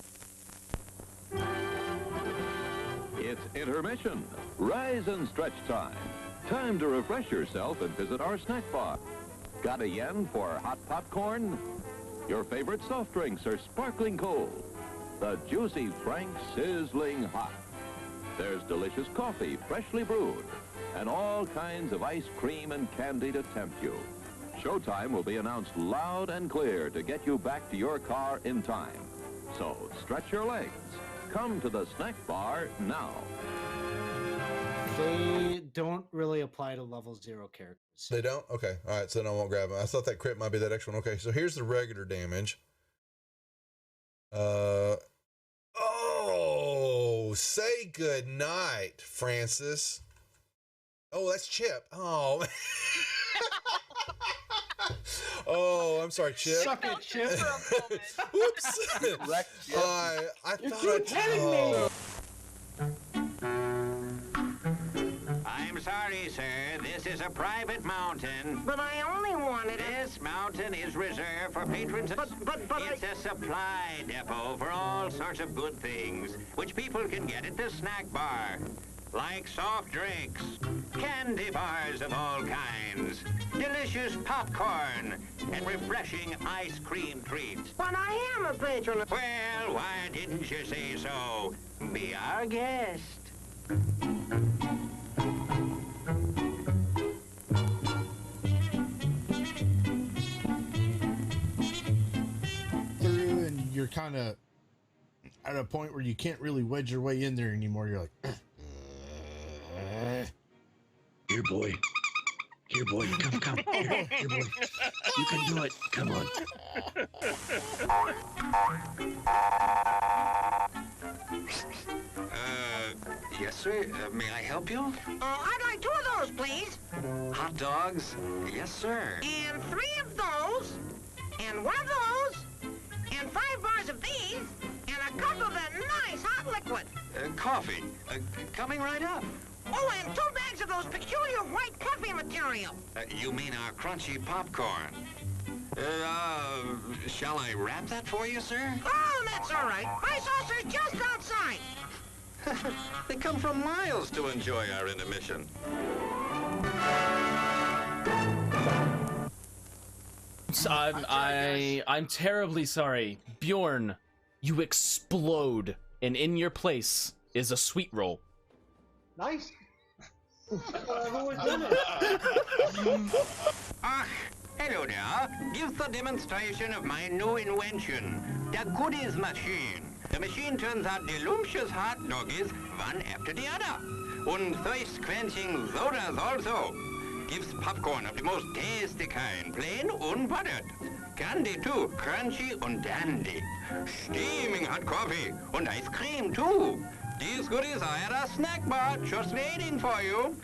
It's intermission. Rise and stretch time. Time to refresh yourself and visit our snack bar. Got a yen for hot popcorn? Your favorite soft drinks are sparkling cold. The juicy Frank sizzling hot. There's delicious coffee, freshly brewed, and all kinds of ice cream and candy to tempt you. Showtime will be announced loud and clear to get you back to your car in time. So stretch your legs. Come to the snack bar now. They don't really apply to level 0 characters. They don't? Okay. All right. So then I won't grab them. I thought that crit might be that extra one. Okay. So here's the regular damage. Oh, say good night, Francis. Oh, that's Chip. Oh. Oh, I'm sorry, Chip. Suck it, Chip. Whoops. I thought me. I'm sorry, sir. This is a private mountain. But I only wanted it. This mountain is reserved for patrons. But it's a supply depot for all sorts of good things, which people can get at the snack bar. Like soft drinks, candy bars of all kinds, delicious popcorn, and refreshing ice cream treats. But I am a patron. Well, why didn't you say so? Be our guest. Through and you're kind of at a point where you can't really wedge your way in there anymore. You're like, Here, boy. Here, boy. Come. Here, boy. You can do it. Come on. Yes, sir. May I help you? I'd like 2 of those, please. Hot dogs? Yes, sir. And 3 of those. And 1 of those. And 5 bars of these. And a cup of that nice hot liquid. Coffee. Coming right up. Oh, and 2 bags of those peculiar white puffy material. You mean our crunchy popcorn? Shall I wrap that for you, sir? Oh, that's all right. My saucer's just outside. They come from miles to enjoy our intermission. I'm terribly sorry. Bjorn, you explode, and in your place is a sweet roll. Nice. Hello there. Give the demonstration of my new invention, the goodies machine. The machine turns out delicious hot doggies one after the other. And thirst-quenching sodas also. gives popcorn of the most tasty kind, plain unbuttered. Candy too, crunchy and dandy. Steaming hot coffee and ice cream too. These goodies are at a snack bar just waiting for you.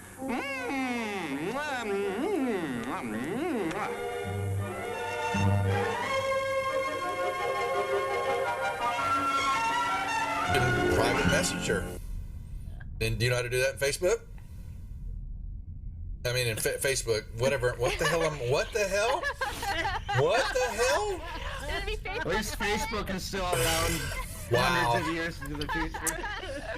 Private messenger. And do you know how to do that in Facebook? I mean, in Facebook, whatever. What the hell? What the hell? What the hell? At least Facebook is still around Wow. hundreds of years into the future.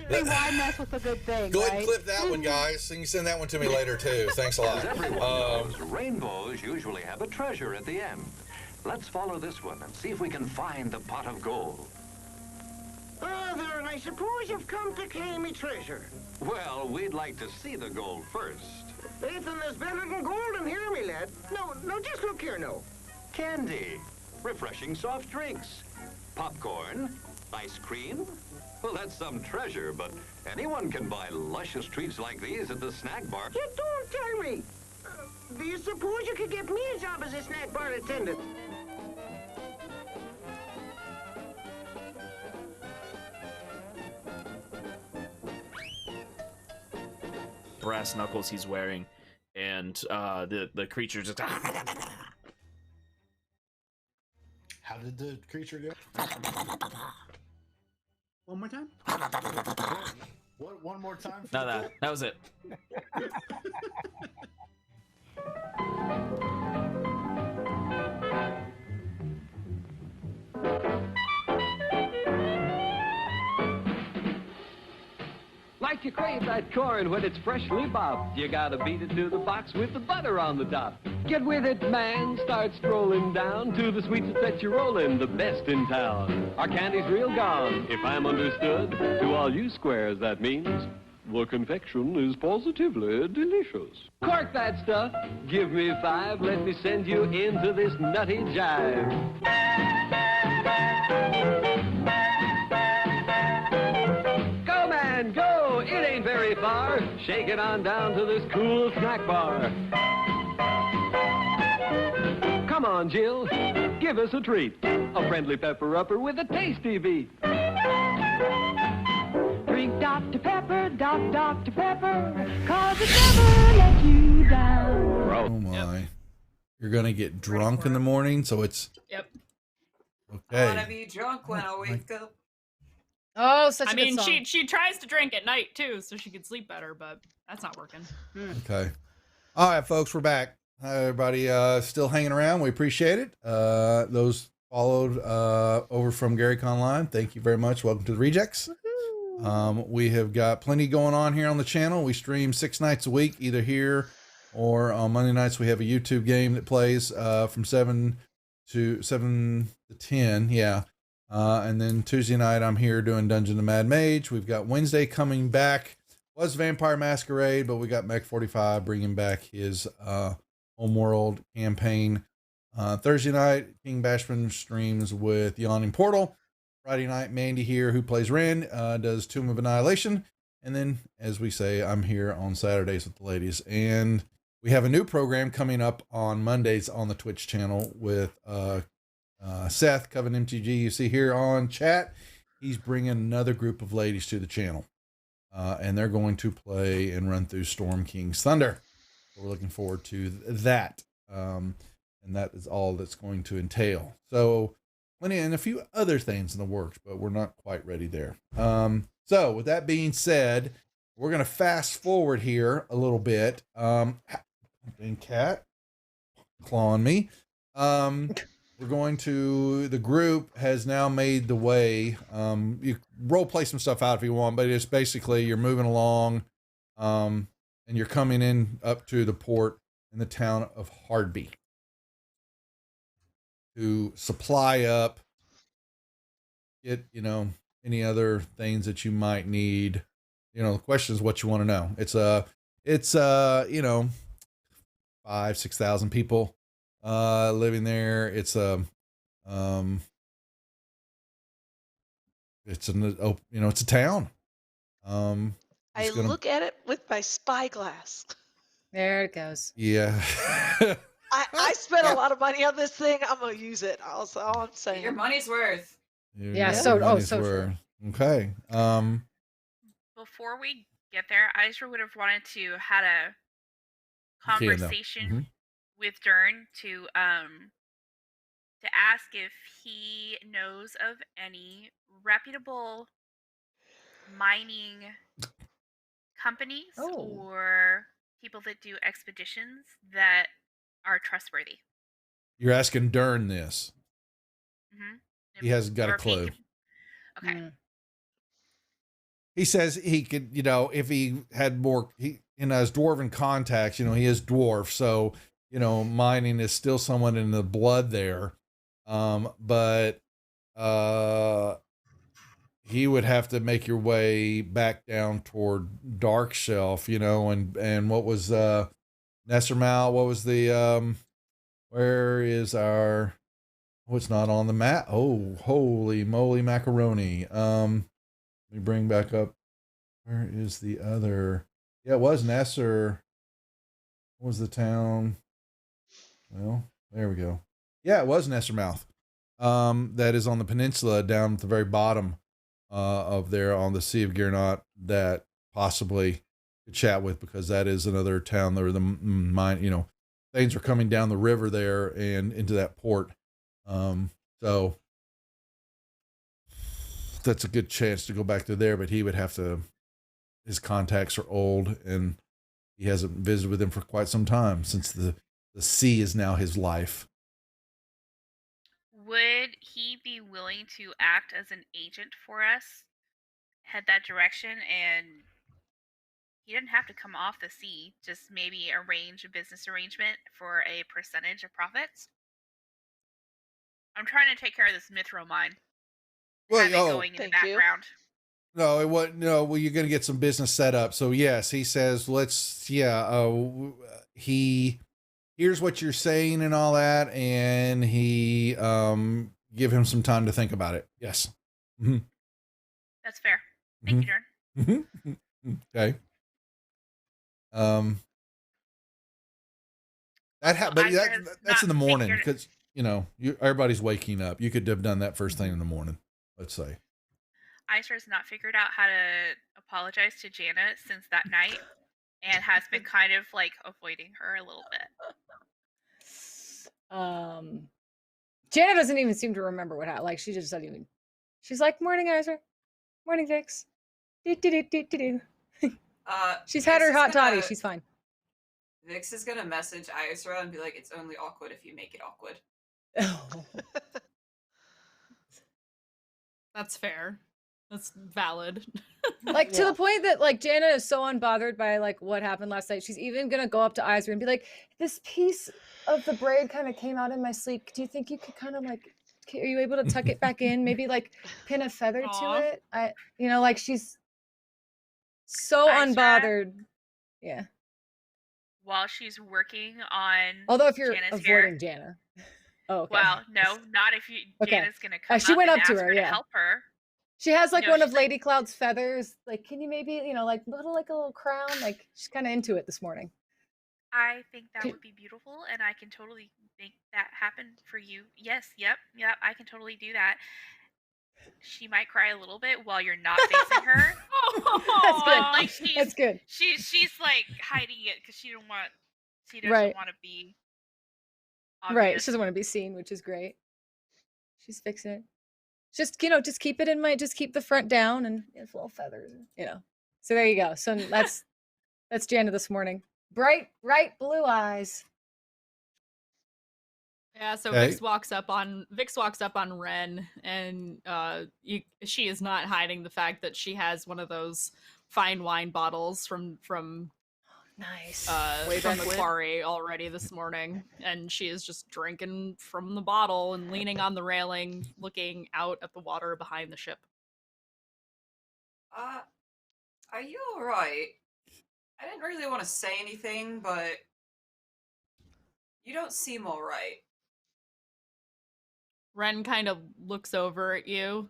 Hey, why mess with a good thing? Go ahead right? and clip that one, guys. And you can send that one to me later, too. Thanks a lot. As everyone knows, rainbows usually have a treasure at the end. Let's follow this one and see if we can find the pot of gold. Oh, there, and I suppose you've come to claim me treasure. Well, we'd like to see the gold first. Ethan, there's better than gold in here, me lad. No, just look here now. Candy, refreshing soft drinks, popcorn, ice cream. Well, that's some treasure, but anyone can buy luscious treats like these at the snack bar. You don't tell me. Do you suppose you could get me a job as a snack bar attendant? Brass knuckles he's wearing, and the creature just. How did the creature go? One more time? What? One more time? No, that was it. Like you crave that corn when it's freshly bobbed, you gotta beat it to the box with the butter on the top. Get with it, man. Start strolling down to the sweets that you're rolling, the best in town. Our candy's real gone, if I'm understood. To all you squares, that means the confection is positively delicious. Cork that stuff. Give me 5. Let me send you into this nutty jive. Go, man, go. It ain't very far. Shake it on down to this cool snack bar. Come on, Jill. Give us a treat. A friendly pepper-upper with a tasty beat. Drink Dr. Pepper, Dr. Pepper, 'cause it never lets you down. Oh my! You're gonna get drunk in the morning, so it's Yep. I want to okay. be drunk when I wake up. Oh, such a I mean, good song. she tries to drink at night too, so she can sleep better, but that's not working. Okay. All right, folks, we're back. Hi, everybody. Still hanging around. We appreciate it. Those followed over from Gary Conline. Thank you very much. Welcome to the Rejects. We have got plenty going on here on the channel. We stream 6 nights a week, either here or on Monday nights. We have a YouTube game that plays from 7 to 10. Yeah. And then Tuesday night, I'm here doing Dungeon of Mad Mage. We've got Wednesday coming back. Was Vampire Masquerade, but we got Mech 45 bringing back his Homeworld campaign. Thursday night, King Bashman streams with Yawning Portal. Friday night, Mandy here, who plays Ren, does Tomb of Annihilation. And then, as we say, I'm here on Saturdays with the ladies. And we have a new program coming up on Mondays on the Twitch channel with Seth, Coven MTG. You see here on chat, he's bringing another group of ladies to the channel. And they're going to play and run through Storm King's Thunder. We're looking forward to that. And that is all that's going to entail. So, plenty and a few other things in the works, but we're not quite ready there. So, with that being said, we're going to fast forward here a little bit. And cat clawing me. We're going to, the group has now made the way. You role play some stuff out if you want, but it's basically you're moving along and you're coming in up to the port in the town of Hardby to supply up, get, any other things that you might need. The question is what you want to know. It's 5,000-6,000 people living there. It's a town. I look at it with my spyglass. There it goes. Yeah. I spent a lot of money on this thing. I'm gonna use it. That's all I'm saying. Your money's worth. Yeah, so- oh, money's so true. worth. Okay. Before we get there, Isra would have wanted to had a Okay, no. conversation with Dern to ask if he knows of any reputable mining companies or people that do expeditions that are trustworthy. You're asking Dern this. Mm-hmm. He hasn't got Or a if he clue. could- Okay. He says he could, if he had more, his dwarven contacts, he is dwarf. So, mining is still somewhat in the blood there. But he would have to make your way back down toward Dark Shelf, and what was, Nessermal, what was the, where is our, it's not on the map. Oh, holy moly macaroni. Let me bring back up. Where is the other? Yeah, it was Nesser. What was the town? Well, there we go. Yeah, it was Nessermouth. That is on the peninsula down at the very bottom of there on the Sea of Gernot that possibly could chat with, because that is another town where the mine, things are coming down the river there and into that port. So that's a good chance to go back to there, but he would have to, his contacts are old and he hasn't visited with them for quite some time, since the sea is now his life. Would he be willing to act as an agent for us, head that direction, and he didn't have to come off the sea, just maybe arrange a business arrangement for a percentage of profits? I'm trying to take care of this Mithro mine. Well, Have it going in the background. No, it was no. Well, you're going to get some business set up. So yes, he says, here's what you're saying and all that, and he give him some time to think about it. Yes. Mm-hmm. That's fair. Thank you, Dern. Mm-hmm. Okay. That's in the morning, because everybody's waking up. You could have done that first thing in the morning, let's say. Isra's not figured out how to apologize to Jana since that night, and has been kind of like avoiding her a little bit. Jana doesn't even seem to remember what happened. Like, she just doesn't even. She's like, "Morning, Isra. Morning, Vix." She's had her hot toddy. She's fine. Vix is gonna message Isra and be like, "It's only awkward if you make it awkward." That's fair. That's valid. Like, to the point that, like, Jana is so unbothered by, like, what happened last night. She's even gonna go up to Isra and be like, "This piece of the braid kind of came out in my sleep. Do you think you could kind of, like, are you able to tuck it back in? Maybe, like, pin a feather to it?" Like, she's so unbothered. Yeah. While she's working on Although if you're Jana's avoiding hair, Jana. Oh, okay. well, no, not if you. Okay. Jana's gonna come She up went and up to ask her, her to yeah. help her. She has, like, No, one of she's like- Lady Cloud's feathers. Like, can you maybe, like, a little crown? Like, she's kind of into it this morning. I think that would be beautiful, and I can totally make that happen for you. Yes, yep, I can totally do that. She might cry a little bit while you're not facing her. That's good. But, like, That's good. She's like hiding it because she doesn't Right. want to be Right. obvious. She doesn't want to be seen, which is great. She's fixing it. Just keep it in mind. Just keep the front down and it's little feathers, So there you go. So that's Jana this morning. Bright blue eyes. Yeah, so Okay. Vix walks up on Ren, and she is not hiding the fact that she has one of those fine wine bottles from Nice. Way from back the when? quarry already this morning, and she is just drinking from the bottle and leaning on the railing, looking out at the water behind the ship. Are you alright? I didn't really want to say anything, but you don't seem alright. Ren kind of looks over at you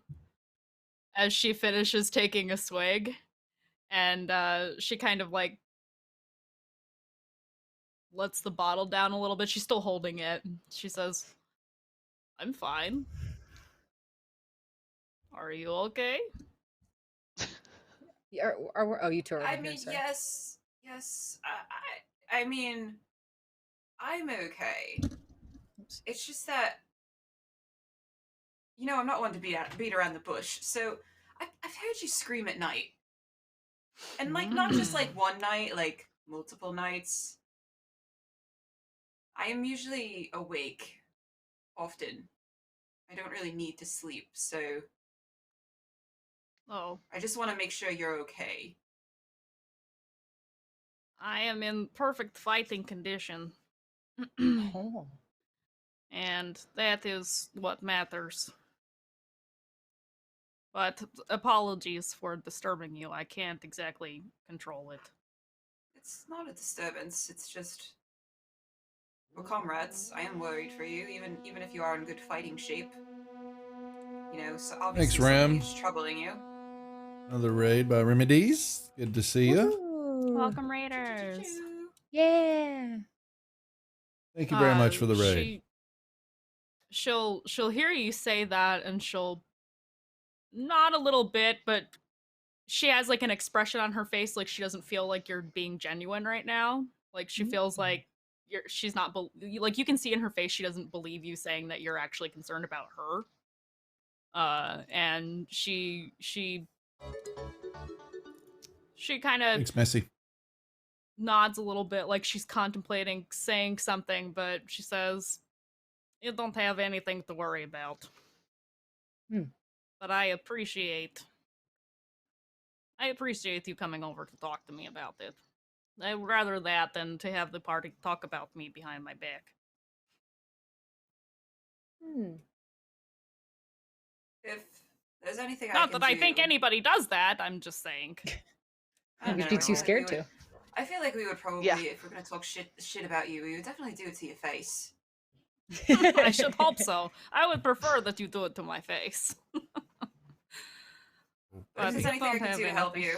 as she finishes taking a swig, and she kind of like lets the bottle down a little bit. She's still holding it. She says, "I'm fine. Are you okay?" Oh, you two are over I here, mean, sorry. yes. I mean, I'm okay. It's just that, I'm not one to beat around the bush. So I've heard you scream at night, and like not just like one night, like multiple nights. I am usually awake often. I don't really need to sleep, so I just want to make sure you're okay. I am in perfect fighting condition. Oh. And that is what matters. But apologies for disturbing you. I can't exactly control it. It's not a disturbance. It's just we're comrades. I am worried for you, even if you are in good fighting shape. So obviously Thanks, Ram. something is troubling you. Another raid by Remedies. Good to see you. Welcome, Raiders. Yeah. Thank you very much for the raid. She'll hear you say that, and she'll nod a little bit, but she has like an expression on her face like she doesn't feel like you're being genuine right now. Like she feels like she's not like you can see in her face she doesn't believe you saying that you're actually concerned about her. And she kind of Thanks, Messy. nods a little bit like she's contemplating saying something, but she says, "You don't have anything to worry about." But I appreciate you coming over to talk to me about it. I'd rather that than to have the party talk about me behind my back. If there's anything Not that I think anybody does that, I'm just saying. You'd be too scared to. I feel like we would probably, if we're gonna talk shit about you, we would definitely do it to your face. I should hope so. I would prefer that you do it to my face. But if there's anything I can do to help you,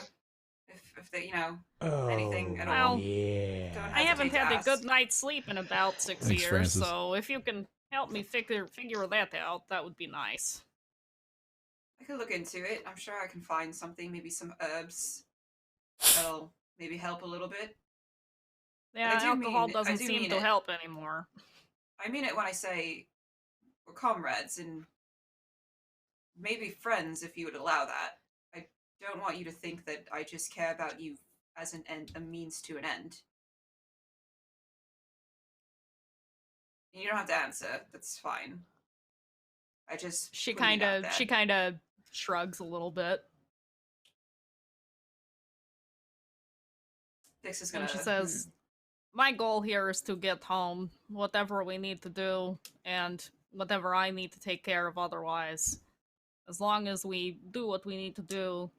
if they, anything at all, don't I haven't hesitate to had a ask. good night's sleep in about 6 Thanks, years, Francis. so if you can help me figure that out, that would be nice. I could look into it. I'm sure I can find something, maybe some herbs that'll maybe help a little bit. Yeah, I do alcohol mean- I doesn't do seem mean to it. help anymore. I mean it when I say we're comrades and maybe friends if you would allow that. I don't want you to think that I just care about you as an end, a means to an end. You don't have to answer. That's fine. I just She putting it out kind there. of shrugs a little bit. Vix is gonna. And she says, "My goal here is to get home, whatever we need to do, and whatever I need to take care of otherwise. As long as we do what we need to do,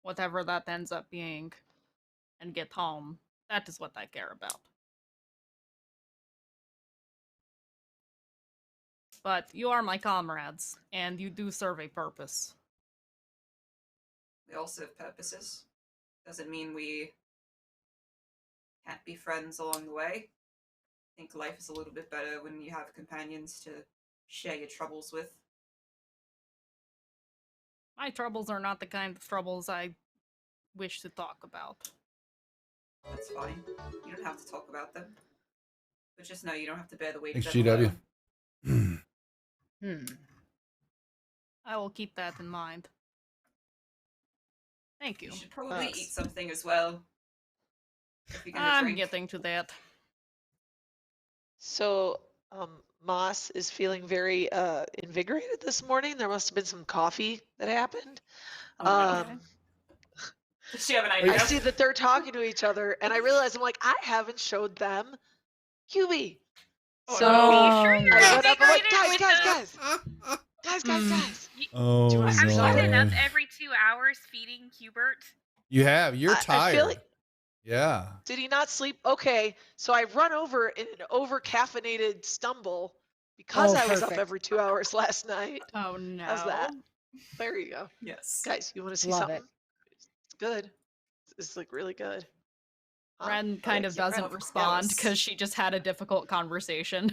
whatever that ends up being, and get home, that is what I care about." But you are my comrades, and you do serve a purpose. We all serve purposes. Doesn't mean we can't be friends along the way. I think life is a little bit better when you have companions to share your troubles with. My troubles are not the kind of troubles I wish to talk about. That's fine. You don't have to talk about them. But just know you don't have to bear the weight Thanks, of them GW. alone. I will keep that in mind. Thank you. You should probably eat something as well. If you're gonna I'm drink. getting to that. So, Moss is feeling very invigorated this morning. There must have been some coffee that happened. Does she have an I idea? see that they're talking to each other, and I realize I'm like, I haven't showed them QB. So Are you sure you're I went up, I'm like, invigorated guys. Oh, Do you want some I've no. been up every 2 hours feeding Hubert. You have. You're I tired. feel like- Yeah. Did he not sleep? Okay, so I run over in an over-caffeinated stumble because I was up perfect. every 2 hours last night. Oh no. How's that? There you go. Yes. Guys, you want to see Love something? it. It's good. It's like really good. Ren kind of doesn't respond because she just had a difficult conversation.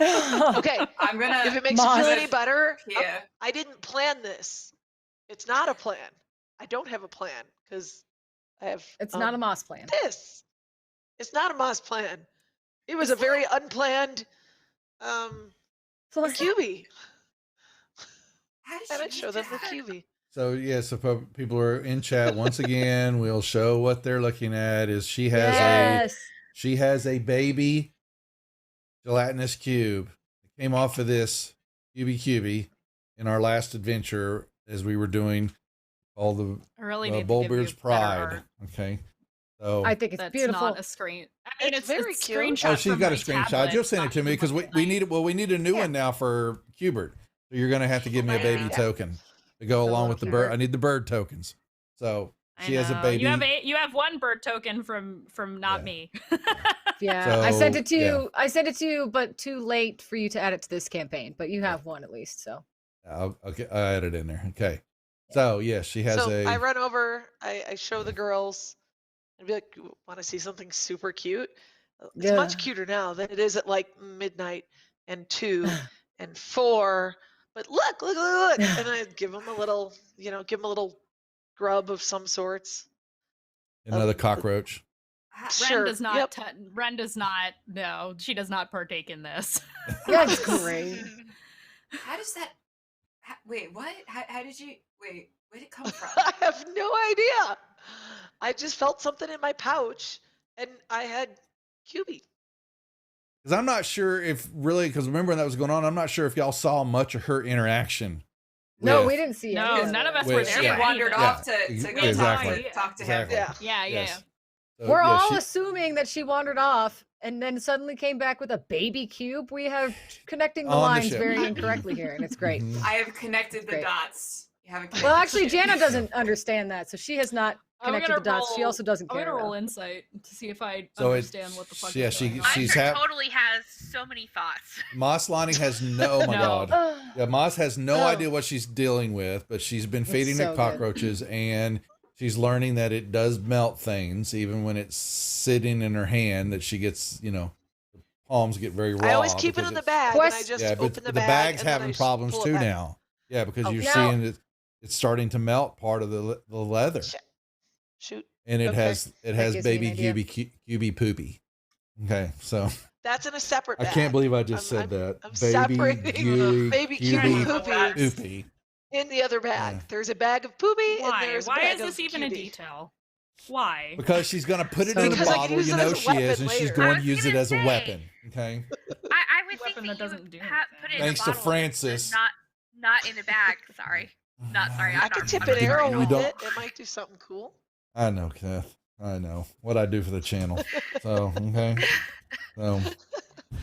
Okay, I'm gonna. if it makes you feel any If- better, Yeah. I didn't plan this. It's not a plan. I don't have a plan because I have. It's not a Moss plan. This. It's not a Moss plan. It was a very unplanned QB. And I show them the QB. So yes, if people are in chat once again, we'll show what they're looking at. Is she has a baby gelatinous cube. It came off of this QB in our last adventure as we were doing all the I really need to give you Bullbeard's better Pride. art. Okay, so I think it's That's beautiful. not a screen. I mean, it's very it's cute. screenshot. oh, she's from got a my screenshot. tablet, You'll send it not to me because we need it. Well, we need a new one now for Cubert. So you're gonna have to give me a baby token to go along with the bird. I need the bird tokens. So she has a know. baby. You have one bird token from not me. Yeah, I sent So, it to you. I sent it to you, but too late for you to add it to this campaign. But you have one at least, so. I'll add it in there. Okay. So yes, she has So a. I run over, I show the girls, and be like, want to see something super cute? It's Yeah. much cuter now than it is at like midnight and 2 and 4. But look. And I give them a little, give them a little grub of some sorts. Another cockroach. Sure, Ren does not. yep. Ren does not. No, she does not partake in this. That's great. How does that? Wait, what? How did you? Wait, where'd it come from? I have no idea. I just felt something in my pouch, and I had QB. Because I'm not sure if really, because remember when that was going on, I'm not sure if y'all saw much of her interaction. No, with- we didn't see No, it. none of us With- were there. She Yeah. wandered Yeah. off to go Exactly. talk to him. Exactly. Yeah. Yes. So, We're yeah, all she- assuming that she wandered off and then suddenly came back with a baby cube. We have connecting the On the lines ship. very incorrectly here, and it's great. Mhm. I have connected the Great. dots. You haven't connected Well, the actually, shit. Jana doesn't understand that, so she has not I'm connected gonna the dots. She roll- also doesn't I'm care. gonna roll though. insight to see if I So it- understand what the fuck. yeah, is she- going on. she's Isaac hap- totally has so many thoughts. Moslani has no, oh my No. God. Yeah, Moss has no Oh. idea what she's dealing with, but she's been It's feeding so it good. cockroaches and she's learning that it does melt things, even when it's sitting in her hand, that she gets, the palms get very raw. I always keep it because in the it's- bag, and I just yeah, open but the the bag. bag's and then I having just problems pull it too back. now. Yeah, because Oh, you're now- seeing it's starting to melt part of the leather. Shoot. And it Okay. has That gives me baby an idea. QB poopy. Okay, so That's in a separate I bag. can't believe I just I'm- said that. I'm baby separating QB, baby QB QB poopy. in the other bag. Yeah. There's a bag of poopy, and Why? there's a Why bag is of this even a QB. detail? Why? Because she's gonna put it So- in a Because I can bottle, use you it know as a she is, weapon and she's later. going I to was use it gonna as a say. weapon. Okay. I would Weapon think that that you doesn't would do put it Thanks in a to bottle, Francis. not in a bag. Sorry, not sorry. I could tip I'm an not arrow sorry. You with don't- it. It might do something cool. I know, Kath. I know what I do for the channel. So okay. So,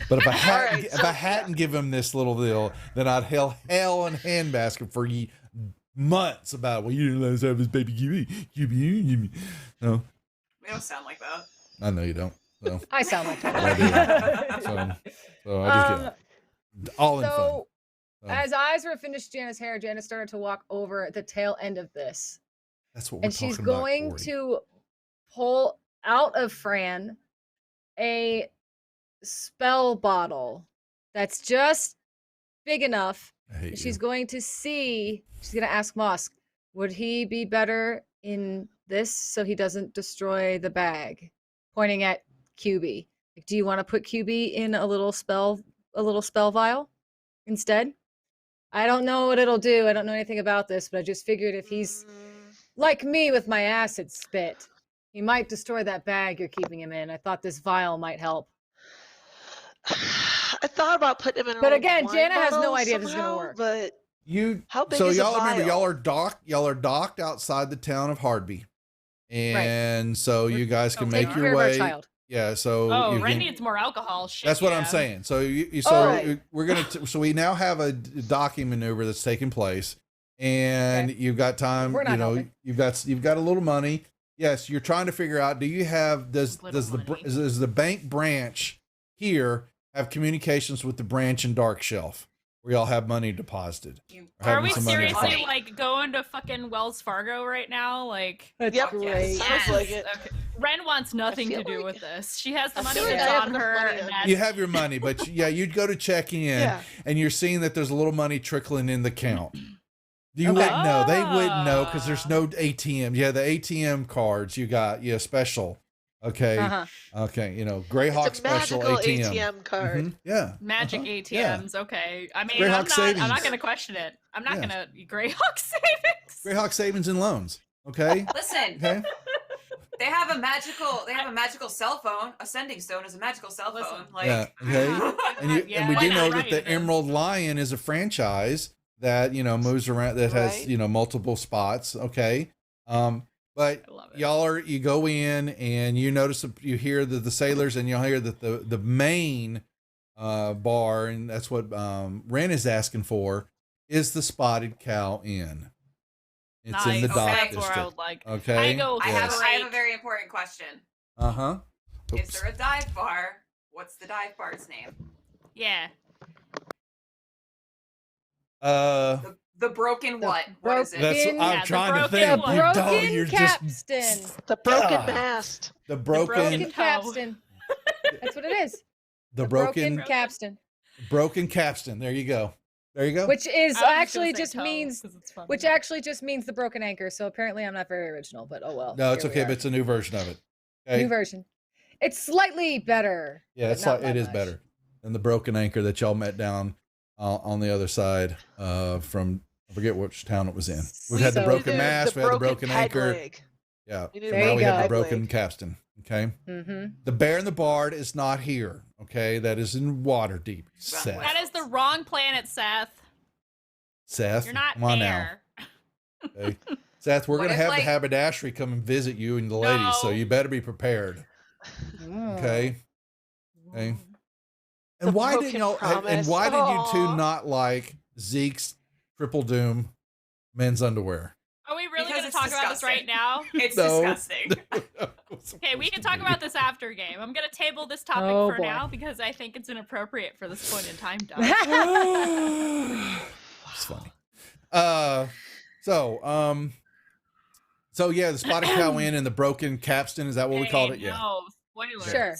but if I hadn't, Alright, if so, I hadn't given him this little deal, then I'd hell in a handbasket for months about you didn't let us have this baby QB. No, We don't sound like that. I know you don't. So I sound like I do. that. So I just get all in fun. So, So, as Isra finished Jana's hair, Jana started to walk over at the tail end of this. that's what we're And she's talking about, going Corey. to pull out of Fran a spell bottle that's just big enough. I hate She's you. going to ask Mosk, would he be better in this so he doesn't destroy the bag? Pointing at QB. Like, do you want to put QB in a little spell vial instead? I don't know what it'll do. I don't know anything about this, but I just figured if he's like me with my acid spit, he might destroy that bag you're keeping him in. I thought this vial might help. I thought about putting him in a But little again, wine Jana has no bottle idea if this is gonna somehow, work. But You how big so is a y'all remember vial? y'all are docked outside the town of Hardby, and so you guys can make taking your care of our way. child. Yeah, so Oh, you Ren can- needs more alcohol. Shit, that's what yeah. I'm saying. So Oh. we're gonna so we now have a docking maneuver that's taking place, and you've got time. We're not helping. You've got a little money. Yes, you're trying to figure out. Do you have does the bank branch here have communications with the branch in Dark Shelf, where y'all have money deposited. Or Are having we some money seriously deposited. like going to fucking Wells Fargo right now? Like, Yep, great. sounds like it. Okay. Ren wants nothing to feel do like- with this. She has the I money feel like that's I have on enough her. money And on- that's, You have your money, but yeah, you'd go to check in, Yeah. and you're seeing that there's a little money trickling in the count. You Okay. wouldn't know. They wouldn't know because there's no ATM. Yeah, the ATM cards you got. Yeah, special. Okay. Uh-huh. Okay. You know, Greyhawk It's a special magical ATM. ATM card. Mhm, yeah. magic yeah. ATMs. Okay. I mean, Greyhawk I'm savings. not going to question it. I'm not Yeah. going to Greyhawk savings. Greyhawk savings and loans. Okay. Listen, Okay. they have a magical cell phone. A sending stone is a magical cell phone. Like, Yeah. Okay. And you Yeah, and we why do not? know Right, that the it is. Emerald Lion is a franchise that moves around that has Right. multiple spots. Okay. But you go in and you notice you hear the sailors, and you'll hear that the main bar, and that's what Ren is asking for, is the Spotted Cow Inn. It's in the Nice. dock Okay, that's district. where I would like. Okay. I go I Yes. have a very important question. Uh-huh. Is there a dive bar? What's the dive bar's name? Yeah. The broken what? What is it? That's what I'm trying to think. The You don't, broken you're just capstan. The broken God. mast. the Broken broken capstan. That's what it is. the Broken broken capstan. broken capstan. There you go. There you go. Which is I was just gonna actually say just toe, means 'cause it's funny. which actually just means the broken anchor. So apparently I'm not very original, but oh well. No, it's here we okay, are. but it's a new version of it. Okay. New version. It's slightly better. Yeah, but it's not like by it is much. better than the broken anchor that y'all met down on the other side from I forget which town it was in. We've had the So- broken mast, we had the broken peg anchor. leg. Yeah. We need There Now you we have go. the broken Leg. capstan. Okay. Mm-hmm. The Bear and the Bard is not here. Okay. That is in Waterdeep. Seth. That is the wrong planet, Seth. Seth. You're not come on now. there. Okay. Seth, we're What gonna if, have like- the haberdashery come and visit you and the ladies, so No. you better be prepared. Okay. Okay. The And why didn't broken y'all? And promise. why did you Aw. two not like Zeke's Triple Doom men's underwear? Are we really Because going to it's talk about this right disgusting. now? It's No. disgusting. Okay, we can talk about this after game. I'm going to table this topic Oh, for boy. now because I think it's inappropriate for this point in time, Doug. It's funny. So yeah, the Spotted Cow Inn and the broken capstan. Is that what we called it? Yeah. No, spoilers. Sure.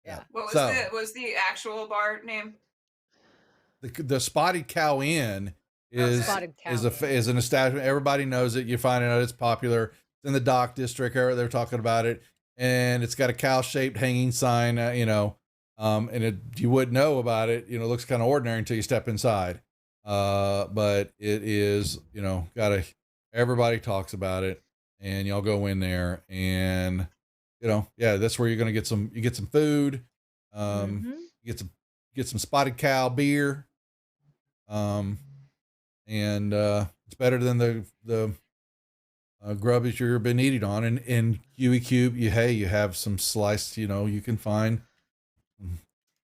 Yeah. What So- was the actual bar name? The Spotted Cow Inn is Spotted Cow is an establishment. Everybody knows it. You find out it's popular. It's in the dock district. They're talking about it, and it's got a cow-shaped hanging sign. And you wouldn't know about it. It looks kind of ordinary until you step inside. But it is. Everybody talks about it, and y'all go in there, and that's where you're gonna get some. You get some food. Mhm. You get some Spotted Cow beer. And it's better than the grub that you've been eating on. And in Huey Cube, you have some sliced. You can find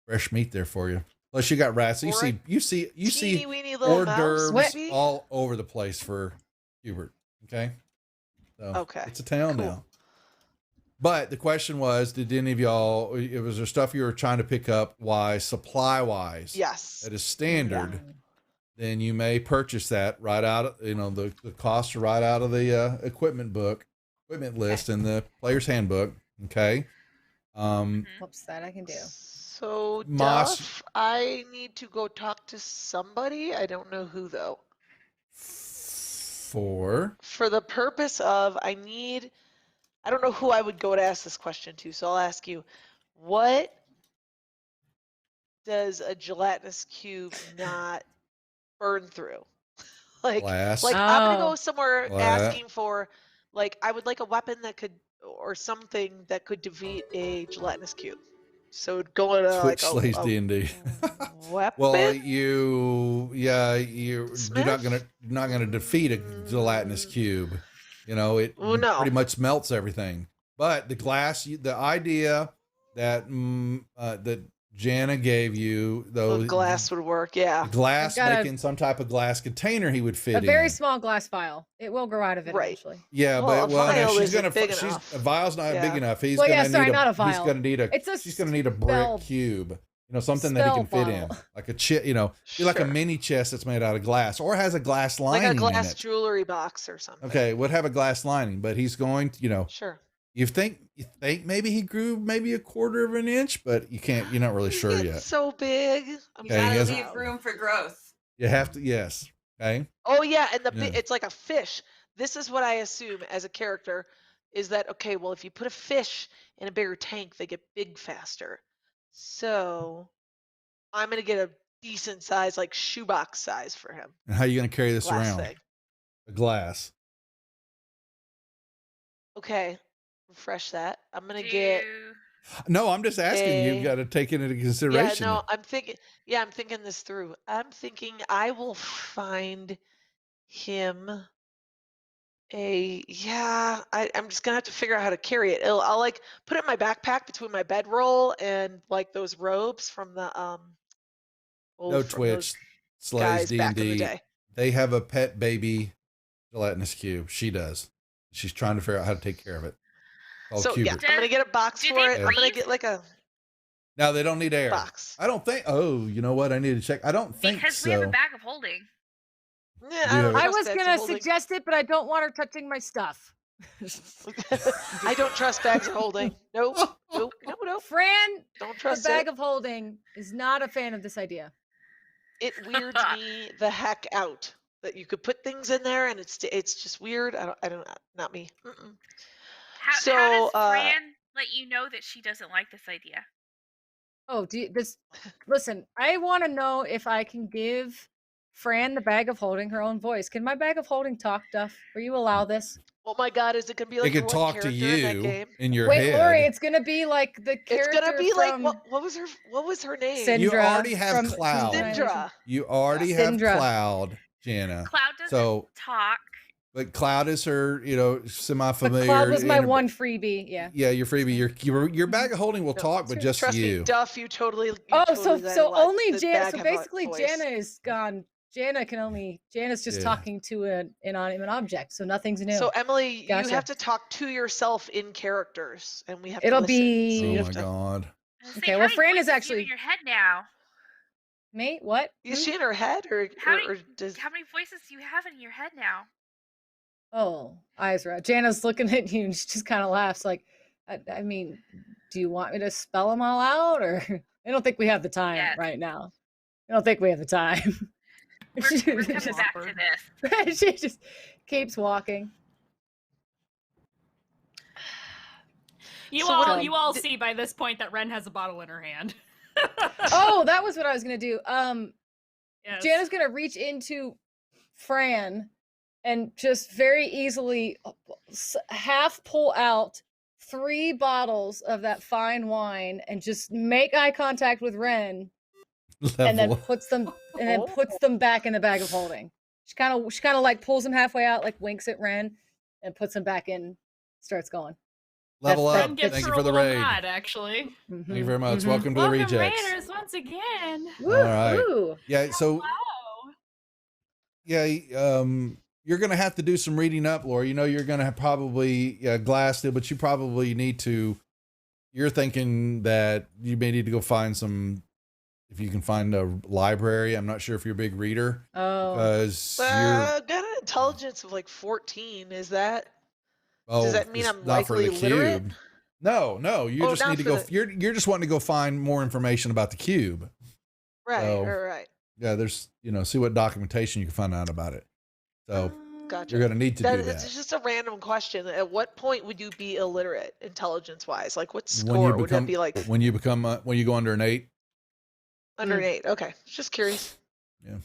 fresh meat there for you. Plus, you got rats. You see Teeny-weeny little hors mouse, d'oeuvres maybe? all over the place for Hubert. Okay. So Okay, it's a town cool. now. But the question was, did any of y'all? Was there stuff you were trying to pick up? Supply wise? Yes. That is standard. Then you may purchase that right out of, the costs are right out of the equipment list in the player's handbook. Okay. Whoops, that I can do. So, Moss- Duff, I need to go talk to somebody. I don't know who, though. For For the purpose of, I don't know who I would go to ask this question to, so I'll ask you, what does a gelatinous cube not burn through? Glass. I'm gonna go Oh. somewhere Glass. asking for, I would like a weapon that could, or something that could defeat a gelatinous cube. So going to Twitch slays D&D. weapon. Well, you're not gonna defeat a gelatinous cube. It Well, no. pretty much melts everything. But the glass, the idea that that Jana gave you, though, glass would work. Yeah. glass I've got making some type of glass container he would fit A very in. small glass vial. It will grow out of it Right. eventually. Yeah, Well, but a no, vial she's isn't gonna. big She's enough. a vial's not Yeah. big enough. He's Well, gonna yeah, sorry, need not a He's vial. gonna need a. It's a She's gonna need a brick spell- cube. You know, something that he can Spell fit in, bottle. like a chest. You know, be like a mini chest that's made out of glass, or has a glass Like lining a in glass it. jewelry box or something. Okay, would have a glass lining, but he's going to, you know. Sure. You think maybe he grew maybe a quarter of an inch, but you're not really sure yet. So big. I'm Okay, he Gotta hasn't- leave room for growth. You have to, yes. Okay. Oh yeah, and Yeah. it's like a fish. This is what I assume as a character is that okay, well if you put a fish in a bigger tank, they get big faster. So I'm gonna get a decent size, like shoebox size for him. And how are you going to carry this Glass around? thing. A glass. Okay, refresh that. I'm gonna get. No, I'm just asking. You've a- got to take it into Yeah, consideration. no, I'm thinking. Yeah, I'm thinking this through. I'm thinking I will find him I'm just gonna have to figure out how to carry it. I'll like put it in my backpack between my bedroll and like those robes from the No from those Twitch, Slays, guys back in the D&D. day. They have a pet baby gelatinous cube. She does. She's trying to figure out how to take care of it. Called So yeah, Cubert. I'm gonna get a box do for they it. I'm gonna get like a Now they don't need air. box. I don't think. Oh, you know what? I need to check. I don't think Because so. we have a bag of holding. Yeah, I don't I trust was bags of gonna holding. suggest it, but I don't want her touching my stuff. I don't trust bags of holding. Nope. Nope. Nope. Fran, Don't the trust bag it. of holding, is not a fan of this idea. It weirds me the heck out that you could put things in there and it's just weird. I don't not me. Mm-mm. How So, does Fran let you know that she doesn't like this idea? Oh, listen, I want to know if I can give Fran the bag of holding her own voice. Can my bag of holding talk, Duff? Will you allow this? Oh my god, is it gonna be like It your could one talk to character in that you game? in your Wait, head. Lori, it's gonna be like the It's character gonna be like from what was her name? Syndra. You already have from Cloud. Syndra. You already have Syndra. Cloud, Jana. Cloud doesn't So, talk. but Cloud is her, But semi-familiar. Cloud was my inter- one freebie. Yeah. Yeah, your freebie. Your bag of holding will talk, but just Trust you. me, Duff, you totally. Oh, totally let so only the Jana. bag So have a basically, voice. Jana is gone. Jana's just Yeah. talking to an inanimate object, so nothing's new. So Emily, Gotcha. you have to talk to yourself in characters, and we have to It'll listen. be- So you Oh have my to- god. Okay, well, Fran is You actually in your head now. me. What? Is she in her head, or does? How many voices do you have in your head now? Oh, eyes right. Jana's looking at you and she just kind of laughs. Like, I mean, do you want me to spell them all out, or I don't think we have the time Yes. right now. I don't think we have the time. We're coming back to this. She just keeps walking. You So all what- you all see by this point that Ren has a bottle in her hand. Oh, that was what I was gonna do. Yes. Jana's gonna reach into Fran and just very easily half pull out 3 bottles of that fine wine and just make eye contact with Ren and then Level. puts them back in the bag of holding. She kind of like pulls them halfway out, like winks at Ren and puts them back in, starts going. Level That's- up. Ren gives Thank you her for the a little raid. nod, actually. Thank you very much. Mhm. Welcome to the Welcome, rejects. Raiders, once again. All right. Woo-hoo. Yeah. So yeah, you're gonna have to do some reading up, Laura. You know, you're gonna have probably glassed it, but you probably need to. You're thinking that you may need to go find some. If you can find a library, I'm not sure if you're a big reader. Oh. Because you're. Got an intelligence of like 14. Is that? Oh, does that mean it's I'm not for likely the literate? cube. No. You Oh, just not need to for go. the- You're just wanting to go find more information about the cube. Right. So, Right. Yeah, there's see what documentation you can find out about it. So Gotcha. you're gonna need to do It's that. just a random question. At what point would you be illiterate, intelligence-wise? Like, what When score you would become that be? Like when you go under an 8. under an 8? Okay, just curious. Yeah.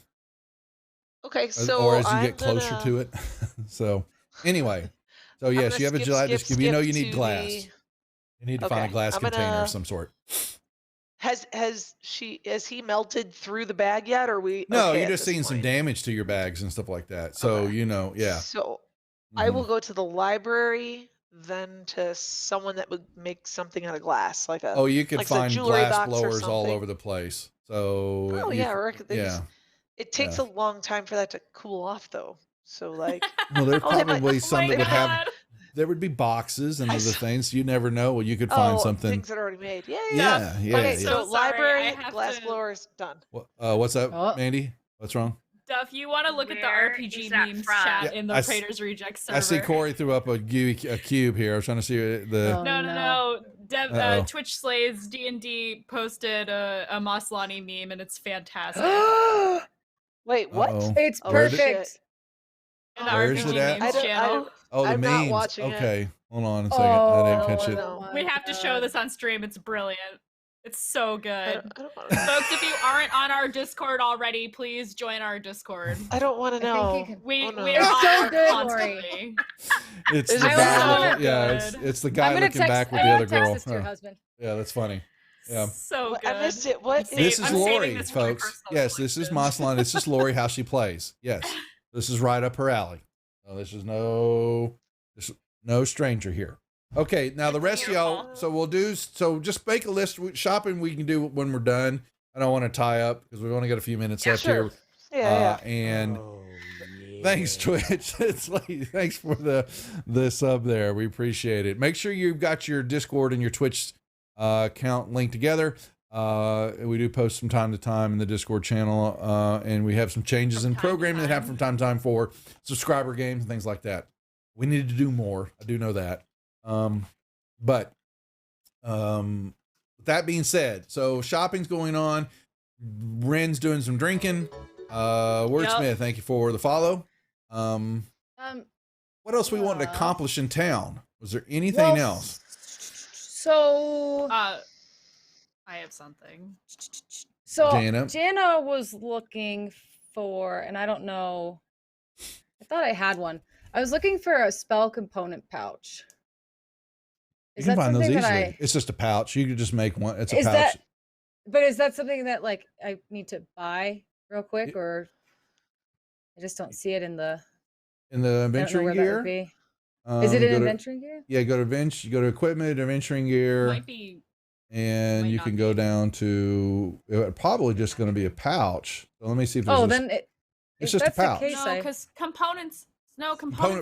Okay, As- so or as you I'm get closer gonna- to it. So anyway, so I'm yes, gonna you have a skip, gelatinous skip, cube. You know you skip need to glass. the- You need to find a Okay, glass I'm container gonna- of some sort. Has he melted through the bag yet, or we? No, okay you're at just this seeing some point? damage to your bags and stuff like that. So yeah. So I Mhm. will go to the library, then to someone that would make something out of glass, like a. Oh, you could like a find jewelry glass box or blowers all something. over the place. So Oh you yeah, c- or yeah. it takes a long time for that to cool off, though. So like, Well, there's Oh, they might- probably some that would have. there would be boxes and other things. You never know. Well, you could find something. Things that are already made. Yeah. Yeah. Okay, yeah. so sorry, library, I have glass to- blowers, done. What's up, Mandy? What's wrong? Duff, you want to look at the Where RPG is that memes from? chat Yeah, in the I s- Praetors Reject server. I see Corey threw up a cube here. I was trying to see the. No. Uh-oh. Twitch Slays D&D posted a Maslany meme, and it's fantastic. Wait, what? Uh-oh. It's Where's it? perfect. In the Where's RPG it at? memes channel. Oh, the I'm not memes. watching it. Okay, hold on a second. I didn't catch it. no. We have to show this on stream. It's brilliant. It's so good. Folks, if you aren't on our Discord already, please join our Discord. I don't want to know. We Oh, no. we It's are so on good, constantly. It's Is the it guy. so looking- yeah, good? it's the I'm guy gonna looking text. back with I'm the gonna other text girl. this to your Huh. husband. Yeah, that's funny. Yeah. So good. I missed it. What? This is I'm saving Lori, this for my folks. personal Yes, this is Maslany. This is Lori, how she plays. Yes, this is right up her alley. So this is no stranger here. Okay, now the rest of y'all. So we'll do. So just make a list. Shopping we can do when we're done. I don't want to tie up because we've only got a few minutes left sure. here. Yeah, And thanks, Twitch. It's like, thanks for the sub there. We appreciate it. Make sure you've got your Discord and your Twitch account linked together. We do post from time to time in the Discord channel, and we have some changes in programming that happen from time to time for subscriber games and things like that. We need to do more. I do know that. But with that being said, so shopping's going on. Ren's doing some drinking. Wordsmith, thank you for the follow. What else we want to accomplish in town? Was there anything else? So I have something. So Jana? Jana was looking for, and I don't know. I thought I had one. I was looking for a spell component pouch. You Is can that find those something easily. that I? It's just a pouch. You could just make one. It's a Is pouch. that? But is that something that like I need to buy real quick, or I just don't see it in the? In the I don't know adventuring where that gear? would be. Is it go in to- adventuring gear? Yeah, go to go to equipment, adventuring gear. Might be. And you can go down to probably just going to be a pouch. So let me see if there's Oh, a- then it's if just a that's the pouch. case, No, because components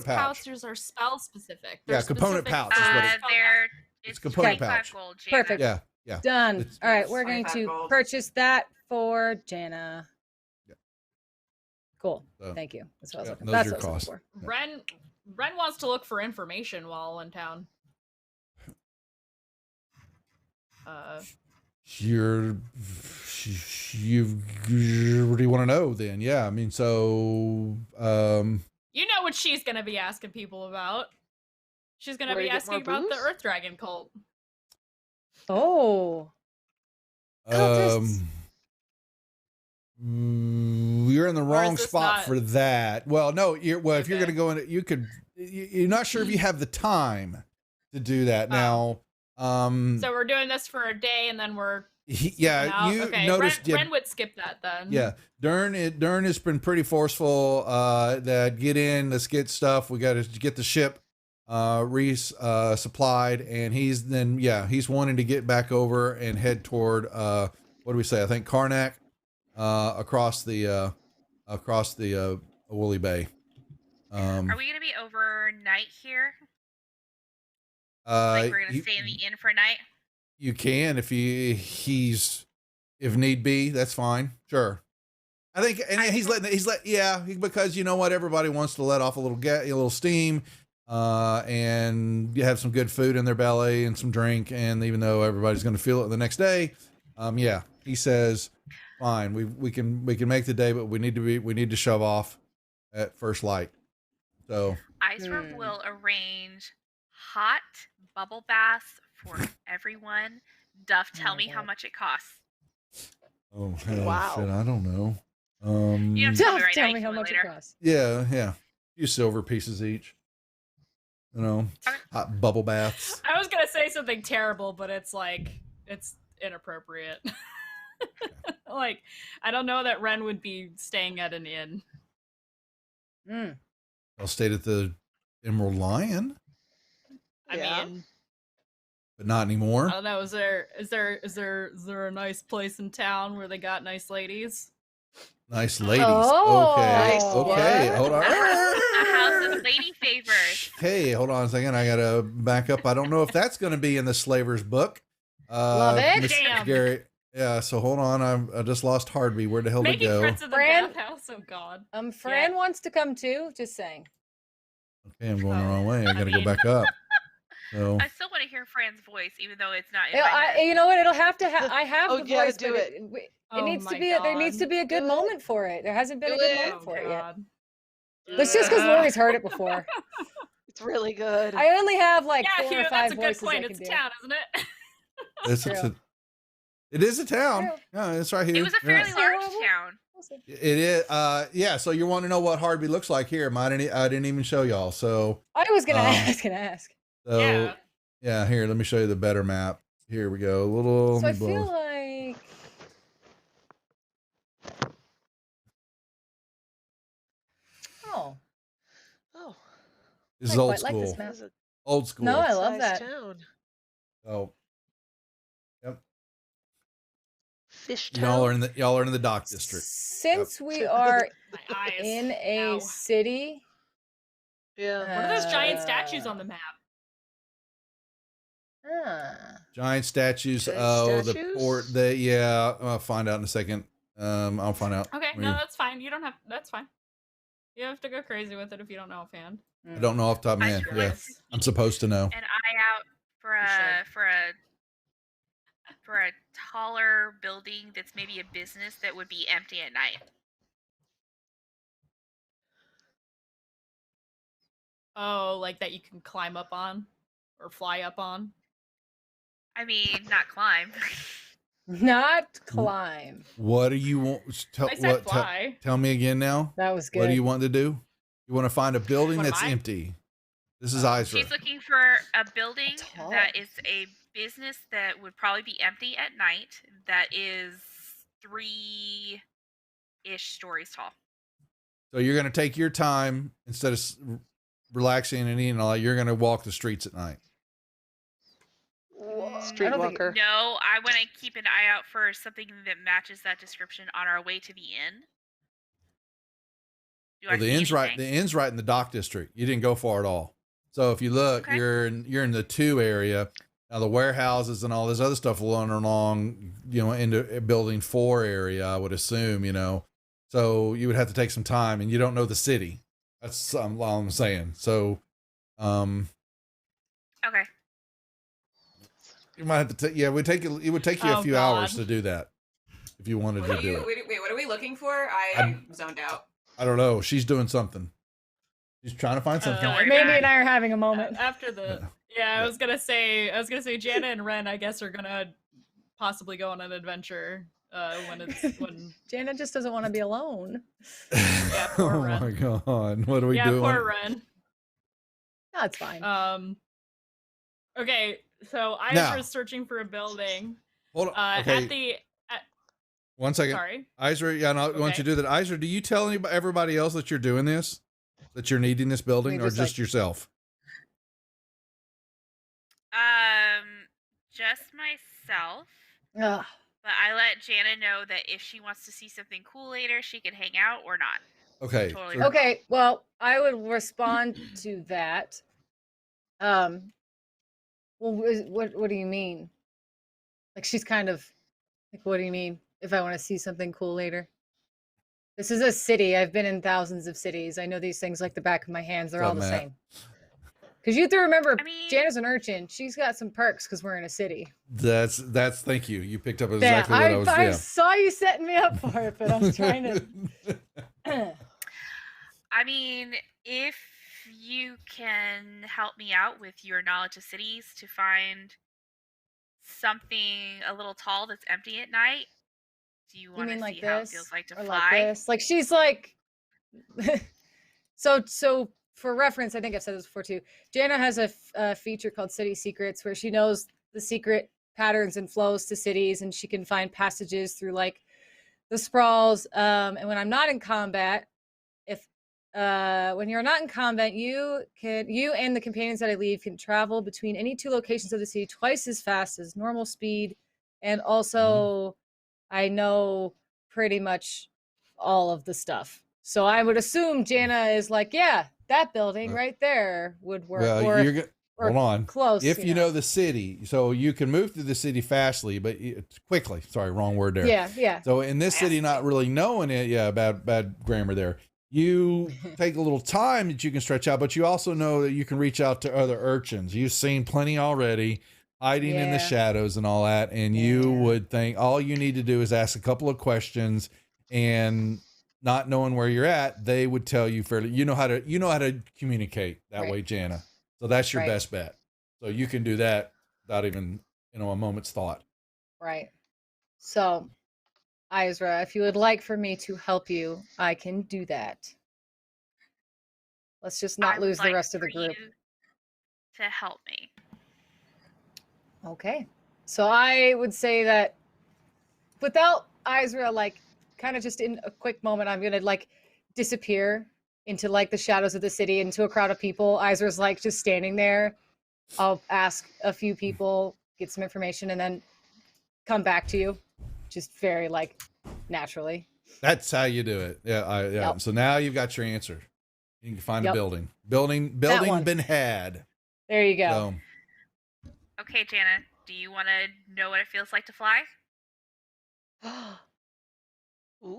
pouch. pouches are spell specific. Yeah, They're component specific pouch is what it- They're It's component 25 pouch. gold, Jana. Perfect. Yeah. Done. It's- All right, we're going 25 to gold. purchase that for Jana. Cool. So, Thank you. That's what I was yeah, looking. those That's are what I your was looking for. Ren wants to look for information while in town. You what do you want to know then? Yeah, I mean, so You know what she's gonna be asking people about. She's gonna Where be to get asking more about the booze? Earth Dragon cult. Oh. You're in the wrong this spot not- for that. Well, no, if you're going to go in, you're not sure if you have the time to do that now. So we're doing this for a day, and then we're yeah, out. you Okay, noticed. Ren would skip that then. Yeah, Dern has been pretty forceful. That get in, let's get stuff. We got to get the ship supplied, and he's wanting to get back over and head toward what do we say? I think Karnak, across the Woolly Bay. Are we gonna be overnight here? We're Gonna stay in the inn for a night? You can if if need be, that's fine. Sure. I think, and because you know what, everybody wants to let off a little steam, and you have some good food in their belly and some drink, and even though everybody's going to feel it the next day, he says, fine, we can make the day, but we need to shove off at first light. So Iceberg will arrange hot bubble baths for everyone. Duff, tell me how much it costs. oh hell, Wow. shit, I don't know. You don't tell me right Tell now. me you how can much it later. costs. Yeah, a few silver pieces each. You know, hot bubble baths. I was gonna say something terrible, but it's inappropriate. Like, I don't know that Ren would be staying at an inn. I'll stay at the Emerald Lion, I mean, but not anymore. I don't know. Is there a nice place in town where they got nice ladies? Nice ladies. Oh, okay. nice. Okay. What? Hold on. A house of lady favors. Okay, hold on a second. I gotta back up. I don't know if that's going to be in the Slaver's book. Love it. Mr. Damn. Gary. Yeah. So hold on. I just lost Hardby. Where the hell did it Making go? friends in the Fran- bathhouse. Oh God. Fran wants to come too. Just saying. Okay, I'm going the wrong way. I got to go back up. So I still want to hear Fran's voice, even though it's not in Yeah, my head. you know what? It'll have to. I have Oh, the you gotta voice, do but it. it Oh needs to my be. There needs to God. be a good Do it. moment for it. There hasn't been Do a good it. moment for it yet. God. That's just because Lori's heard it before. It's really good. I only have like Yeah, 4 Hugh, or 5 that's a good voices point. I It's can a do. town, isn't it? it is a town. True. Yeah, it's right here. It was a Yeah. fairly large town. It is. Yeah. So you want to know what Hardby looks like here? I didn't even show y'all. So I was gonna ask. So yeah, here, let me show you the better map. Here we go. So I let me feel blow- like. Oh. Oh. This I is old quite like this school. map. Old school. No, I love Size that. town. Oh. Yep. Fish Y'all town. are in the dock district. Since we are My eyes. in a Ow. city, Yeah. What are those giant statues on the map? Giant statues. Giant Oh, the statues? port. Yeah, I'll find out in a second. I'll find out. Okay, Let no, me- that's fine. You don't have. That's fine. You have to go crazy with it if you don't know offhand. I don't know off the top of my head. Yeah, I'm supposed to know. An eye out for a taller building that's maybe a business that would be empty at night. Oh, like that you can climb up on or fly up on. I mean, not climb. not climb. What do you want? Tell, I said what, tell- fly. tell me again now. That was good. What do you want to do? You want to find a building What am that's I? empty. This is Isra. She's looking for a building Tall. that is a business that would probably be empty at night. That is 3-ish stories tall. So you're going to take your time instead of relaxing and eating all that. You're going to walk the streets at night. Streetwalker. No, I want to keep an eye out for something that matches that description on our way to the inn. Do I Well, the see inn's right. anything? The inn's right in the dock district. You didn't go far at all. So if you look, Okay. you're in the 2 area. Now the warehouses and all this other stuff will run along, into building 4 area. I would assume, So you would have to take some time, and you don't know the city. That's all I'm saying. So, Okay. you might have to take. Yeah, it would take you. It would take you a Oh, few God. hours to do that if you wanted to do it. Wait, what are we looking for? I'm zoned out. I don't know. She's doing something. She's trying to find something. Mandy and I are having a moment. After the I was gonna say Jana and Ren, I guess, are gonna possibly go on an adventure when Jana just doesn't want to be alone. yeah, poor Oh Ren. my god! What are we yeah, doing? poor Ren. No, it's fine. Okay, so I Now- was searching for a building. Hold on. Okay. At the 1 second. Sorry. Isra, yeah, no, once you do that, Isra, do you tell everybody else that you're doing this, that you're needing this building, We or just, just yourself? Just myself. Ugh. But I let Jana know that if she wants to see something cool later, she can hang out or not. Okay. Totally so- Okay, well, I would respond to that. Well, what do you mean? Like, she's kind of like, what do you mean? If I want to see something cool later, this is a city. I've been in thousands of cities. I know these things like the back of my hands. They're What's all up, the Matt? same. Because you have to remember, I mean- Jana's an urchin. She's got some perks because we're in a city. That's. Thank you. You picked up Yeah, exactly what I was. I Yeah. saw you setting me up for it, but I'm trying to. I mean, if you can help me out with your knowledge of cities to find something a little tall that's empty at night, do you You want to mean see like how it this feels like to or fly? like this? Like she's like, so for reference, I think I've said this before too. Jana has a feature called City Secrets where she knows the secret patterns and flows to cities, and she can find passages through like the sprawls. And when I'm not in combat, if when you're not in combat, you and the companions that I leave can travel between any 2 locations of the city twice as fast as normal speed, and also I know pretty much all of the stuff. So I would assume Jana is like, yeah, that building right there would work. Well, or, you're or hold on. close. If you know the city, so you can move through the city fastly, but quickly. Sorry, wrong word there. Yeah. So in this city, not really knowing it, bad grammar there. You take a little time that you can stretch out, but you also know that you can reach out to other urchins. You've seen plenty already hiding in the shadows and all that, and you would think all you need to do is ask a couple of questions, and not knowing where you're at, they would tell you fairly. You know how to communicate that way, Jana. So that's your best bet. So you can do that without even a moment's thought. Right. So, Izra, if you would like for me to help you, I can do that. Let's just not lose the rest of the group. To help me. Okay. So I would say that without Izra, like, kind of just in a quick moment, I'm going to like disappear into like the shadows of the city, into a crowd of people. Izra's like just standing there. I'll ask a few people, get some information, and then come back to you. Just very like naturally. That's how you do it. Yeah. Yep. So now you've got your answer. You can find a Yep. building one. been had. There you go. So, Okay, Jana, do you want to know what it feels like to fly?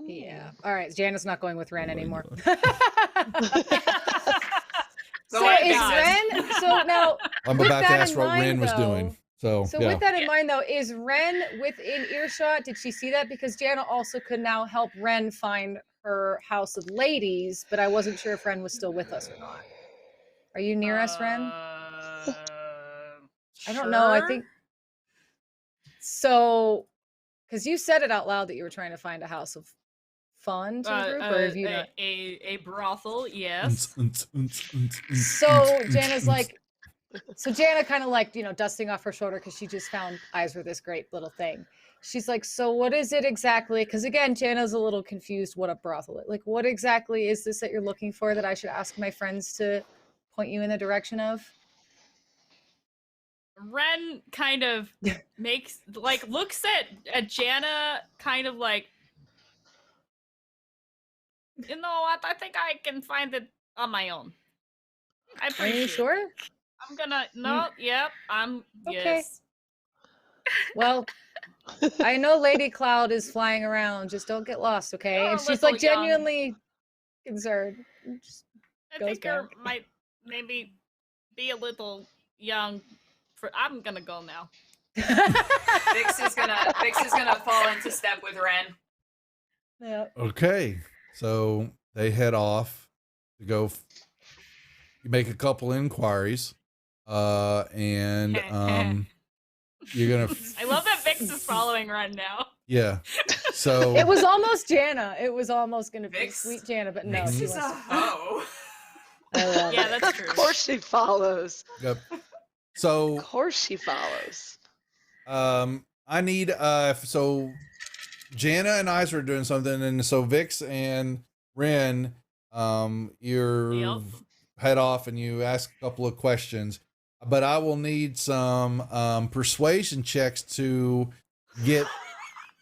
Yeah. All right. Jana's not going with Ren anymore. Oh So my is God. Ren? So now I'm with about to that ask in what mind, Ren was though- doing. So yeah. with that in mind, though, is Ren within earshot? Did she see that? Because Jana also could now help Ren find her house of ladies, but I wasn't sure if Ren was still with us or not. Are you near us, Ren? I don't know. I sure. think so. Because you said it out loud that you were trying to find a house of fun to the group, or have you not? a brothel, yes. So Jana's like, so Jana kind of like, dusting off her shoulder because she just found Izra this great little thing. She's like, so what is it exactly? Because again, Jana's a little confused what a brothel is. Like, what exactly is this that you're looking for that I should ask my friends to point you in the direction of? Ren kind of looks at Jana kind of like, you know what, I think I can find it on my own. I Are you appreciate sure? it. I'm gonna yep, Okay. yes. Well, I know Lady Cloud is flying around. Just don't get lost, okay? You're And a she's little like young. genuinely concerned. Just I goes think you back. might maybe be a little young for I'm gonna go now. Vix is gonna fall into step with Ren. Yeah. Okay, so they head off to go. You make a couple inquiries, and you're gonna. I love that Vix is following Ren now. Yeah. So It was almost Jana. It was almost going to be sweet Jana, but no. Vix She is wants a hoe. I love Yeah, it. that's true. Of course she follows. Yep. So Of course she follows. I need so Jana and Izra are doing something, and so Vix and Ren, you're head off and you ask a couple of questions, but I will need some persuasion checks to get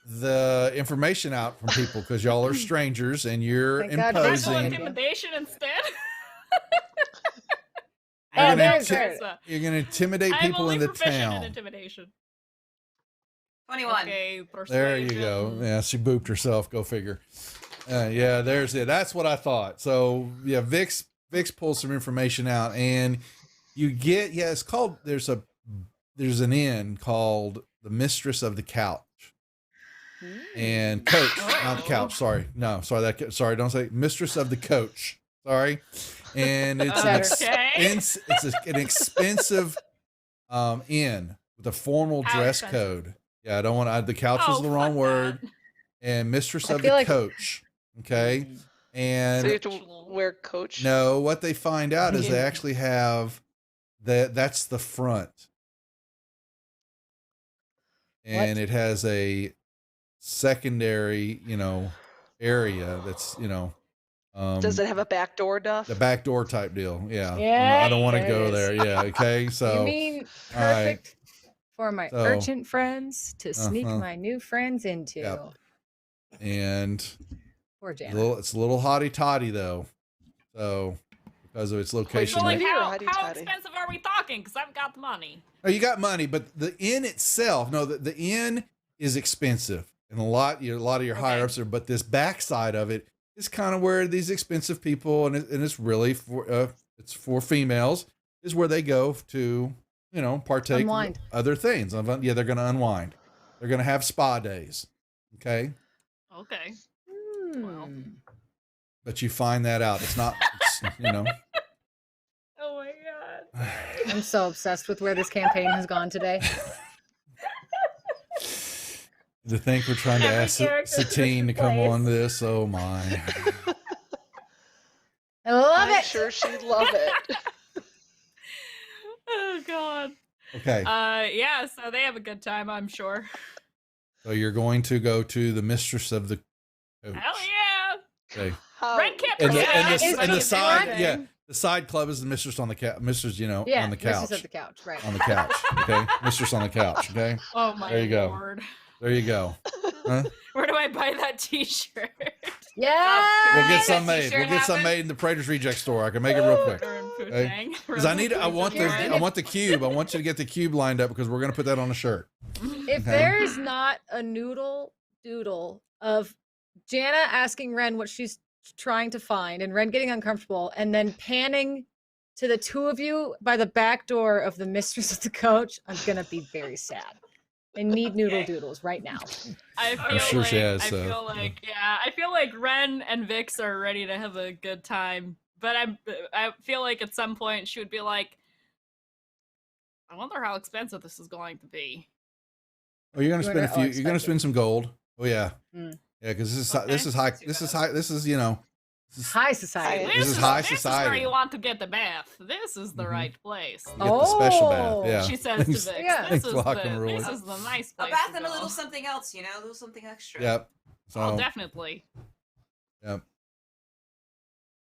the information out from people because y'all are strangers and you're Thank God Vix Actual imposing. intimidation instead. You're gonna, there's inti- her. you're gonna intimidate I'm people only into proficient in town. intimidation. 21. Okay, There you go. Yeah, she booped herself. Go figure. Yeah, there's it. That's what I thought. So yeah, Vix pulls some information out, and you get it's called. There's an inn called the Mistress of the Couch, and Coach, not the couch. Sorry, don't say Mistress of the Coach. Sorry, and it's an expensive inn with a formal How dress expensive? code. Yeah, I don't want the couch is the wrong word. And Mistress I of feel the like- Coach. Okay. And So you have to wear Coach? no, what they find out is they actually have that's the front. And it has a secondary, area that's, Does it have a back door, Duff? the back door type deal. Yeah. Yeah, I don't want to there go it is. there. Yeah. Okay. So You mean all right. perfect for my So, urchin friends to sneak uh-huh. my new friends into? Yep. And Poor Jana. it's a little hotty toddy though. So because of its So location. like, right? how expensive are we talking? Because I've got the money. Oh, you got money, but the inn itself, no, the inn is expensive, and a lot of your higher ups are. But this backside of it is kind of where these expensive people, and it's really for females, is where they go to, partake Unwind. of other things. Yeah, they're going to unwind. They're going to have spa days. Okay. Okay. But you find that out. It's not, Oh my god. I'm so obsessed with where this campaign has gone today. to think we're trying to Every ask character Satine to come place. on this. Oh my. I love I'm it. sure she'd love it. Oh god. Okay. Yeah, so they have a good time, I'm sure. So you're going to go to the mistress of the coach. Hell yeah. Okay. Red Kip And the, yeah, and the, it's and the funny, side, it's yeah, fun. the side club is the mistress on the couch. Mistress, Yeah, on the couch. mistress of the couch, right. On the couch. Okay. Mistress on the couch. Okay. Oh my There you go. lord. There you go. Huh? Where do I buy that t-shirt? Yeah. We'll get some made. We'll get some made in the Praetor's Reject store. I can make it real quick. Putang. Because I want the cube. I want you to get the cube lined up because we're gonna put that on a shirt. If Okay. there is not a noodle doodle of Jana asking Ren what she's trying to find and Ren getting uncomfortable and then panning to the two of you by the back door of the mistress of the coach, I'm gonna be very sad. I need noodle doodles right now. I feel I'm sure like, she has, I so. feel like, yeah, I feel like Ren and Vix are ready to have a good time. But I feel like at some point she would be like, I wonder how expensive this is going to be. Oh, you're gonna You spend a wonder- oh, few. You're gonna spend some gold. Oh yeah. Mm. Yeah, because this is high. This is high. This is high. This is High society. This is high This is society. where you want to get the bath. This is the right place. You get the special bath. Oh. Yeah. She says to Thanks- Vix, Yeah. this, thanks, is Lock and the, Roll. this is the nice A place bath to and a go. little something else, a little something extra. Yep. So. Oh, definitely. Yep.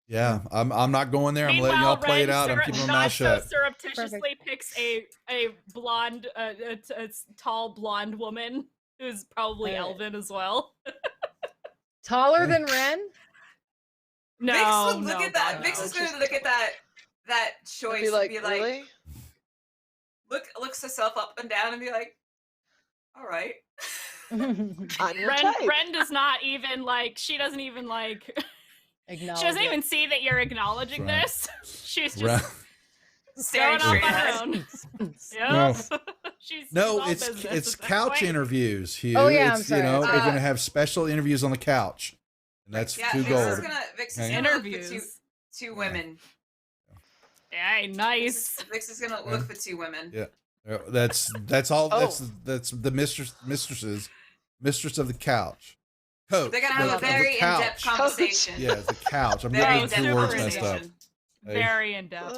Yeah, I'm not going there. I'm letting Meanwhile, y'all play it Ren out. I'm keeping my not mouth shut. so surreptitiously picks a blonde, a tall blonde woman who's probably Right. Elven as well. Taller than Ren? No, Vix would look no, at that. no. Vix is going to look at that choice Be like, and be like, really? looks herself up and down and be like, all right. I'm your Ren, type. Ren does not even like. She doesn't even like. Acknowledge She doesn't it. even see that you're acknowledging Right. this. She's Right. just Staring going off straight on at her us. own. No. Yep. She's No, all it's business at that couch point. interviews, Hugh. Oh, yeah, I'm It's, sorry. they're Uh, going to have special interviews on the couch, and that's Yeah, two Vix is gold. gonna Vix is Okay. gonna look for Interviews. two women. Hey, nice. Vix is gonna look for two women. Yeah. That's all. Oh. That's the mistress of the couch. Coach. They're gonna have the- a of the very in-depth couch. conversation. Yeah, the couch. I'm Very getting the two in-depth words messed up. conversation. Hey. Very in depth.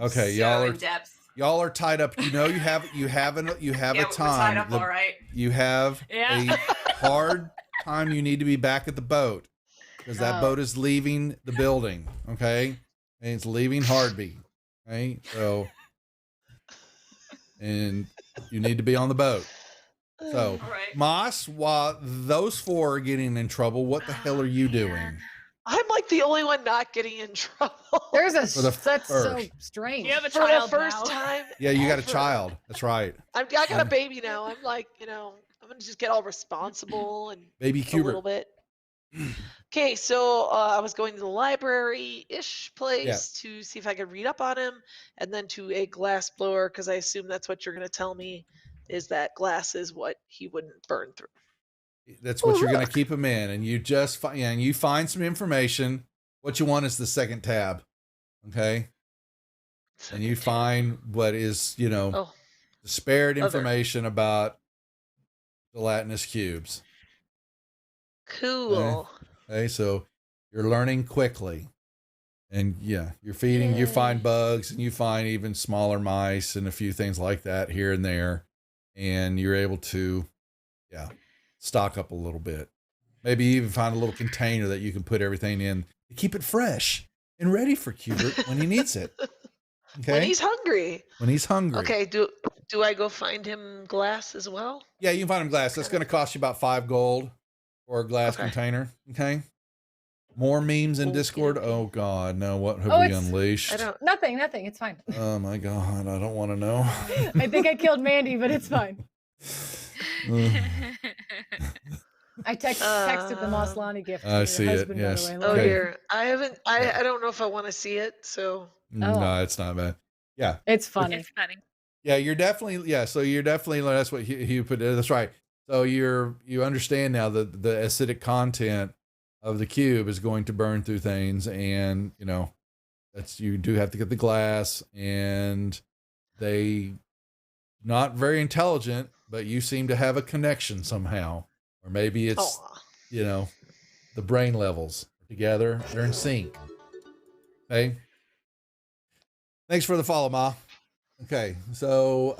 Okay, So y'all are in depth. y'all are tied up. You know you have Yeah, a we're tied time. up all right. You have Yeah. a hard time. You need to be back at the boat because that Oh. boat is leaving the building. Okay, and it's leaving Hardby. Okay, so and you need to be on the boat. So All right. Moss, while those four are getting in trouble, what the hell are you doing? I'm like the only one not getting in trouble. There's a For the that's so first. strange. You have a For the child first now. time. Yeah, you got a ever. child. That's right, I got a baby now. I'm like, I'm gonna just get all responsible and baby a little Cubert. bit. Okay, so I was going to the library-ish place to see if I could read up on him, and then to a glass blower because I assume that's what you're going to tell me is that glass is what he wouldn't burn through. That's what Oh, you're going to look. keep him in, and you just and you find some information. What you want is the second tab, okay? And you find what is Oh, spared Other. information about gelatinous cubes. cool. Okay, so you're learning quickly, and yeah, you're feeding. You find bugs, and you find even smaller mice and a few things like that here and there, and you're able to, stock up a little bit. Maybe even find a little container that you can put everything in to keep it fresh and ready for Cubert when he needs it. Okay, When he's hungry. When he's hungry. Okay, do I go find him glass as well? Yeah, you can find him glass. That's going to cost you about 5 gold for a glass Okay. container. Okay. More memes in Discord. Oh God, no! What have Oh, we it's- unleashed? Nothing. It's fine. Oh my God, I don't want to know. I think I killed Mandy, but it's fine. I texted the Maslany gift. To I your see it, husband, by the yes. way. Oh Okay. dear, I haven't. I don't know if I want to see it. So No, it's not bad. Yeah, It's funny. It's funny. yeah, you're definitely So you're definitely that's what he put. That's right. So you understand now that the acidic content of the cube is going to burn through things, and you do have to get the glass, and they not very intelligent, but you seem to have a connection somehow, or maybe it's the brain levels are together, they're in sync. Okay. Thanks for the follow, Ma. Okay, so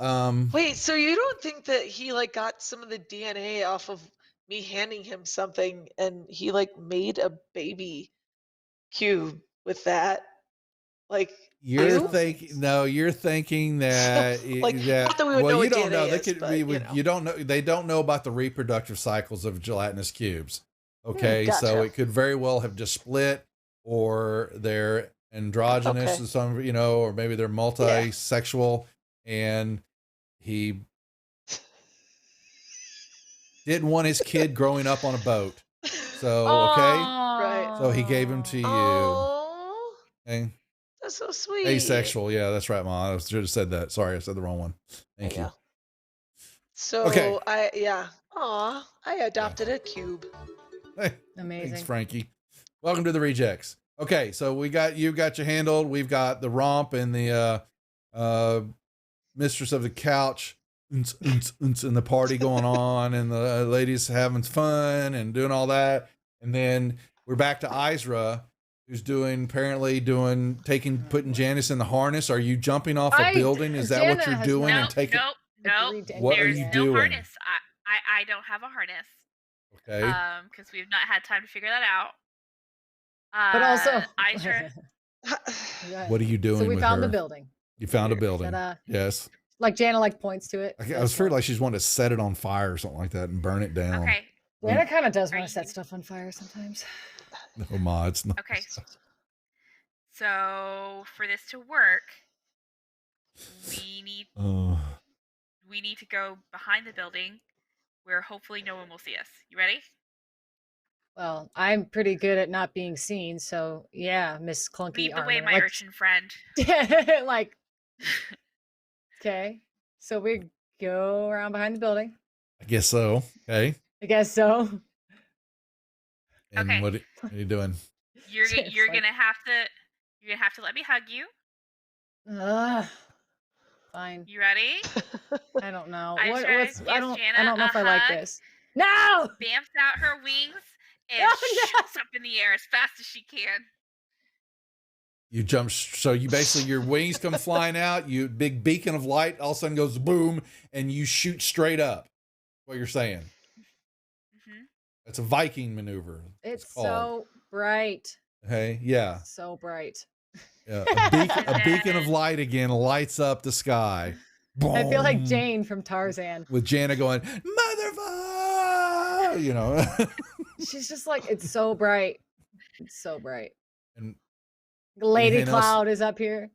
wait, so you don't think that he like got some of the DNA off of me handing him something, and he like made a baby cube with that? Like you're thinking that Like, not that we would know you what don't know. DNA They is, could but, you don't know. They don't know about the reproductive cycles of gelatinous cubes. Okay, so gotcha. it could very well have just split, or they're androgynous, Okay. or some or maybe they're multi-sexual, and he didn't want his kid growing up on a boat. So Right. so he gave him to you. Oh, Okay. that's so sweet. Asexual, yeah, that's right, Ma. I should have said that. Sorry, I said the wrong one. Thank you. So Okay. I adopted a cube. Hey, Amazing. thanks, Frankie. Welcome to the rejects. Okay, so you got you handled. We've got the romp and the mistress of the couch and the party going on, and the ladies having fun and doing all that. And then we're back to Isra, who's putting Janice in the harness. Are you jumping off a building? Is that what you're doing? No, And taking no. What are There's you no doing? harness. I don't have a harness. Okay. Because we've not had time to figure that out. But also, Isra, What are you doing? So we with found her? the building. You found a building. That, Yes. Like Jana points to it. I was afraid like she's wanting to set it on fire or something like that and burn it down. Okay. Jana kind of does want to set stuff on fire sometimes. No, Ma, it's not. Okay. So for this to work, we need to go behind the building where hopefully no one will see us. You ready? Well, I'm pretty good at not being seen, so yeah, Miss Clunky Lead the armor. way, my urchin friend. Like, okay, so we go around behind the building. I guess so. Okay. I guess so. And Okay. what are you doing? You're Like- gonna have to let me hug you. Fine. You ready? I don't know. Isra What's gives I don't Jana know a if I like hug. this. No! Bamps out her wings and No, shoots up in the air as fast as she can. You jump, so you basically your wings come flying out. You big beacon of light all of a sudden goes boom, and you shoot straight up. What you're saying? That's a Viking maneuver. It's called. so bright. Hey, yeah, So bright. yeah. A beacon of light again lights up the sky. I feel like Boom. Jane from Tarzan. With Jana going, motherfucker, you know. She's just like, it's so bright. It's so bright. And Lady anything else? Cloud is up here.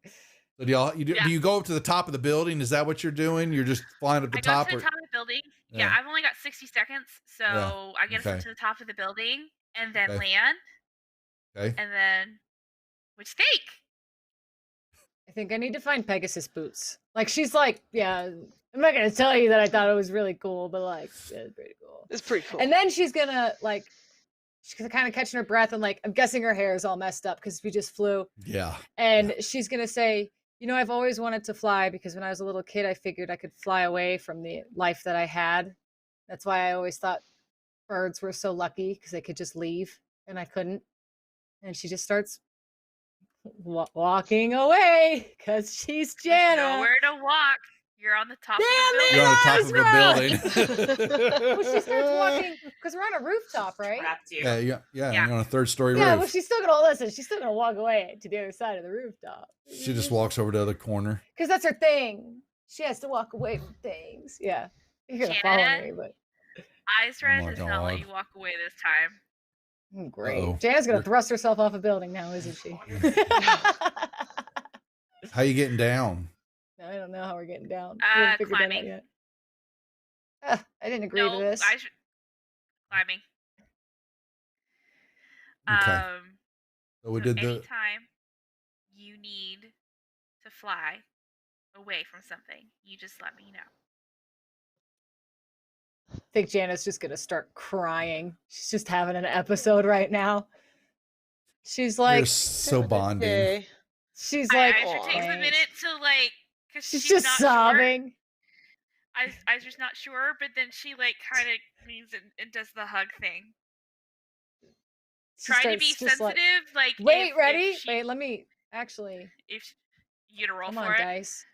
So do you go up to the top of the building? Is that what you're doing? You're just flying up the I go top? to the or- top of the building. Yeah, Yeah. I've only got 60 seconds, so Yeah, I get us okay. up to the top of the building and then Okay. land, Okay. and then which take? I think I need to find Pegasus boots. Like, she's like, yeah, I'm not going to tell you that I thought it was really cool, but like, it's pretty cool. It's pretty cool. And then she's going to, like, she's kind of catching her breath, and like, I'm guessing her hair is all messed up because we just flew. Yeah. And she's going to say, you know, I've always wanted to fly because when I was a little kid, I figured I could fly away from the life that I had. That's why I always thought birds were so lucky because they could just leave and I couldn't. And she just starts walking away because she's Jana. Nowhere to walk. You're on the top Damn of the You're building. on the top of a building. Well, she starts walking because we're on a rooftop, right? yeah, you're on a third story Yeah, roof. well, she's still gonna listen. She's still gonna walk away to the other side of the rooftop She just walks over to the other corner. because that's her thing. She has to walk away from things. Yeah, you're gonna follow Jana? me, but Isra Oh my does not let God. you walk away this time. Great. Uh-oh. Jana's gonna We're- thrust herself off a building now, isn't she? How you getting down? I don't know how we're getting down. We haven't figured that out Climbing. yet. I didn't agree to No, this. I should climbing. Okay. So we So did the. anytime you need to fly away from something, you just let me know. I think Jana's just gonna start crying. She's just having an episode right now. She's You're like, so bonding. Okay. she's like, Aisha takes a "Thanks." minute to like, cause She's she's just not sobbing. Sure. Aisha's not sure, but then she like kind of means and does the hug thing. She Trying to be starts just like- sensitive, like Wait, if ready? she- Wait, let me actually. If you gonna roll Come for on, it. dice.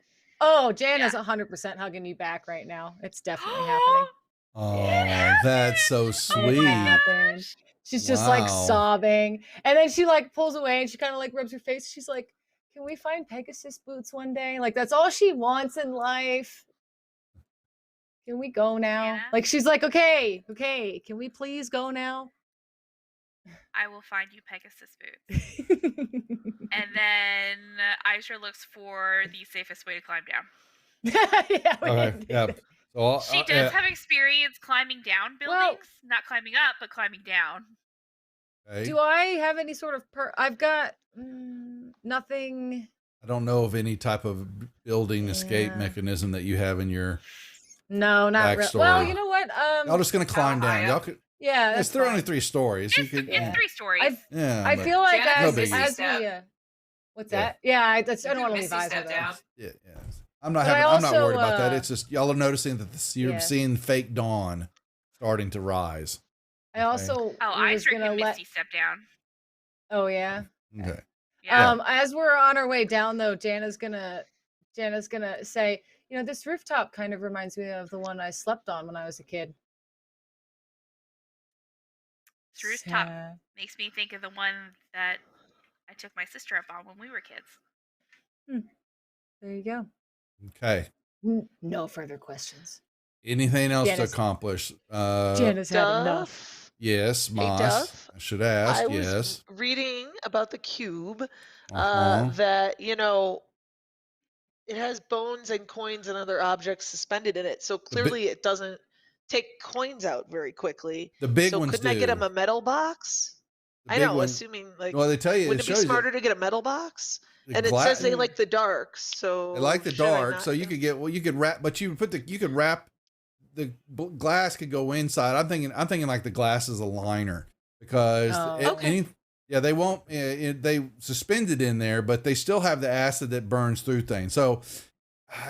Oh, Jana's 100% hugging you back right now. It's definitely happening. Oh, that's so It's sweet. happening. She's just like Wow. sobbing, and then she like pulls away and she kind of like rubs her face. She's like, "Can we find Pegasus boots one day?" Like that's all she wants in life. Can we go now? Like she's like, "Okay, okay, can we please go now?" I will find you Pegasus boots. And then Aisha looks for the safest way to climb down. Okay. Yeah. So She does have experience climbing down buildings, not climbing up, but climbing down. okay. Do I have any sort of I've got nothing. I don't know of any type of building escape mechanism that you have in your. No, not really. Well, Backstory. you know what? Y'all just gonna climb down. Y'all could. Yeah, It's that's only fine. 3 stories. You could. It's 3 stories. Yeah. I but- feel like No as biggie. we what's Yeah. that? Yeah, I don't want to leave Misty eyes step with down. that. Yeah. I'm not But I having. I'm not also, worried about that. It's just y'all are noticing that you're yeah. seeing fake dawn starting to rise. I also Oh, was Aisha gonna can let. Misty step down. Oh yeah. Okay. Yeah. As we're on our way down though, Jana's gonna say, you know, this rooftop kind of reminds me of the one I slept on when I was a kid. This rooftop So- makes me think of the one that I took my sister up on when we were kids. There you go. Okay. No further questions. Anything else to Janice- accomplish? Jana's had enough. Yes, Hey, Moss. Duff. I should ask. I was Yes. reading about the cube Uh-huh. that, you know, it has bones and coins and other objects suspended in it. So clearly it doesn't take coins out very quickly. The big so ones couldn't I get do. him a metal box? The I big know, one- assuming like Well, they tell you, it wouldn't it be shows you smarter to get a metal box? the And it gla- says they like the darks, so They like the should I dark, not so you could get you could wrap, but you could wrap the glass could go inside. I'm thinking like the glass is a liner because Oh. Okay. they won't they suspend it in there, but they still have the acid that burns through things. So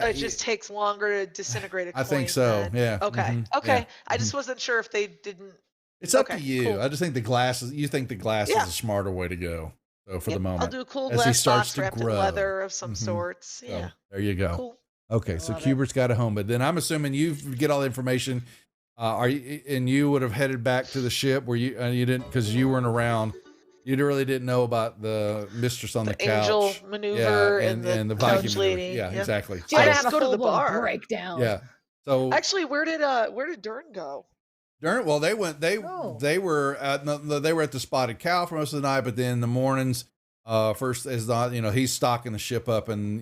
It just takes longer to disintegrate a coin. I think so. then. Yeah. Okay. Mhm. Okay. Yeah. I just wasn't sure if they didn't. It's up Okay, to you. cool. I just think the glass is. You think the glass Yeah. is a smarter way to go. So for the moment, I'll do a cool as he glass starts box to wrapped grow. in leather of some Mhm. sorts. So, Yeah. there you go. Cool. Okay, so love it. Cubert's got a home, but then I'm assuming you get all the information. Are you and you would have headed back to the ship where you didn't because you weren't around. You really didn't know about the mistress on the, couch, angel maneuver yeah, and and the the Viking couch maneuver. lady, Yeah, yeah. exactly. I Jana just had a go to the full-blown bar. breakdown. Yeah. So Actually, where did Dern go? Well, they went. They were at they were at the Spotted Cow for most of the night, but then in the mornings, first is not he's stocking the ship up, and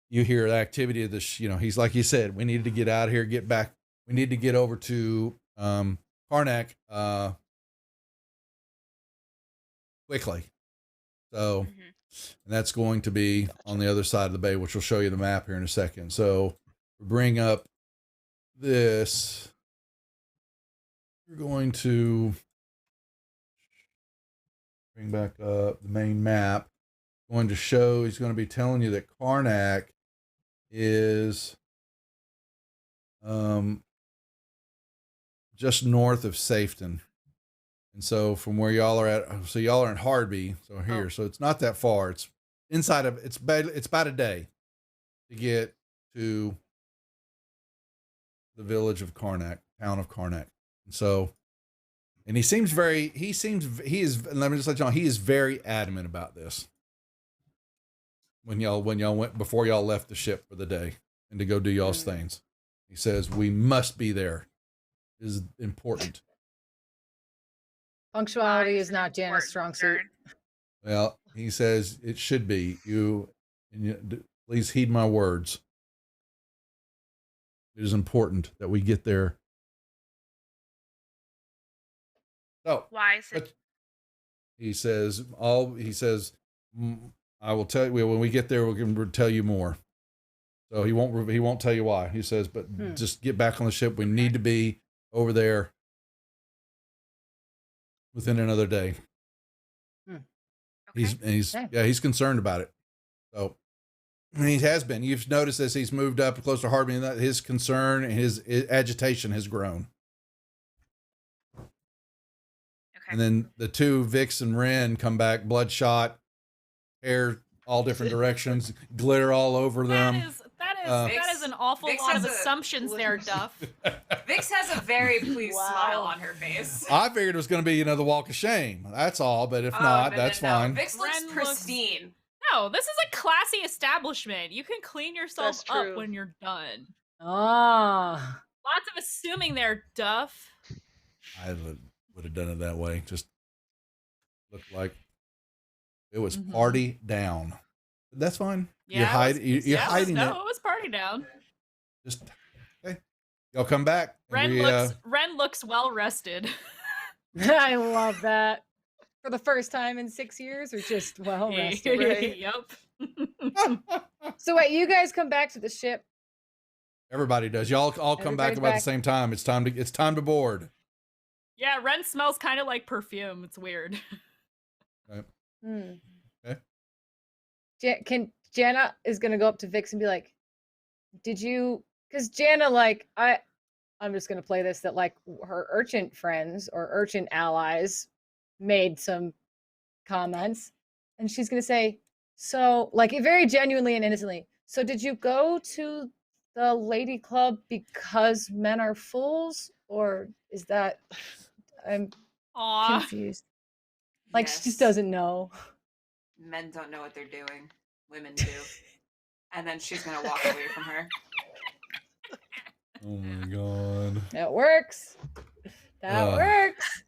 you hear the activity of this. He's like you said, we needed to get out of here, get back. We need to get over to Karnak quickly. So, and that's going to be on the other side of the bay, which will show you the map here in a second. So, we bring up this. We're going to bring back up the main map. Going to show, he's going to be telling you that Karnak is just north of Safeton. And so from where y'all are at, so y'all are in Hardby, so here, so it's not that far. It's inside of, it's about a day to get to the village of Karnak, town of Karnak. And so, and he is, let me just let you know, he is very adamant about this. When y'all went, before y'all left the ship for the day and to go do y'all's things. He says, we must be there. It is important. Punctuality is not Jana's strong suit. Well, he says it should be. Please heed my words. It is important that we get there. So Why is it? he says, I will tell you when we get there, we can tell you more. So he won't tell you why. He says, but just get back on the ship. We need to be over there within another day. He's concerned about it. So he has been. You've noticed as he's moved up close to Hardman, that his concern and his agitation has grown. And then the two, Vix and Ren, come back bloodshot, hair all different directions, glitter all over them. That is an awful Vix lot of has a- assumptions there, Duff. Vix has a very pleased smile on her face. I figured it was going to be, the walk of shame. That's all. But if not, that's fine. Vix looks pristine. No, this is a classy establishment. You can clean yourself That's up true. when you're done. Ah. Lots of assuming there, Duff. I would have done it that way. Just looked like it was party down. That's fine. Yeah, You're hiding no, it. it was party down. Just okay. Y'all come back. and Ren looks well rested. I love that. For the first time in 6 years, or just well rested. Right. Yep. So wait, you guys come back to the ship. Everybody does. Y'all all come back Everybody's about back. the same time. It's time to board. Yeah, Ren smells kind of like perfume. It's weird. Right. Okay. Jana is gonna go up to Vix and be like, "Did you?" Because Jana, I'm just gonna play this that her urchin friends or urchin allies made some comments, and she's gonna say, "So, very genuinely and innocently. So, did you go to the lady club because men are fools, or is that?" I'm Aw. confused. She just doesn't know. Men don't know what they're doing. Women do. And then she's gonna walk away from her. Oh my god. That works. That works.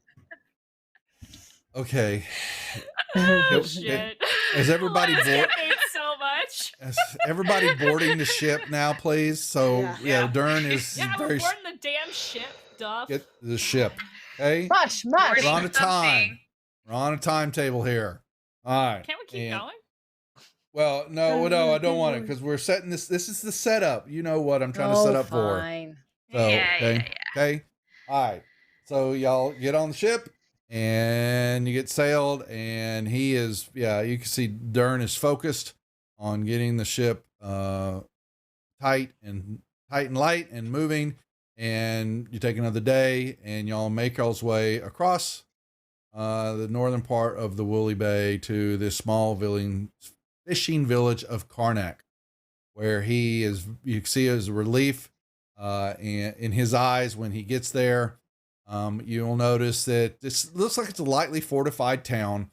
Okay. Oh, shit. Is everybody Let's board? get paid so much. Is everybody boarding the ship now, please? So Dern is Yeah, we're very. boarding the damn ship, Duff. Get the ship. Okay. Mush. We're on a time. We're on a timetable here. All right. Can't we keep going? Well, no, I don't want it because we're setting this. This is the setup. You know what I'm trying to set up fine. for. So, okay. All right. So y'all get on the ship and you get sailed, and he is. Yeah, you can see Dern is focused on getting the ship tight and light and moving. And you take another day, and y'all make y'all's way across the northern part of the Woolly Bay to this small fishing village of Karnak, where you can see his relief in his eyes when he gets there. You'll notice that this looks like it's a lightly fortified town.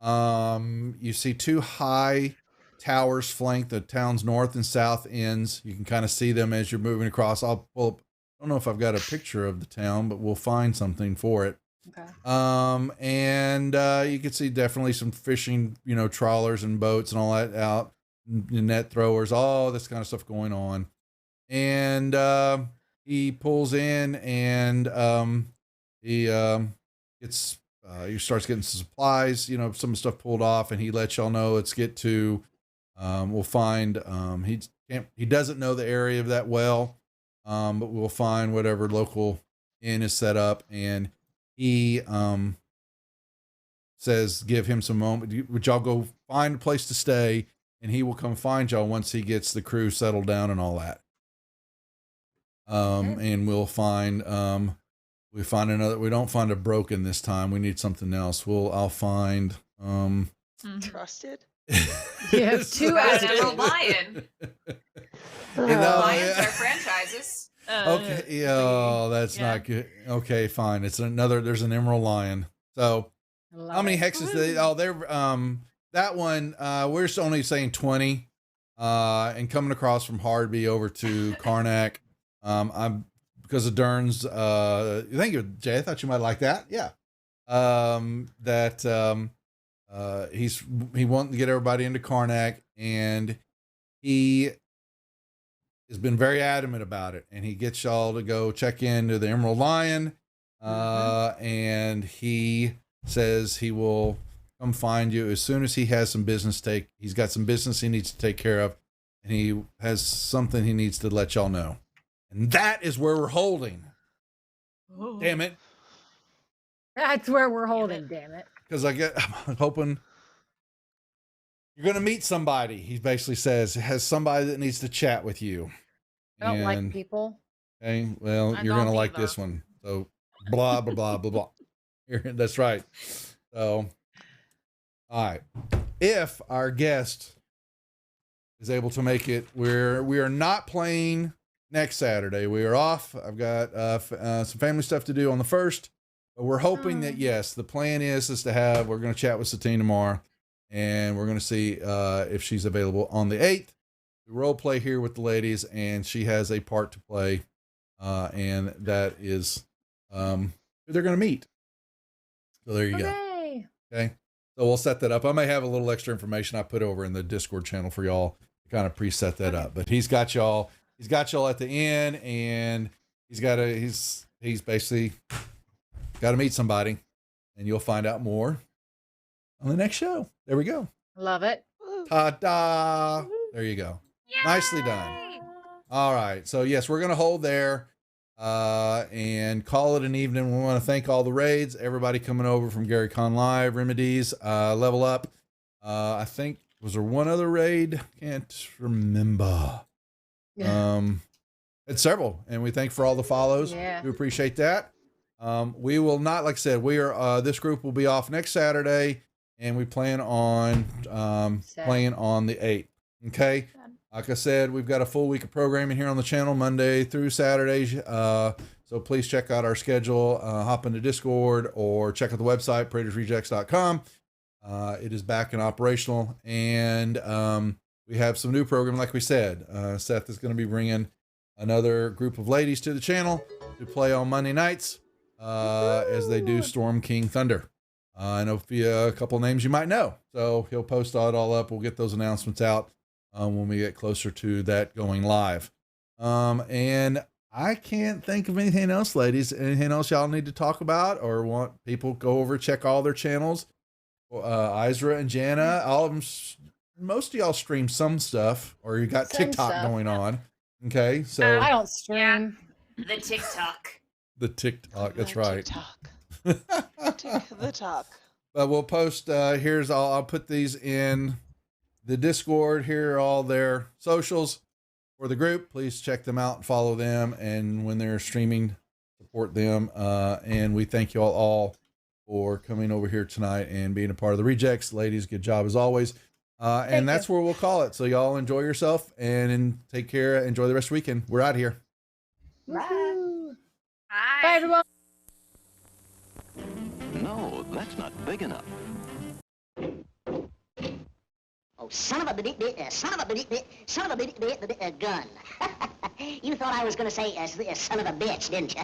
You see two high towers flank the town's north and south ends. You can kind of see them as you're moving across. I'll pull up. I don't know if I've got a picture of the town, but we'll find something for it. Okay. And you can see definitely some fishing, trawlers and boats and all that out, net throwers, all this kind of stuff going on. And he pulls in, and he starts getting some supplies, some stuff pulled off, and he lets y'all know, let's get to, we'll find, he doesn't know the area that well. But we'll find whatever local inn is set up, and he says, give him some moment. Would y'all go find a place to stay, and he will come find y'all once he gets the crew settled down and all that. And we'll find another. We don't find a broken this time. We need something else. I'll find Trusted. You have two Emerald Lion. Lions are franchises. Okay. That's not good. Okay, fine. There's an Emerald Lion. So how many hexes that one, we're just only saying 20. And coming across from Hardby over to Karnak. I'm because of Dern's thank you, Jay. I thought you might like that. Yeah. that he wanted to get everybody into Karnak, and he has been very adamant about it, and he gets y'all to go check into the Emerald Lion, and he says he will come find you as soon as he has some business. He's got some business he needs to take care of, and he has something he needs to let y'all know, and that is where we're holding. Oh. Damn it! That's where we're holding. Damn it! Because I'm hoping you're gonna meet somebody. He basically says has somebody that needs to chat with you. I don't like people. Okay, well, you're gonna like this one. So blah blah blah blah blah. That's right. So, all right. If our guest is able to make it, we are not playing next Saturday. We are off. I've got some family stuff to do on the 1st, but we're hoping that yes, the plan is to have. We're going to chat with Satine tomorrow, and we're going to see if she's available on the 8th. We role play here with the ladies, and she has a part to play, and that is who they're going to meet. So there you Hooray! go. Okay. So we'll set that up. I may have a little extra information I put over in the Discord channel for y'all to kind of preset that up. But he's got y'all at the end, and he's basically got to meet somebody, and you'll find out more on the next show. There we go. Love it. Ta-da! There you go. Nicely done. All right. So yes, we're gonna hold there and call it an evening. We want to thank all the raids, everybody coming over from Gary Con Live, Remedies, Level Up. I think was there one other raid? Can't remember. It's several, and we thank for all the follows. Yeah. We appreciate that. We will not, like I said, we are this group will be off next Saturday, and we plan on playing on the 8th. Okay. Like I said, we've got a full week of programming here on the channel, Monday through Saturday. So please check out our schedule, hop into Discord, or check out the website, PradersRejects.com. It is back and operational, and we have some new programming. Like we said, Seth is going to be bringing another group of ladies to the channel to play on Monday nights as they do Storm King Thunder. I know a couple of names you might know, so he'll post it all up. We'll get those announcements out when we get closer to that going live. And I can't think of anything else, ladies. Anything else y'all need to talk about or want people to go over, check all their channels? Isra and Jana, all of them, most of y'all stream some stuff, or you got Some TikTok stuff. going on. Okay, so I don't stream. The TikTok. the TikTok, that's right. The talk. But we'll post, I'll put these in the Discord. Here are all their socials for the group. Please check them out and follow them. And when they're streaming, support them. And we thank you all for coming over here tonight and being a part of the Rejects. Ladies, good job as always. And that's where we'll call it. So y'all enjoy yourself and take care. Enjoy the rest of the weekend. We're out here. Bye, Bye, everyone. No, that's not big enough. Oh, son of a gun. You thought I was going to say son of a bitch, didn't you?